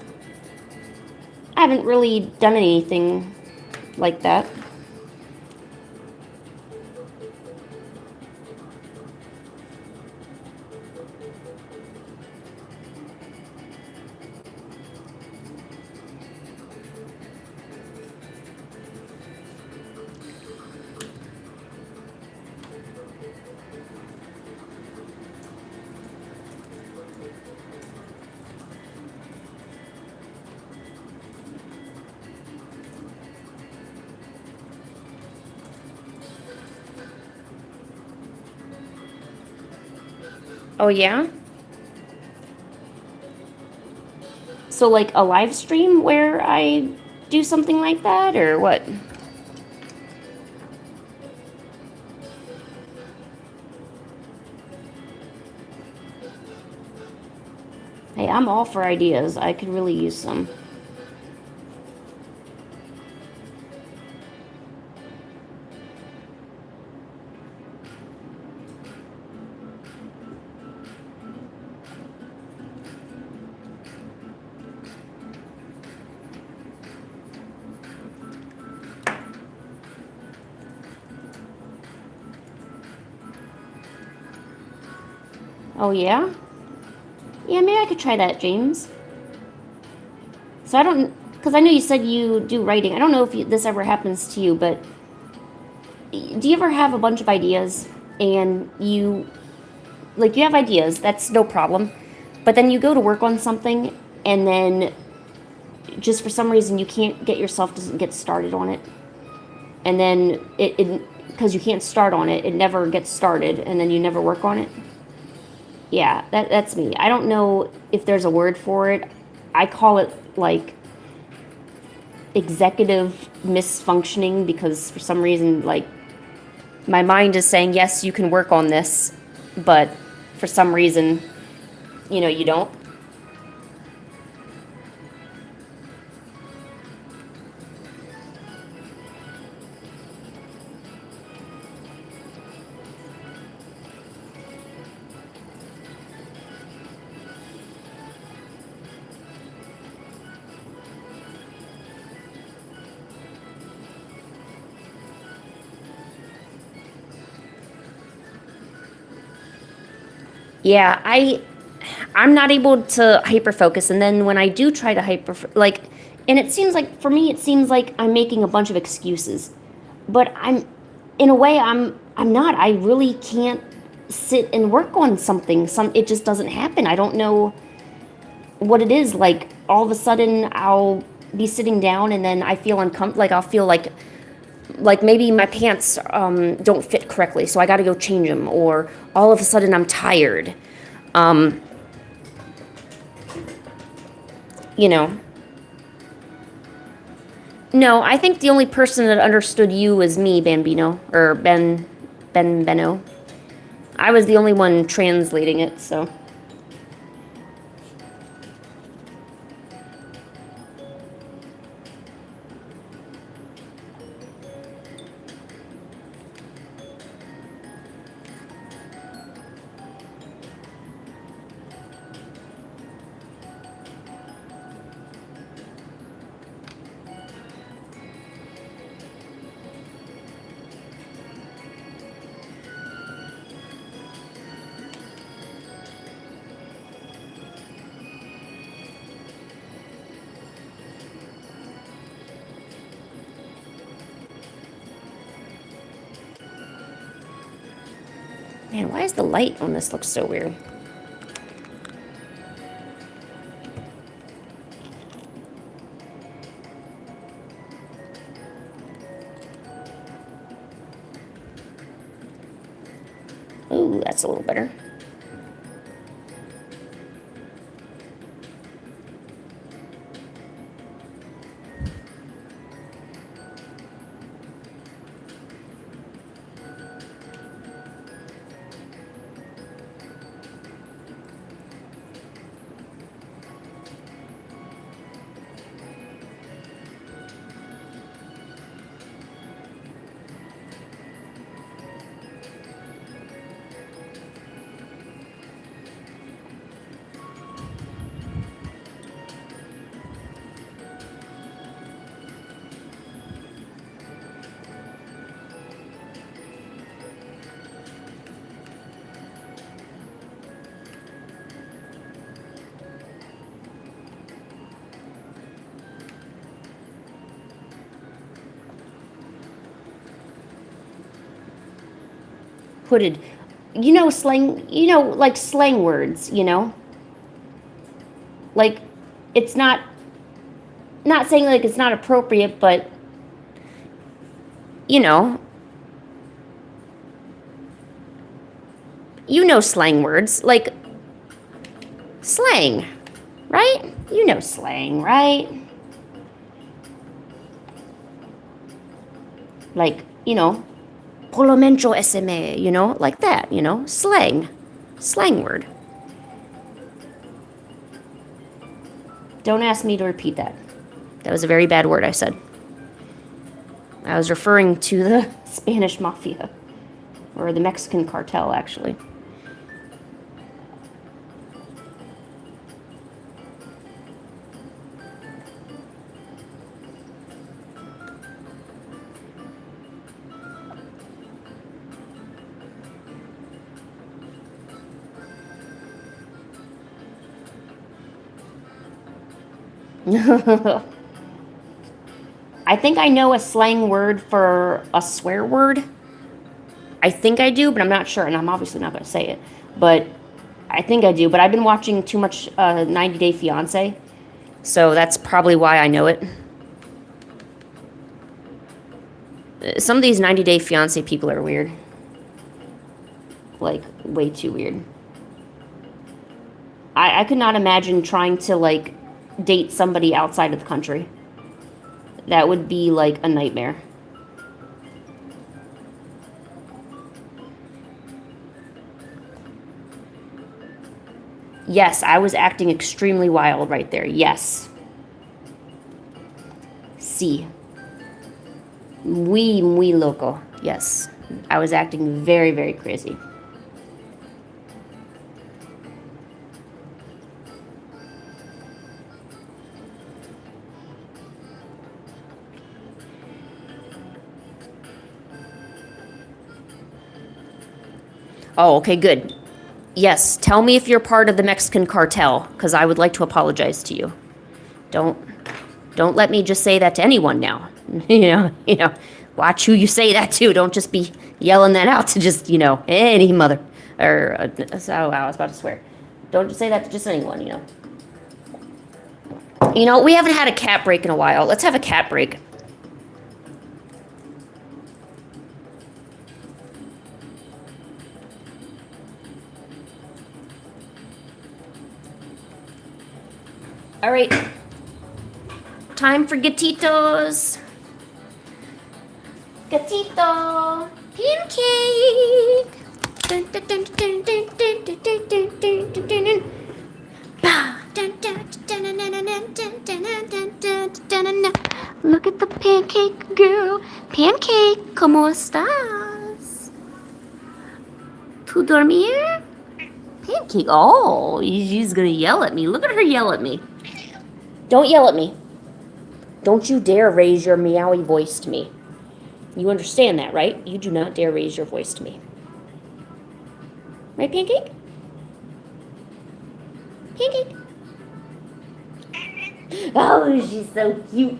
I haven't really done anything like that. Oh, yeah? So, like a live stream where I do something like that, or what? Hey, I'm all for ideas. I could really use some. Oh, yeah? Yeah, maybe I could try that, James. So I don't, because I know you said you do writing. I don't know if this ever happens to you, but do you ever have a bunch of ideas and you have ideas, that's no problem, but then you go to work on something and then just for some reason you can't get yourself to get started on it, and then it because you can't start on it, it never gets started, and then you never work on it. Yeah, that's me. I don't know if there's a word for it. I call it like executive misfunctioning, because for some reason, like, my mind is saying, yes, you can work on this, but for some reason, you don't. Yeah, I'm not able to hyper focus, and then when I do try to and it seems like, for me, it seems like I'm making a bunch of excuses, but in a way, I'm not. I really can't sit and work on something. It just doesn't happen. I don't know what it is. Like, all of a sudden, I'll be sitting down, and then I feel uncomfortable. Like, I'll feel like maybe my pants don't fit correctly, so I got to go change them, or all of a sudden I'm tired. You know. No, I think the only person that understood you was me, Bambino, or Beno. I was the only one translating it, so. Man, why is the light on this look so weird? Ooh, that's a little better. Hooded. You know, slang, like slang words, Like, it's not saying like it's not appropriate, but, slang words, like slang, right? You know slang, right? Like, por lo menos SM, like that, slang word. Don't ask me to repeat that. That was a very bad word I said. I was referring to the Spanish mafia, or the Mexican cartel, actually. I think I know a slang word for a swear word. I think I do, but I'm not sure, and I'm obviously not going to say it. But I think I do, but I've been watching too much 90 Day Fiancé, so that's probably why I know it. Some of these 90 Day Fiancé people are weird. Like, way too weird. I could not imagine trying to, like, date somebody outside of the country. That would be like a nightmare. Yes, I was acting extremely wild right there. Yes. Sí. Muy loco. Yes. I was acting very, very crazy. Oh, okay, good. Yes, tell me if you're part of the Mexican cartel, because I would like to apologize to you. Don't let me just say that to anyone now. Watch who you say that to. Don't just be yelling that out to just, any mother. Or, I was about to swear. Don't just say that to just anyone, we haven't had a cat break in a while. Let's have a cat break. All right. Time for gatitos. Gatito. Pancake. Look at the pancake girl. Pancake, ¿cómo estás? ¿Tu dormir? Pancake. Oh, she's gonna yell at me. Look at her yell at me. Don't yell at me. Don't you dare raise your meowy voice to me. You understand that, right? You do not dare raise your voice to me. Right, Pancake? Pancake. Oh, she's so cute.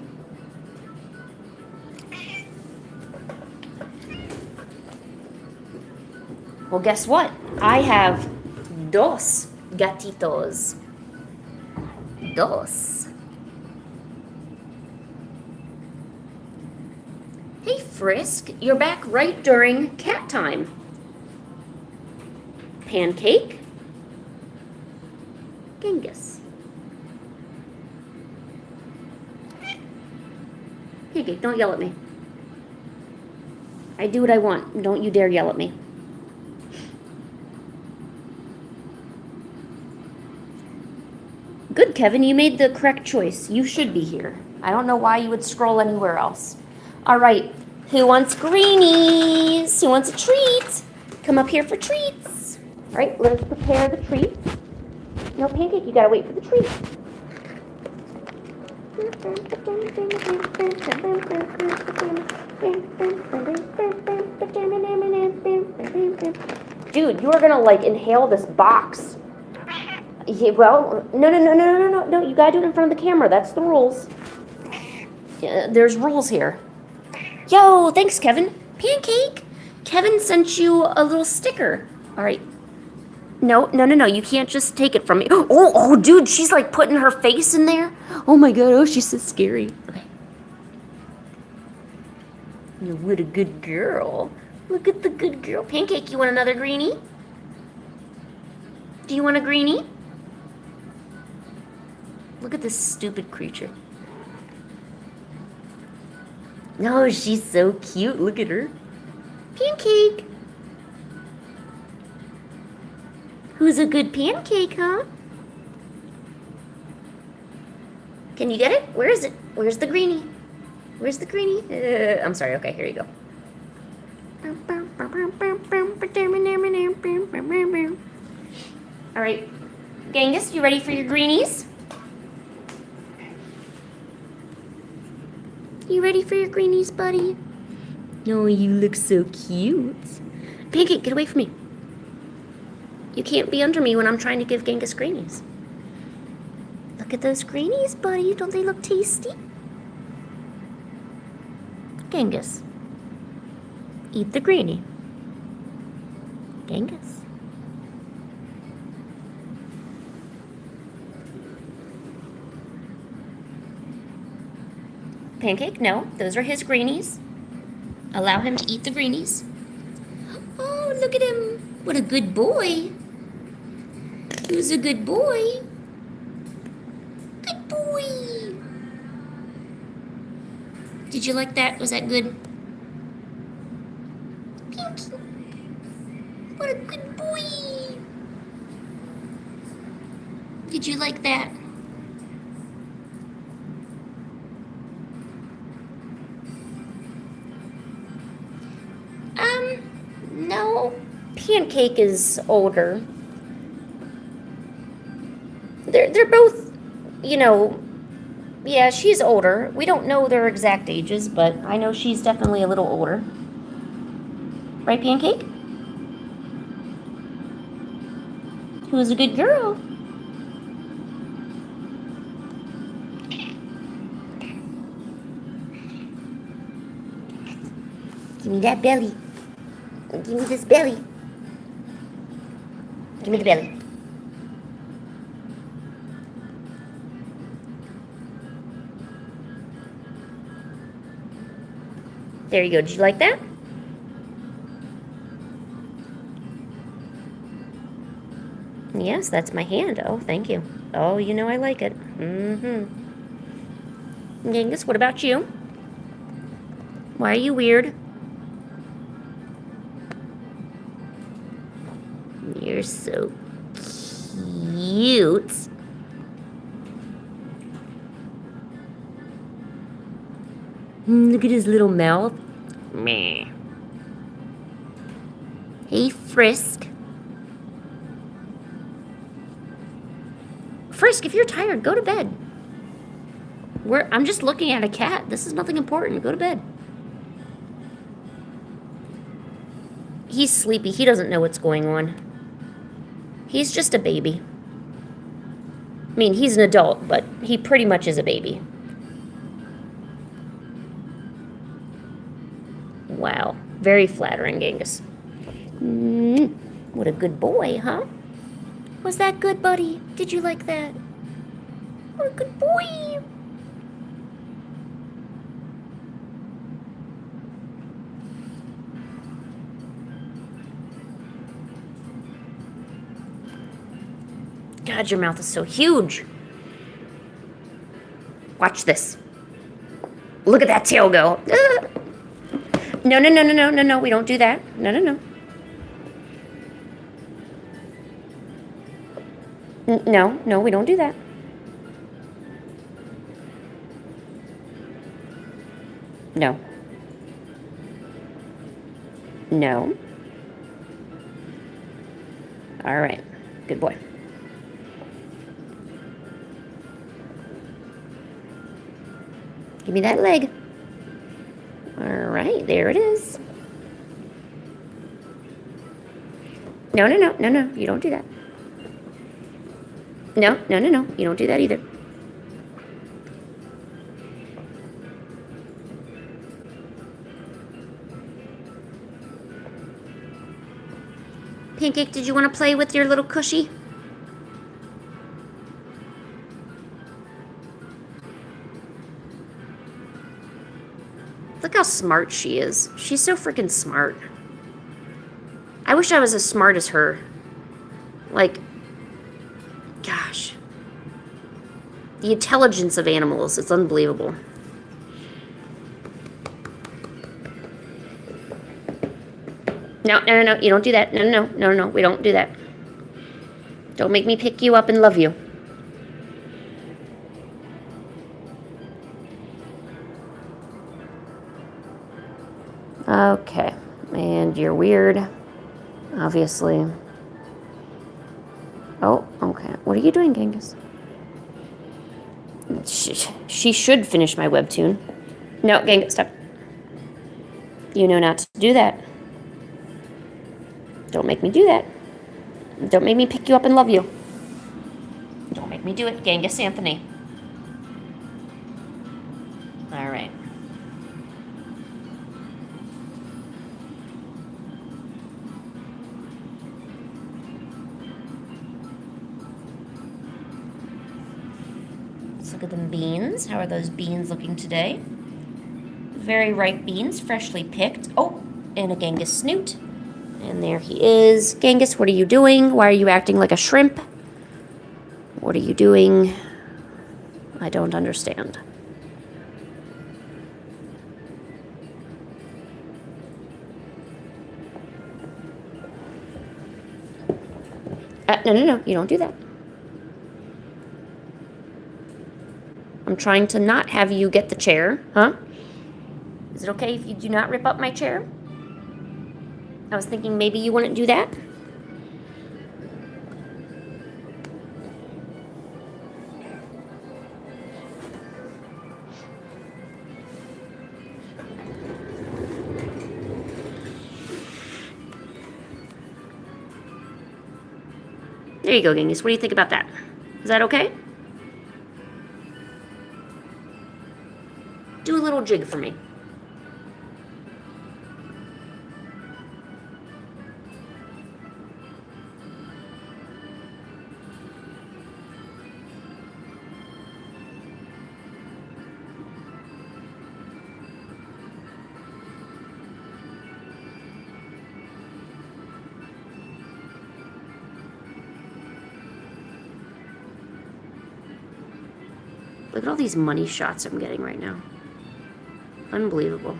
Well, guess what? I have dos gatitos. Dos. Hey, Frisk, you're back right during cat time. Pancake. Genghis. Pancake, don't yell at me. I do what I want. Don't you dare yell at me. Good, Kevin. You made the correct choice. You should be here. I don't know why you would scroll anywhere else. All right. Who wants greenies? Who wants a treat? Come up here for treats. All right, let's prepare the treat. No, Pancake, you gotta wait for the treat. Dude, you are gonna like inhale this box. Yeah, well, no, you gotta do it in front of the camera. That's the rules. Yeah, there's rules here. Yo, thanks, Kevin. Pancake, Kevin sent you a little sticker. All right. No, you can't just take it from me. Oh, dude, she's like putting her face in there. Oh my God, oh, she's so scary. Okay. What a good girl. Look at the good girl. Pancake, you want another greenie? Do you want a greenie? Look at this stupid creature. Oh, she's so cute. Look at her. Pancake. Who's a good pancake, huh? Can you get it? Where is it? Where's the greenie? Where's the greenie? I'm sorry. Okay, here you go. All right. Genghis, you ready for your greenies? You ready for your greenies, buddy? Oh, you look so cute. Pancake, get away from me. You can't be under me when I'm trying to give Genghis greenies. Look at those greenies, buddy. Don't they look tasty? Genghis, eat the greenie. Genghis. Pancake, no. Those are his greenies. Allow him to eat the greenies. Oh, look at him. What a good boy. Who's a good boy? Good boy. Did you like that? Was that good? Pinky. What a good boy. Did you like that? No. Pancake is older. They're both, you know, yeah, she's older. We don't know their exact ages, but I know she's definitely a little older. Right, Pancake? Who's a good girl? Give me that belly. Give me this belly. Give me the belly. There you go. Did you like that? Yes, that's my hand. Oh, thank you. Oh, you know I like it. Genghis, what about you? Why are you weird? You're so cute. Look at his little mouth. Meh. Hey, Frisk. Frisk, if you're tired, go to bed. I'm just looking at a cat. This is nothing important. Go to bed. He's sleepy. He doesn't know what's going on. He's just a baby. I mean, he's an adult, but he pretty much is a baby. Wow. Very flattering, Genghis. What a good boy, huh? Was that good, buddy? Did you like that? What a good boy. God, your mouth is so huge. Watch this. Look at that tail go. No, no, no, no, no, no, no. We don't do that. No, no, no. No, no, we don't do that. No. No. All right. Good boy. Give me that leg. All right, there it is. No, no, no, no, no. You don't do that. No, no, no, no. You don't do that either. Pancake, did you want to play with your little cushy? Look how smart she is. She's so freaking smart. I wish I was as smart as her. Like, gosh. The intelligence of animals, it's unbelievable. No, no, no, no, you don't do that. No, no, no, no, no, we don't do that. Don't make me pick you up and love you. Okay, and you're weird, obviously. Oh, okay. What are you doing, Genghis? She should finish my webtoon. No, Genghis, stop. You know not to do that. Don't make me do that. Don't make me pick you up and love you. Don't make me do it, Genghis Anthony. All right. Let's look at them beans. How are those beans looking today? Very ripe beans, freshly picked. Oh, and a Genghis snoot. And there he is. Genghis, what are you doing? Why are you acting like a shrimp? What are you doing? I don't understand. No, no, no. You don't do that. I'm trying to not have you get the chair, huh? Is it okay if you do not rip up my chair? I was thinking maybe you wouldn't do that. There you go, Genghis. What do you think about that? Is that okay? Do a little jig for me. Look at all these money shots I'm getting right now. Unbelievable.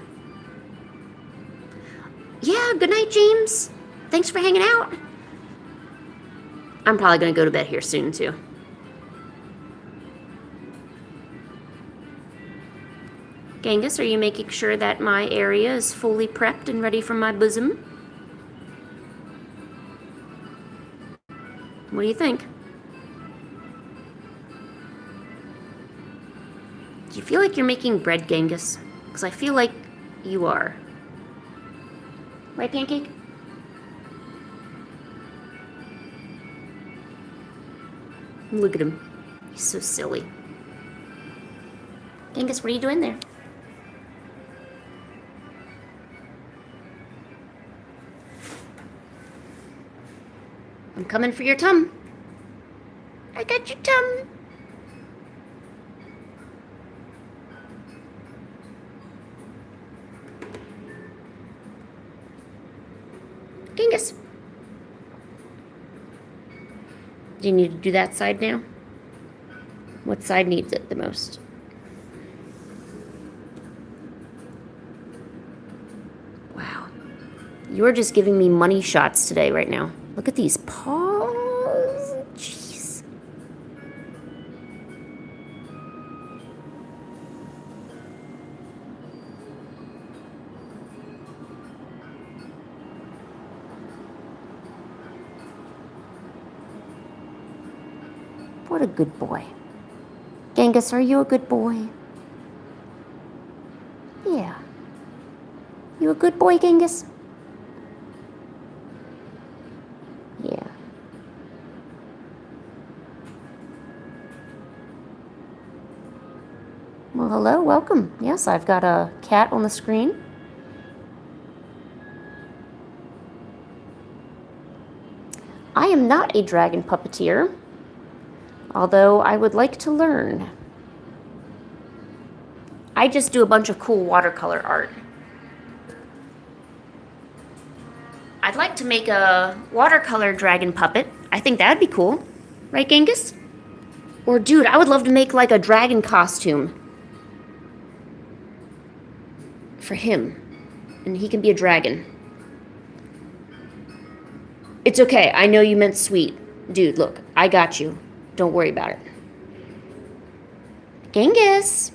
Yeah, good night, James. Thanks for hanging out. I'm probably going to go to bed here soon, too. Genghis, are you making sure that my area is fully prepped and ready for my bosom? What do you think? Do you feel like you're making bread, Genghis? Because I feel like you are. Right, Pancake? Look at him. He's so silly. Genghis, what are you doing there? I'm coming for your tum. I got your tum. Genghis. Do you need to do that side now? What side needs it the most? Wow. You're just giving me money shots today right now. Look at these paws. Jeez. What a good boy. Genghis, are you a good boy? Yeah. You a good boy, Genghis? Yeah. Well, hello, welcome. Yes, I've got a cat on the screen. I am not a dragon puppeteer, although I would like to learn. I just do a bunch of cool watercolor art. I'd like to make a watercolor dragon puppet. I think that'd be cool. Right, Genghis? Or, dude, I would love to make like a dragon costume for him. And he can be a dragon. It's okay. I know you meant sweet. Dude, look, I got you. Don't worry about it. Genghis.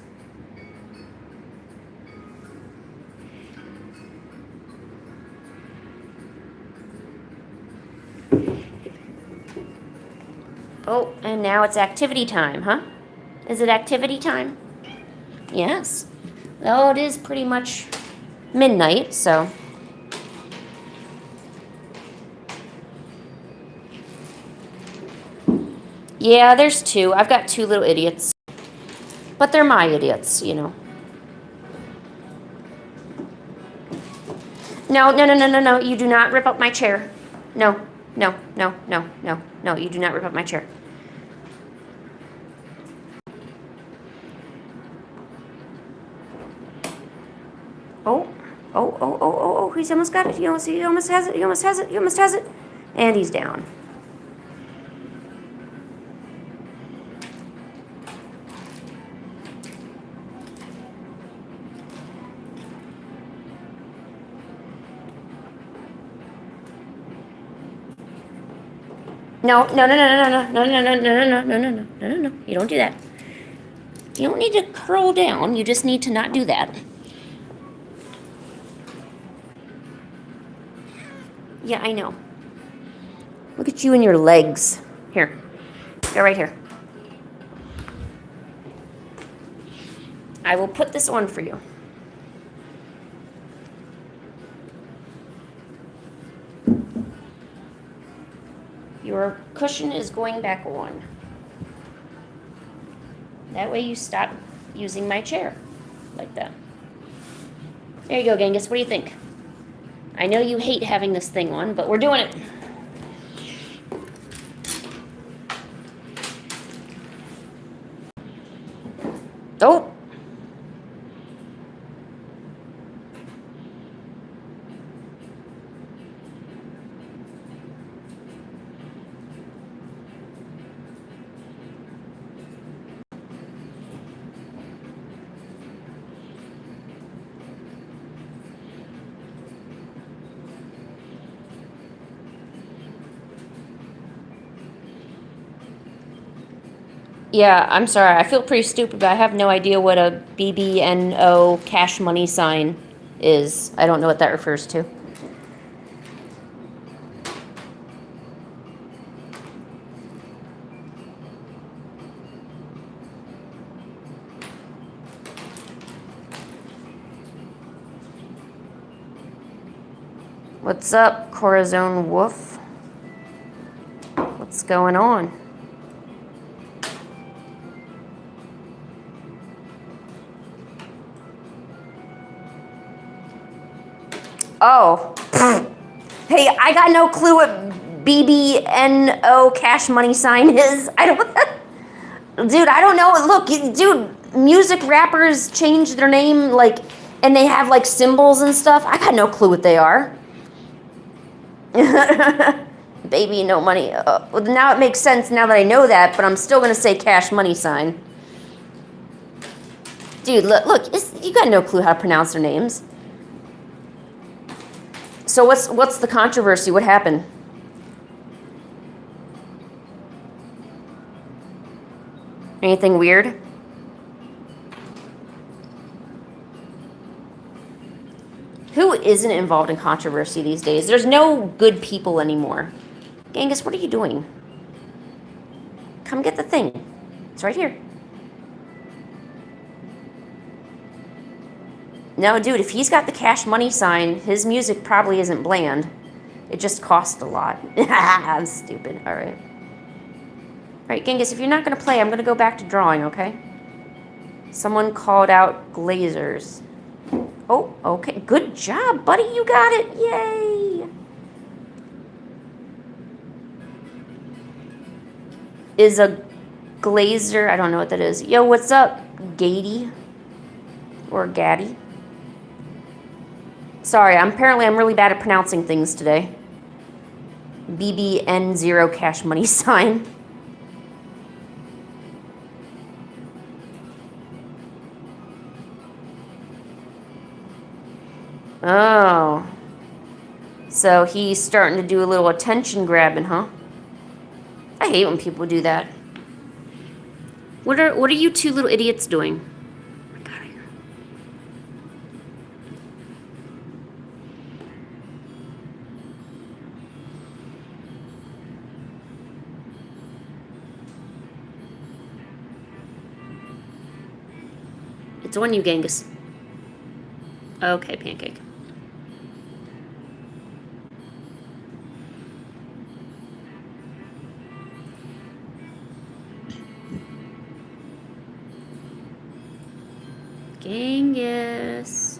Oh, and now it's activity time, huh? Is it activity time? Yes. Oh, it is pretty much midnight, so. Yeah, there's two. I've got two little idiots. But they're my idiots, you know. No, no, no, no, no, no. You do not rip up my chair. No, no, no, no, no, no. You do not rip up my chair. Oh, oh, oh, oh, oh, oh. He's almost got it. He almost has it. He almost has it. He almost has it. And he's down. No, no, no, no, no, no, no, no, no, no, no, no, no, no, no, no, no. You don't do that. You don't need to curl down. You just need to not do that. Yeah, I know. Look at you and your legs. Here. Go right here. I will put this on for you. Your cushion is going back on. That way you stop using my chair. Like that. There you go, Genghis. What do you think? I know you hate having this thing on, but we're doing it. Oh! Yeah, I'm sorry. I feel pretty stupid, but I have no idea what a BBNO cash money sign is. I don't know what that refers to. What's up, Corazon Wolf? What's going on? Oh. Hey, I got no clue what BBNO cash money sign is. I don't... Dude, I don't know. Look, dude, music rappers change their name, like, and they have, like, symbols and stuff. I got no clue what they are. Baby, no money. Well, now it makes sense now that I know that, but I'm still going to say cash money sign. Dude, look, you got no clue how to pronounce their names. So what's the controversy? What happened? Anything weird? Who isn't involved in controversy these days? There's no good people anymore. Genghis, what are you doing? Come get the thing. It's right here. No, dude, if he's got the cash money sign, his music probably isn't bland. It just costs a lot. I'm stupid. All right. All right, Genghis, if you're not going to play, I'm going to go back to drawing, okay? Someone called out glazers. Oh, okay. Good job, buddy. You got it. Yay. Is a glazer... I don't know what that is. Yo, what's up, Gady? Or Gaddy? Sorry, I'm really bad at pronouncing things today. BBN0 cash money sign. Oh. So he's starting to do a little attention grabbing, huh? I hate when people do that. What are you two little idiots doing? It's on you, Genghis. Okay, Pancake. Genghis.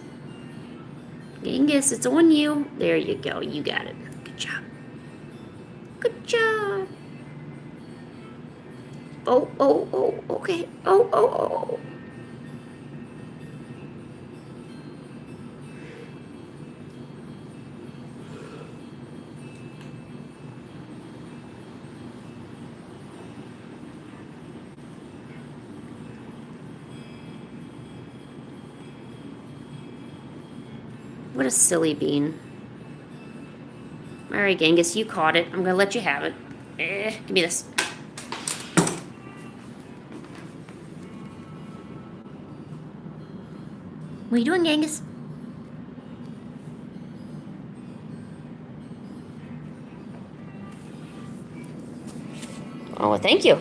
Genghis, it's on you. There you go. You got it. Good job. Good job. Oh, okay. Oh. What a silly bean. All right, Genghis, you caught it. I'm going to let you have it. Give me this. What are you doing, Genghis? Oh, well, thank you.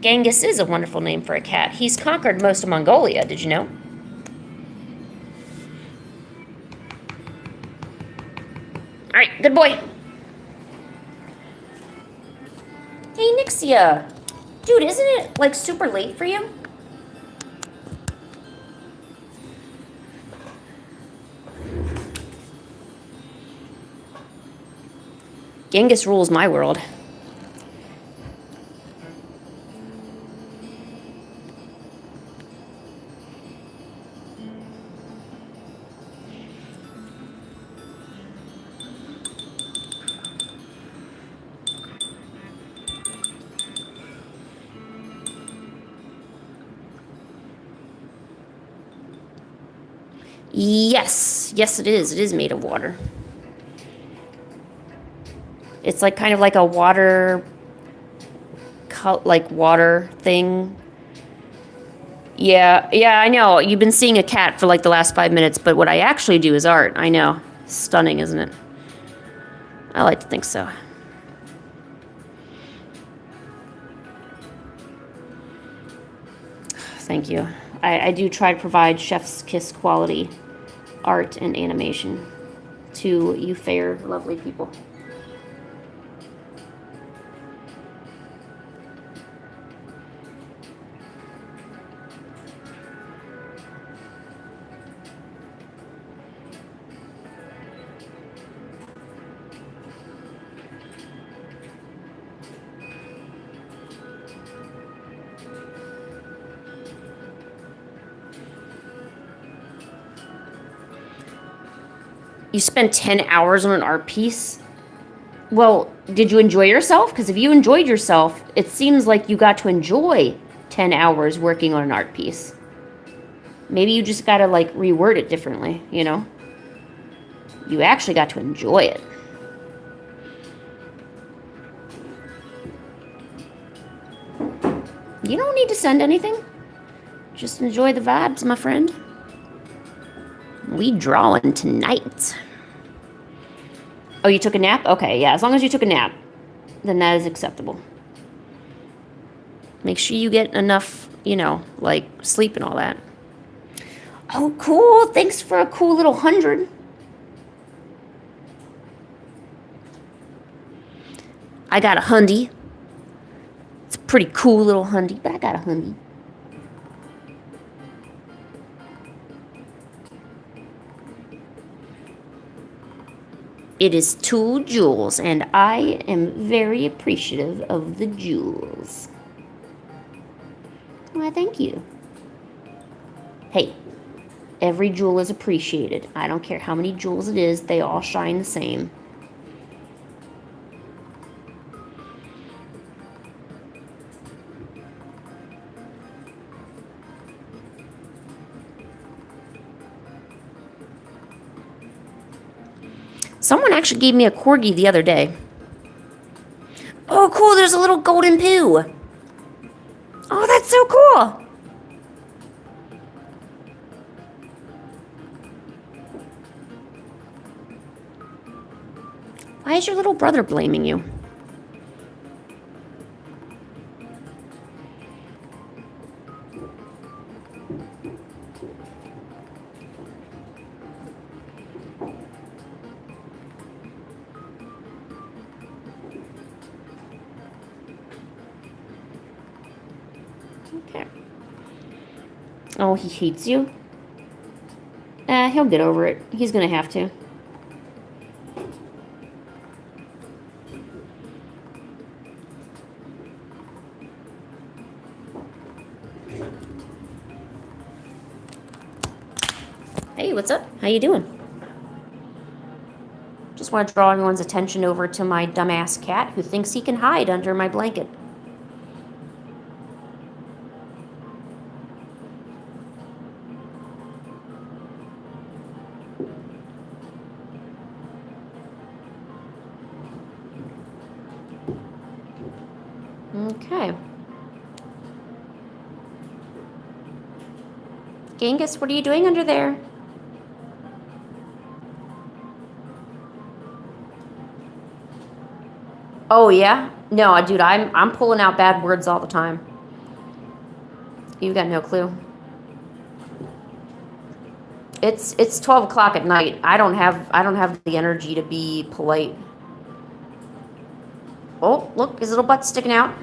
Genghis is a wonderful name for a cat. He's conquered most of Mongolia, did you know? All right, good boy. Hey, Nixia. Dude, isn't it, like, super late for you? Genghis rules my world. Yes, it is. It is made of water. It's like kind of like a watercolor like water thing. Yeah, I know. You've been seeing a cat for like the last 5 minutes, but what I actually do is art. I know. Stunning, isn't it? I like to think so. Thank you. I do try to provide chef's kiss quality art and animation to you fair, lovely people. You spent 10 hours on an art piece? Well, did you enjoy yourself? Because if you enjoyed yourself, it seems like you got to enjoy 10 hours working on an art piece. Maybe you just gotta, like, reword it differently, you know? You actually got to enjoy it. You don't need to send anything. Just enjoy the vibes, my friend. We drawing tonight. Oh, you took a nap? Okay, yeah, as long as you took a nap, then that is acceptable. Make sure you get enough, you know, like sleep and all that. Oh, cool. Thanks for a cool little 100. I got a hundy. It's a pretty cool little hundy, but I got a hundy. It is 2 jewels, and I am very appreciative of the jewels. Why, thank you. Hey, every jewel is appreciated. I don't care how many jewels it is, they all shine the same. Someone actually gave me a corgi the other day. Oh, cool, there's a little golden poo. Oh, that's so cool. Why is your little brother blaming you? Okay. Oh, he hates you? He'll get over it. He's gonna have to. Hey, what's up? How you doing? Just want to draw everyone's attention over to my dumbass cat who thinks he can hide under my blanket. Okay. Genghis, what are you doing under there? Oh yeah? No, dude, I'm pulling out bad words all the time. You've got no clue. It's 12 o'clock at night. I don't have the energy to be polite. Oh, look, his little butt's sticking out.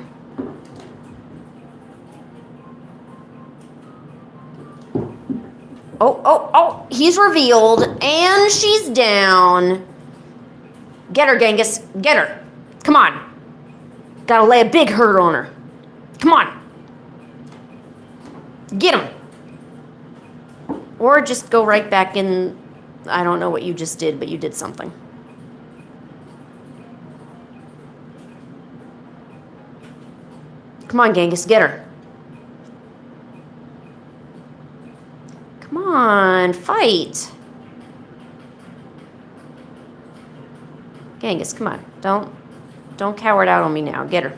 Oh, he's revealed, and she's down. Get her, Genghis, get her. Come on. Gotta lay a big hurt on her. Come on. Get him. Or just go right back in. I don't know what you just did, but you did something. Come on, Genghis, get her. Come on, fight. Genghis, come on. Don't cower out on me now. Get her.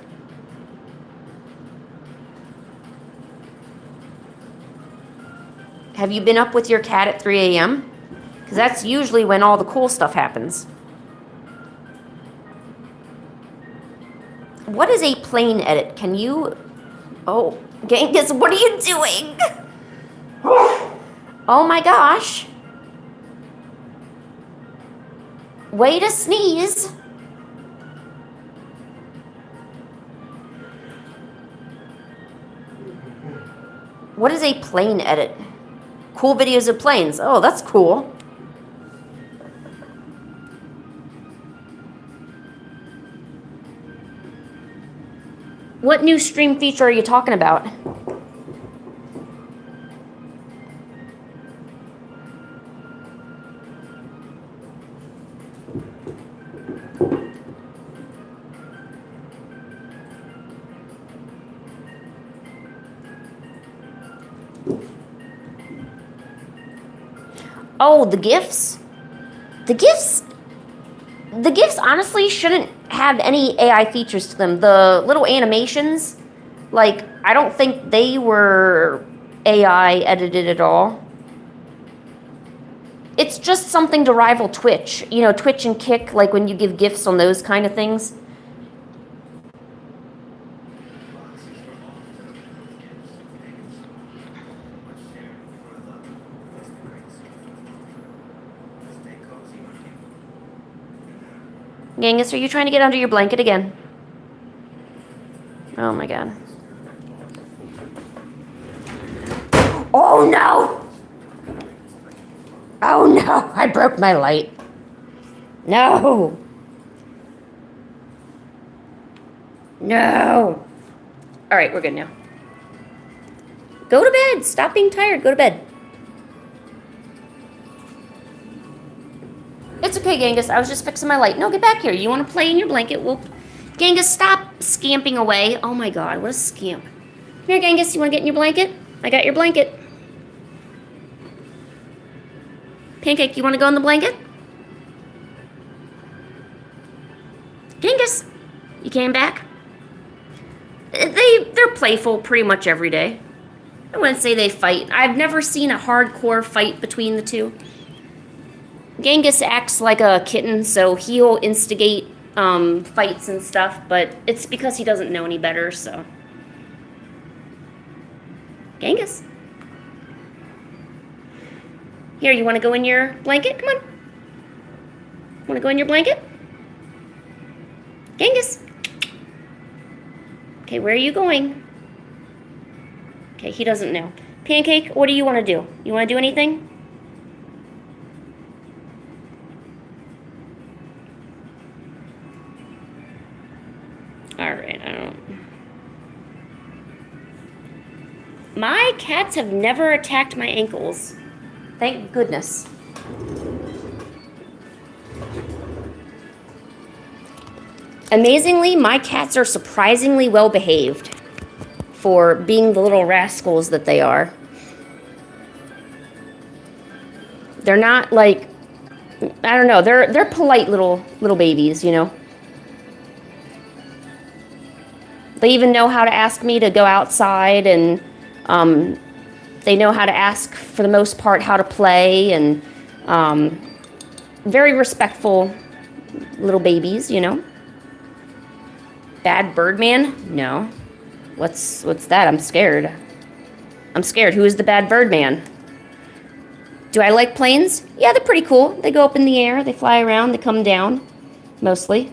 Have you been up with your cat at 3 a.m.? Because that's usually when all the cool stuff happens. What is a plane edit? Can you... Oh, Genghis, what are you doing? Oh my gosh. Way to sneeze. What is a plane edit? Cool videos of planes. Oh, that's cool. What new stream feature are you talking about? Oh, the GIFs? The GIFs honestly shouldn't have any AI features to them. The little animations, like, I don't think they were AI edited at all. It's just something to rival Twitch. You know, Twitch and Kick, like when you give GIFs on those kind of things. Genghis, are you trying to get under your blanket again? Oh my god. Oh no! Oh no! I broke my light. No! No! Alright, we're good now. Go to bed! Stop being tired. Go to bed. It's okay, Genghis. I was just fixing my light. No, get back here. You want to play in your blanket? Well, Genghis, stop scamping away. Oh my god, what a scamp. Here, Genghis, you want to get in your blanket? I got your blanket. Pancake, you want to go in the blanket? Genghis, you came back? They're playful pretty much every day. I wouldn't say they fight. I've never seen a hardcore fight between the two. Genghis acts like a kitten, so he'll instigate fights and stuff, but it's because he doesn't know any better, so. Genghis. Here, you want to go in your blanket? Come on. Want to go in your blanket? Genghis. Okay, where are you going? Okay, he doesn't know. Pancake, what do you want to do? You want to do anything? Alright, I don't... My cats have never attacked my ankles. Thank goodness. Amazingly, my cats are surprisingly well behaved for being the little rascals that they are. They're not like, I don't know, they're polite little babies, you know. They even know how to ask me to go outside, and they know how to ask, for the most part, how to play, and very respectful little babies, you know. Bad Birdman? No. What's that? I'm scared. I'm scared. Who is the bad Birdman? Do I like planes? Yeah, they're pretty cool. They go up in the air, they fly around, they come down, mostly.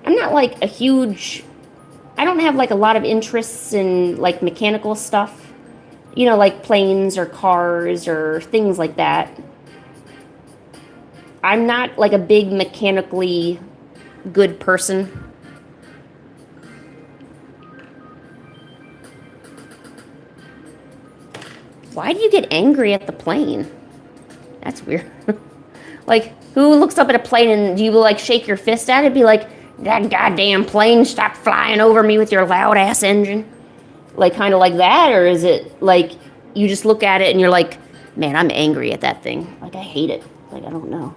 I'm not like a huge, I don't have like a lot of interests in like mechanical stuff, you know, like planes or cars or things like that. I'm not like a big mechanically good person. Why do you get angry at the plane? That's weird. Like, who looks up at a plane and do you like shake your fist at it? Be like, that goddamn plane, stop flying over me with your loud ass engine. Like kind of like that, or is it like you just look at it and you're like, man, I'm angry at that thing. Like I hate it. Like I don't know.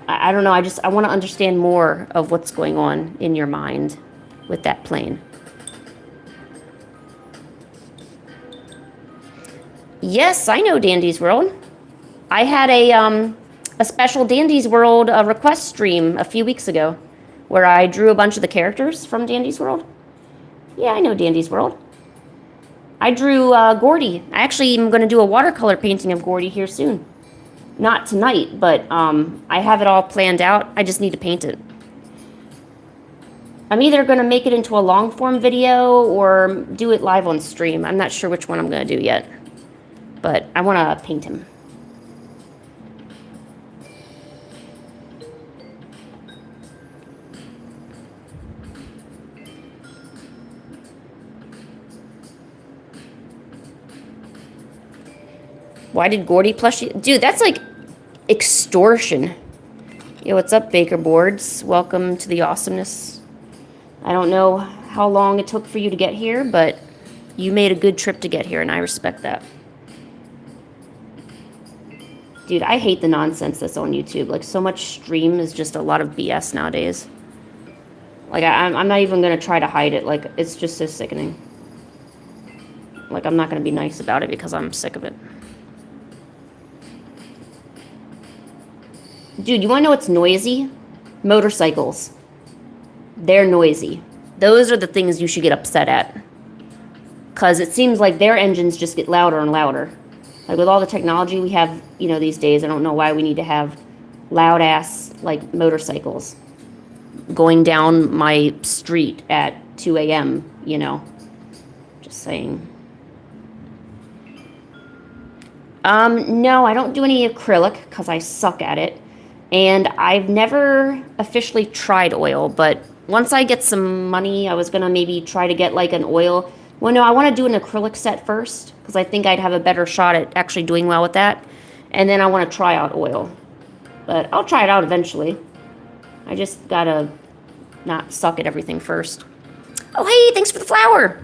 I don't know. I want to understand more of what's going on in your mind with that plane. Yes, I know Dandy's World. I had a special Dandy's World request stream a few weeks ago where I drew a bunch of the characters from Dandy's World. Yeah, I know Dandy's World. I drew Gordy. I actually am going to do a watercolor painting of Gordy here soon. Not tonight, but I have it all planned out. I just need to paint it. I'm either going to make it into a long form video or do it live on stream. I'm not sure which one I'm going to do yet, but I want to paint him. Why did Gordy plush you? Dude, that's like extortion. Yo, what's up, Baker Boards? Welcome to the awesomeness. I don't know how long it took for you to get here, but you made a good trip to get here, and I respect that. Dude, I hate the nonsense that's on YouTube. Like, so much stream is just a lot of BS nowadays. Like, I'm not even going to try to hide it. Like, it's just so sickening. Like, I'm not going to be nice about it because I'm sick of it. Dude, you want to know what's noisy? Motorcycles. They're noisy. Those are the things you should get upset at. Because it seems like their engines just get louder and louder. Like with all the technology we have, you know, these days, I don't know why we need to have loud-ass, like, motorcycles going down my street at 2 a.m., you know. Just saying. No, I don't do any acrylic because I suck at it. And I've never officially tried oil, but once I get some money, I was going to maybe try to get like an oil. Well, no, I want to do an acrylic set first because I think I'd have a better shot at actually doing well with that. And then I want to try out oil. But I'll try it out eventually. I just got to not suck at everything first. Oh, hey, thanks for the flower.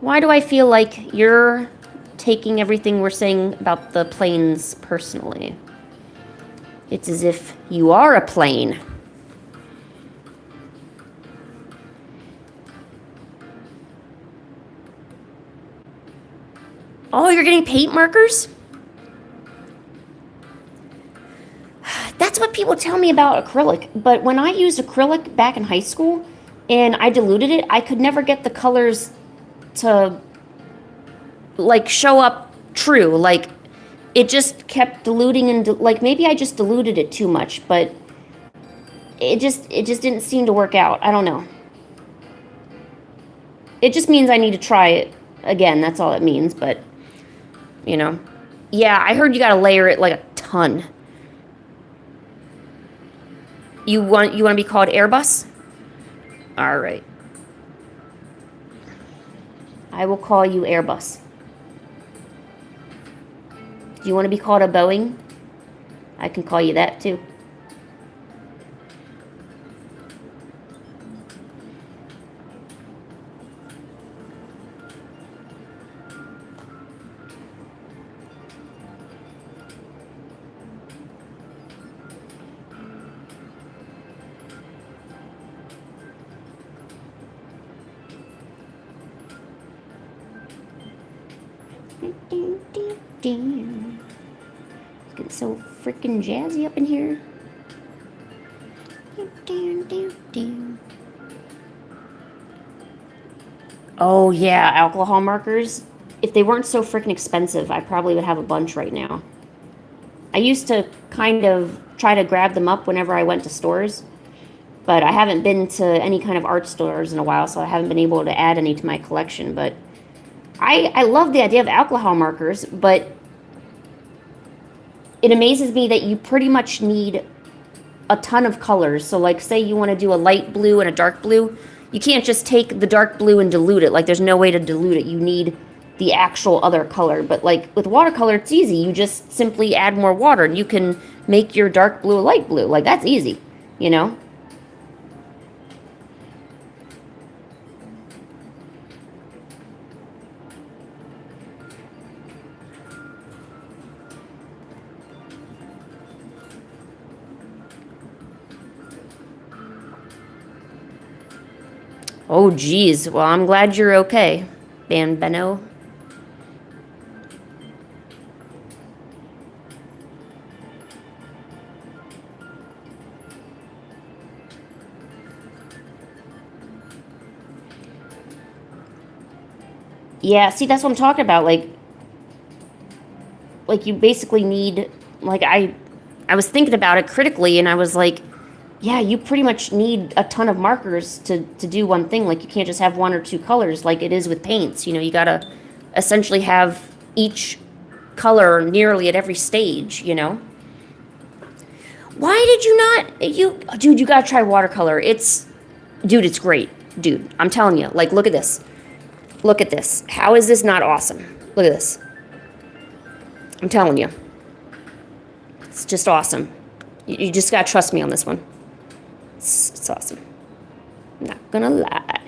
Why do I feel like you're taking everything we're saying about the planes personally? It's as if you are a plane. Oh, you're getting paint markers? That's what people tell me about acrylic. But when I used acrylic back in high school and I diluted it, I could never get the colors to like show up true. Like it just kept diluting and like maybe I just diluted it too much, but it just didn't seem to work out. I don't know. It just means I need to try it again. That's all it means. But you know, yeah, I heard you got to layer it like a ton. You want to be called Airbus? All right. I will call you Airbus. Do you want to be called a Boeing? I can call you that too. It's getting so freaking jazzy up in here. Oh yeah, alcohol markers. If they weren't so freaking expensive, I probably would have a bunch right now. I used to kind of try to grab them up whenever I went to stores, but I haven't been to any kind of art stores in a while, so I haven't been able to add any to my collection. But I love the idea of alcohol markers, but it amazes me that you pretty much need a ton of colors. So like say you want to do a light blue and a dark blue, you can't just take the dark blue and dilute it. Like there's no way to dilute it. You need the actual other color. But like with watercolor, it's easy. You just simply add more water and you can make your dark blue a light blue. Like that's easy, you know? Oh, geez. Well, I'm glad you're okay, Beno. Yeah, see, that's what I'm talking about. Like you basically need, like, I was thinking about it critically, and I was like, yeah, you pretty much need a ton of markers to do one thing. Like, you can't just have one or two colors like it is with paints. You know, you gotta essentially have each color nearly at every stage, you know? Why did you not, dude, you gotta try watercolor. Dude, it's great. Dude, I'm telling you, like, look at this. Look at this. How is this not awesome? Look at this. I'm telling you. It's just awesome. You just gotta trust me on this one. It's awesome. I'm not gonna lie.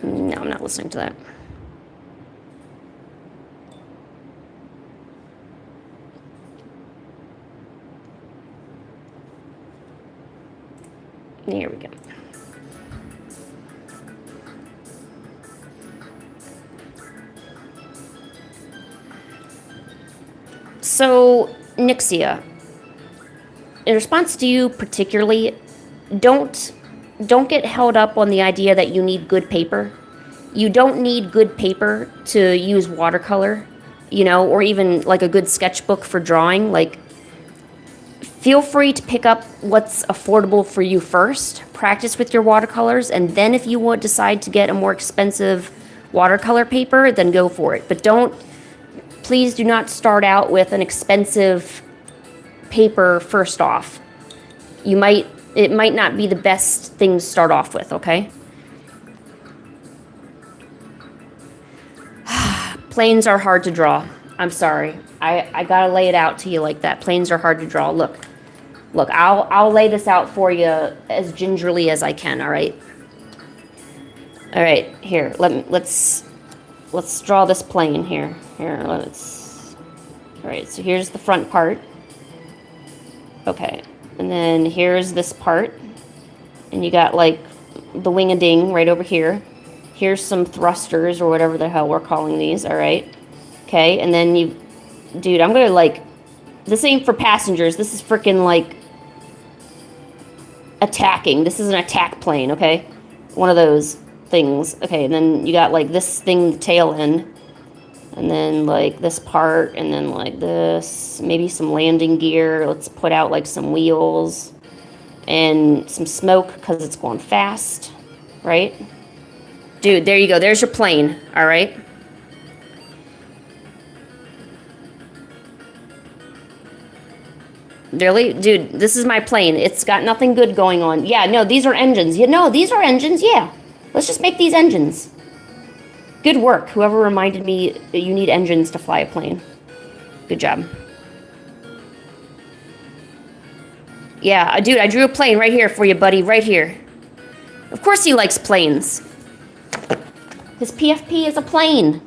No, I'm not listening to that. Here we go. So, Nixia, in response to you particularly, don't get held up on the idea that you need good paper. You don't need good paper to use watercolor, you know, or even like a good sketchbook for drawing. Like, feel free to pick up what's affordable for you first, practice with your watercolors, and then if you would decide to get a more expensive watercolor paper, then go for it. But please do not start out with an expensive paper first off. It might not be the best thing to start off with, okay? Planes are hard to draw. I'm sorry. I gotta lay it out to you like that. Planes are hard to draw. Look, I'll lay this out for you as gingerly as I can, all right? All right, here, let's draw this plane here. All right, so here's the front part. Okay, and then here's this part. And you got like the wing-a-ding right over here. Here's some thrusters or whatever the hell we're calling these, all right? Okay, and then dude, I'm gonna like, this ain't for passengers. This is freaking like attacking. This is an attack plane, okay? One of those things. Okay, and then you got like this thing, the tail end. And then like this part, and then like this, maybe some landing gear. Let's put out like some wheels and some smoke because it's going fast, right? Dude, there you go. There's your plane, all right? Really? Dude, this is my plane. It's got nothing good going on. Yeah, no, these are engines. These are engines, yeah. Let's just make these engines. Good work. Whoever reminded me that you need engines to fly a plane. Good job. Yeah, dude, I drew a plane right here for you, buddy. Right here. Of course he likes planes. His PFP is a plane.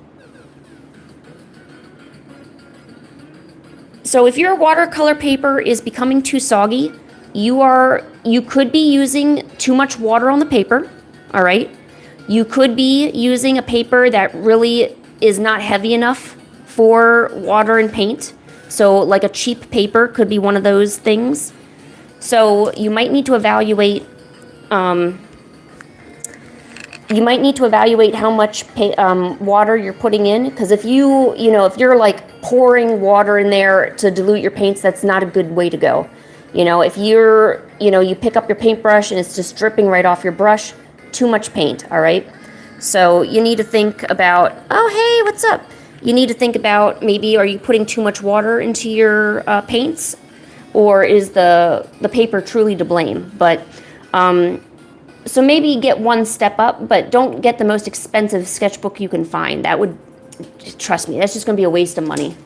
So if your watercolor paper is becoming too soggy, you could be using too much water on the paper, all right? You could be using a paper that really is not heavy enough for water and paint. So like a cheap paper could be one of those things. So you might need to evaluate how much water you're putting in, because if you're like pouring water in there to dilute your paints, that's not a good way to go. If you pick up your paintbrush and it's just dripping right off your brush, too much paint, all right? So you need to think about, oh, hey, what's up? You need to think about maybe are you putting too much water into your paints, or is the paper truly to blame? But so maybe get one step up, but don't get the most expensive sketchbook you can find. That would, trust me, that's just going to be a waste of money,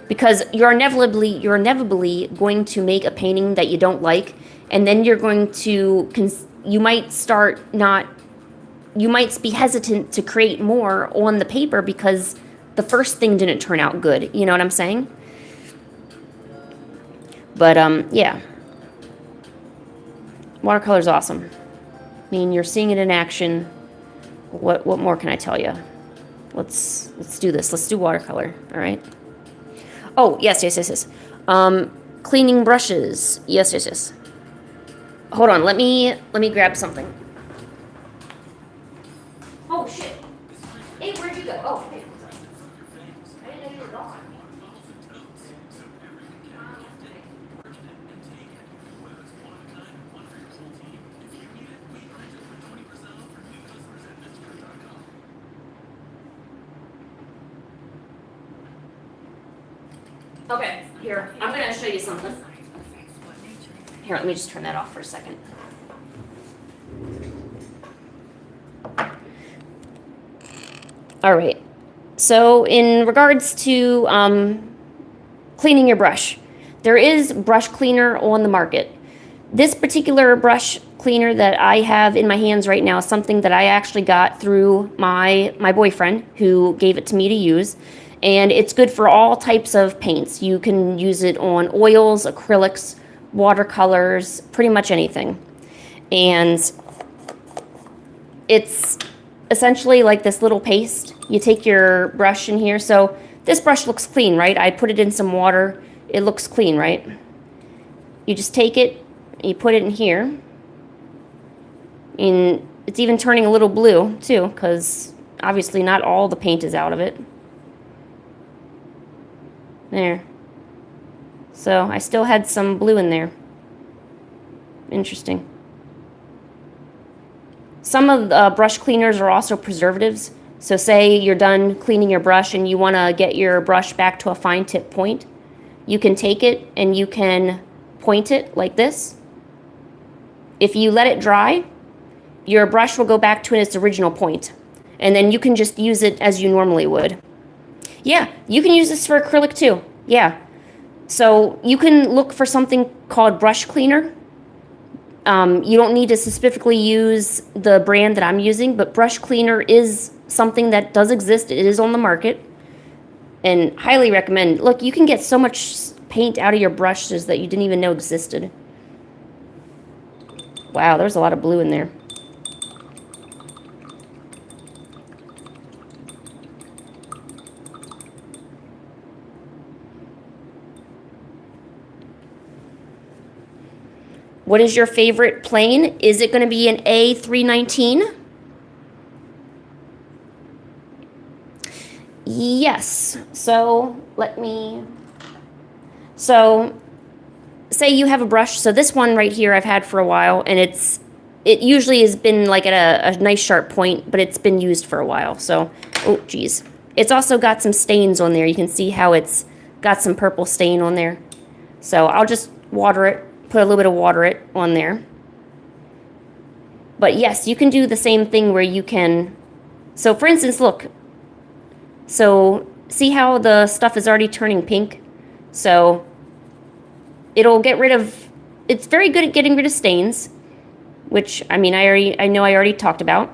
because you're inevitably going to make a painting that you don't like, and then you're going to you might be hesitant to create more on the paper because the first thing didn't turn out good. You know what I'm saying? But yeah, watercolor's awesome. I mean, you're seeing it in action. What more can I tell you? Let's do this. Let's do watercolor. All right. Oh, yes. Cleaning brushes. Yes. Hold on. Let me grab something. Oh shit. Hey, where'd you go? Oh, hey. I didn't know you were gone. Okay, here, I'm gonna show you something. Here, let me just turn that off for a second. All right, so in regards to cleaning your brush, there is brush cleaner on the market. This particular brush cleaner that I have in my hands right now is something that I actually got through my boyfriend, who gave it to me to use. And it's good for all types of paints. You can use it on oils, acrylics, watercolors, pretty much anything. And it's essentially like this little paste. You take your brush in here. So this brush looks clean, right? I put it in some water. It looks clean, right? You just take it, you put it in here. And it's even turning a little blue too, because obviously not all the paint is out of it. There. So I still had some blue in there. Interesting. Some of the brush cleaners are also preservatives. So say you're done cleaning your brush and you want to get your brush back to a fine tip point. You can take it and you can point it like this. If you let it dry, your brush will go back to its original point. And then you can just use it as you normally would. Yeah, you can use this for acrylic too. Yeah. So you can look for something called brush cleaner. You don't need to specifically use the brand that I'm using, but brush cleaner is something that does exist. It is on the market, and highly recommend. Look, you can get so much paint out of your brushes that you didn't even know existed. Wow, there's a lot of blue in there. What is your favorite plane? Is it going to be an A319? Yes. So say you have a brush. So this one right here I've had for a while, and it usually has been like at a nice sharp point, but it's been used for a while. So, oh geez. It's also got some stains on there. You can see how it's got some purple stain on there. So I'll just water it. Put a little bit of water on there. But yes, you can do the same thing where you can, so for instance, look. So see how the stuff is already turning pink? So it'll get rid of, it's very good at getting rid of stains, which I mean, I know I already talked about.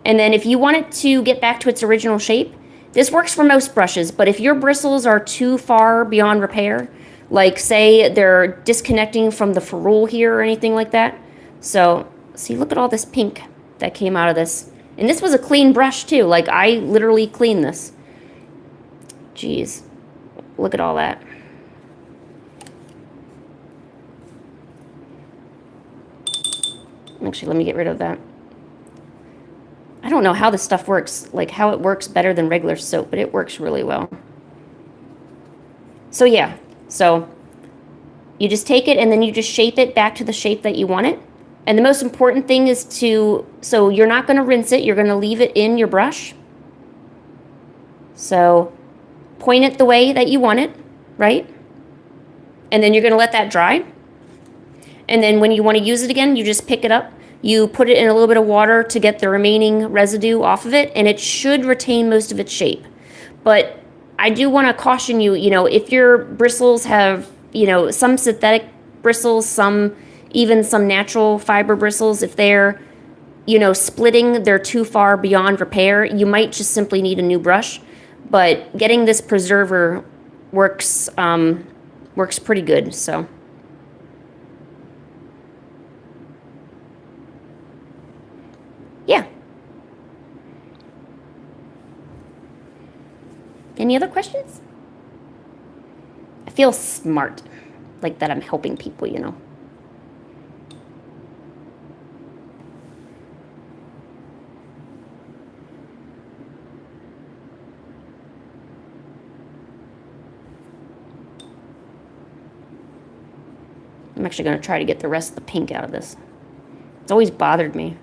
And then if you want it to get back to its original shape, this works for most brushes, but if your bristles are too far beyond repair, like say they're disconnecting from the ferrule here or anything like that. So see, look at all this pink that came out of this. And this was a clean brush too. Like I literally cleaned this. Jeez, look at all that. Actually, let me get rid of that. I don't know how this stuff works, like how it works better than regular soap, but it works really well. So yeah. So you just take it and then you just shape it back to the shape that you want it. And the most important thing is so you're not going to rinse it. You're going to leave it in your brush. So point it the way that you want it, right? And then you're going to let that dry. And then when you want to use it again, you just pick it up. You put it in a little bit of water to get the remaining residue off of it, and it should retain most of its shape. But I do want to caution you, if your bristles have, some synthetic bristles, even some natural fiber bristles, if they're, splitting, they're too far beyond repair, you might just simply need a new brush. But getting this preserver works pretty good, so. Yeah. Any other questions? I feel smart, like that I'm helping people, I'm actually going to try to get the rest of the pink out of this. It's always bothered me.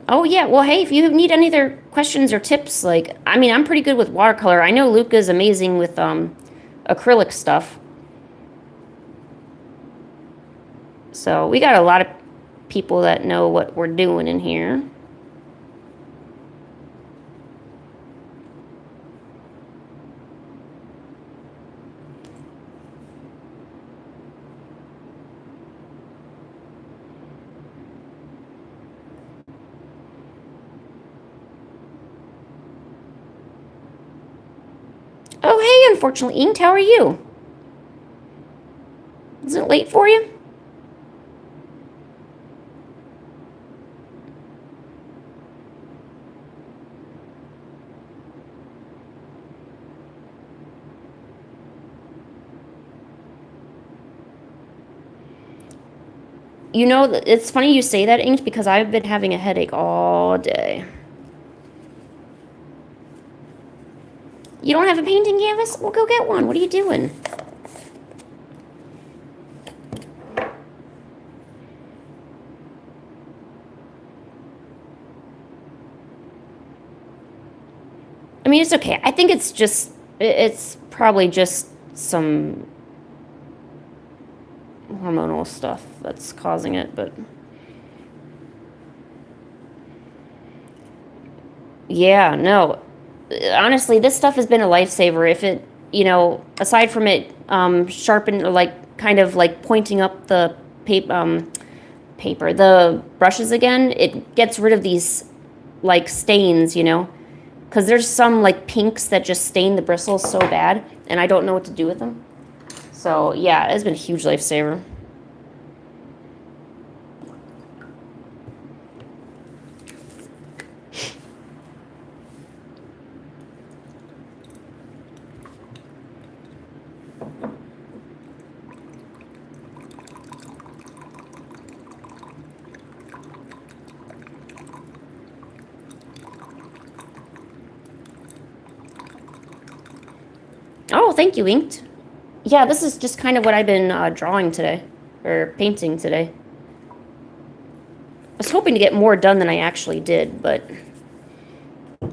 Oh, yeah. Well, hey, if you need any other questions or tips, I'm pretty good with watercolor. I know Luca's amazing with acrylic stuff. So we got a lot of people that know what we're doing in here. Oh, hey, unfortunately, Inked, how are you? Is it late for you? It's funny you say that, Inked, because I've been having a headache all day. You don't have a painting canvas? Well, go get one. What are you doing? I mean, it's okay. I think it's probably just some hormonal stuff that's causing it, but yeah, no. Honestly, this stuff has been a lifesaver. If it, aside from it sharpen, kind of pointing up the paper, the brushes again, it gets rid of these stains, because there's some pinks that just stain the bristles so bad, and I don't know what to do with them. So yeah, it's been a huge lifesaver. Oh, thank you, Inked. Yeah, this is just kind of what I've been drawing today, or painting today. I was hoping to get more done than I actually did, but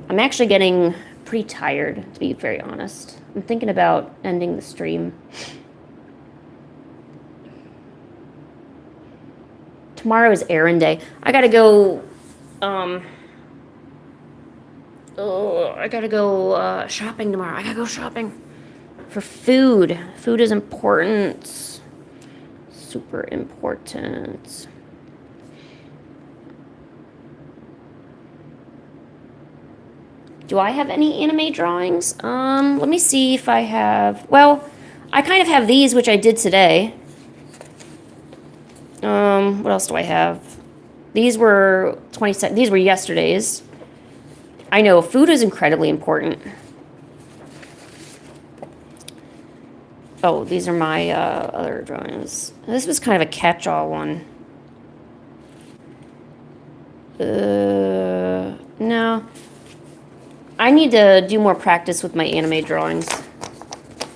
I'm actually getting pretty tired, to be very honest. I'm thinking about ending the stream. Tomorrow is errand day. I gotta go, shopping tomorrow. I gotta go shopping. For food. Food is important. Super important. Do I have any anime drawings? Let me see if I have. Well, I kind of have these, which I did today. What else do I have? These were these were yesterday's. I know food is incredibly important. Oh, these are my other drawings. This was kind of a catch-all one. No. I need to do more practice with my anime drawings.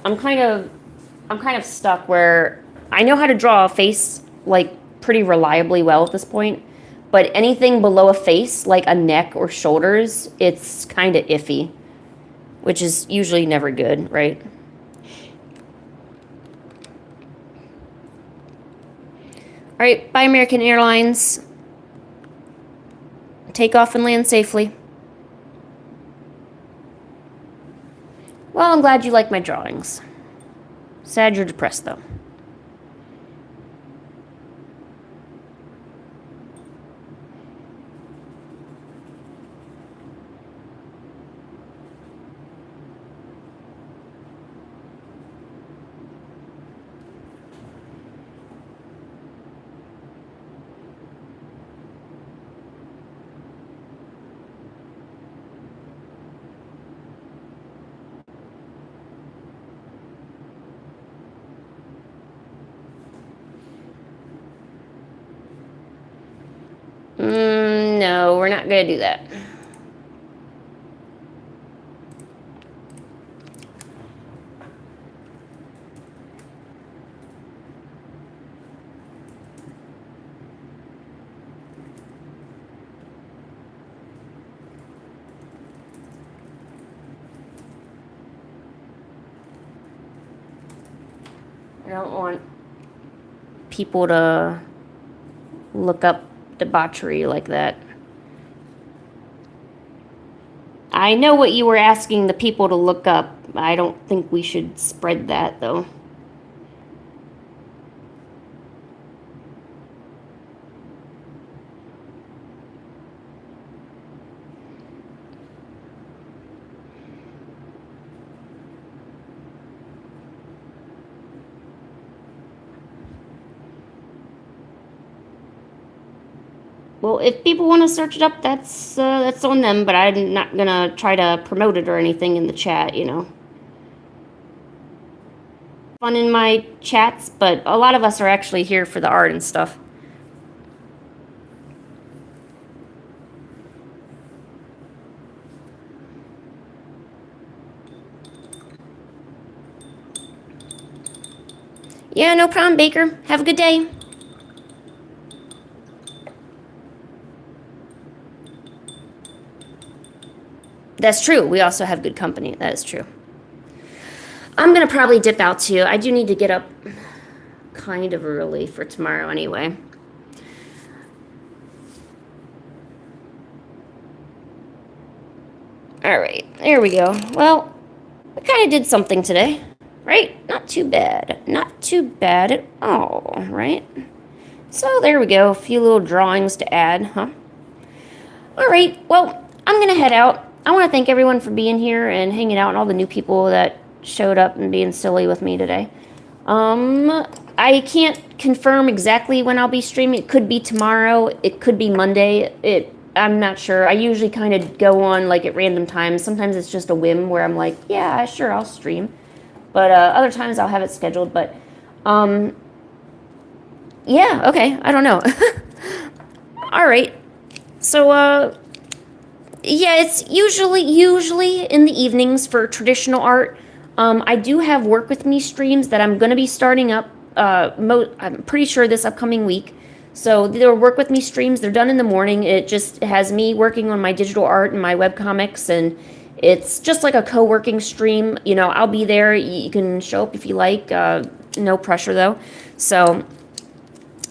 I'm kind of stuck where I know how to draw a face like pretty reliably well at this point, but anything below a face, like a neck or shoulders, it's kind of iffy, which is usually never good, right? All right, bye American Airlines. Take off and land safely. Well, I'm glad you like my drawings. Sad you're depressed, though. No, we're not going to do that. I don't want people to look up debauchery like that. I know what you were asking the people to look up. I don't think we should spread that, though. Well, if people want to search it up, that's on them, but I'm not going to try to promote it or anything in the chat, you know. Fun in my chats, but a lot of us are actually here for the art and stuff. Yeah, no problem, Baker. Have a good day. That's true. We also have good company. That is true. I'm going to probably dip out too. I do need to get up kind of early for tomorrow anyway. All right. There we go. Well, I kind of did something today, right? Not too bad. Not too bad at all, right? So there we go. A few little drawings to add, huh? All right. Well, I'm going to head out. I want to thank everyone for being here and hanging out and all the new people that showed up and being silly with me today. I can't confirm exactly when I'll be streaming. It could be tomorrow. It could be Monday. I'm not sure. I usually kind of go on like at random times. Sometimes it's just a whim where I'm like, yeah, sure, I'll stream. But other times I'll have it scheduled. But yeah, okay. I don't know. All right. So yeah, it's usually in the evenings for traditional art. I do have work with me streams that I'm going to be starting up. I'm pretty sure this upcoming week. So they're work with me streams. They're done in the morning. It just has me working on my digital art and my webcomics, and it's just like a co-working stream. You know, I'll be there. You can show up if you like. No pressure though. So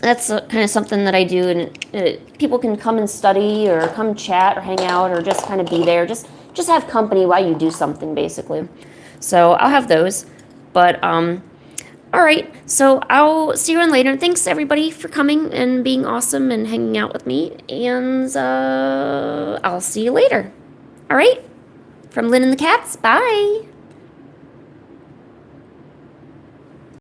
that's kind of something that I do, and people can come and study or come chat or hang out or just kind of be there. Just have company while you do something, basically. So I'll have those. But all right, so I'll see you on later. Thanks everybody for coming and being awesome and hanging out with me, and I'll see you later. All right, from Lynn and the Cats, bye.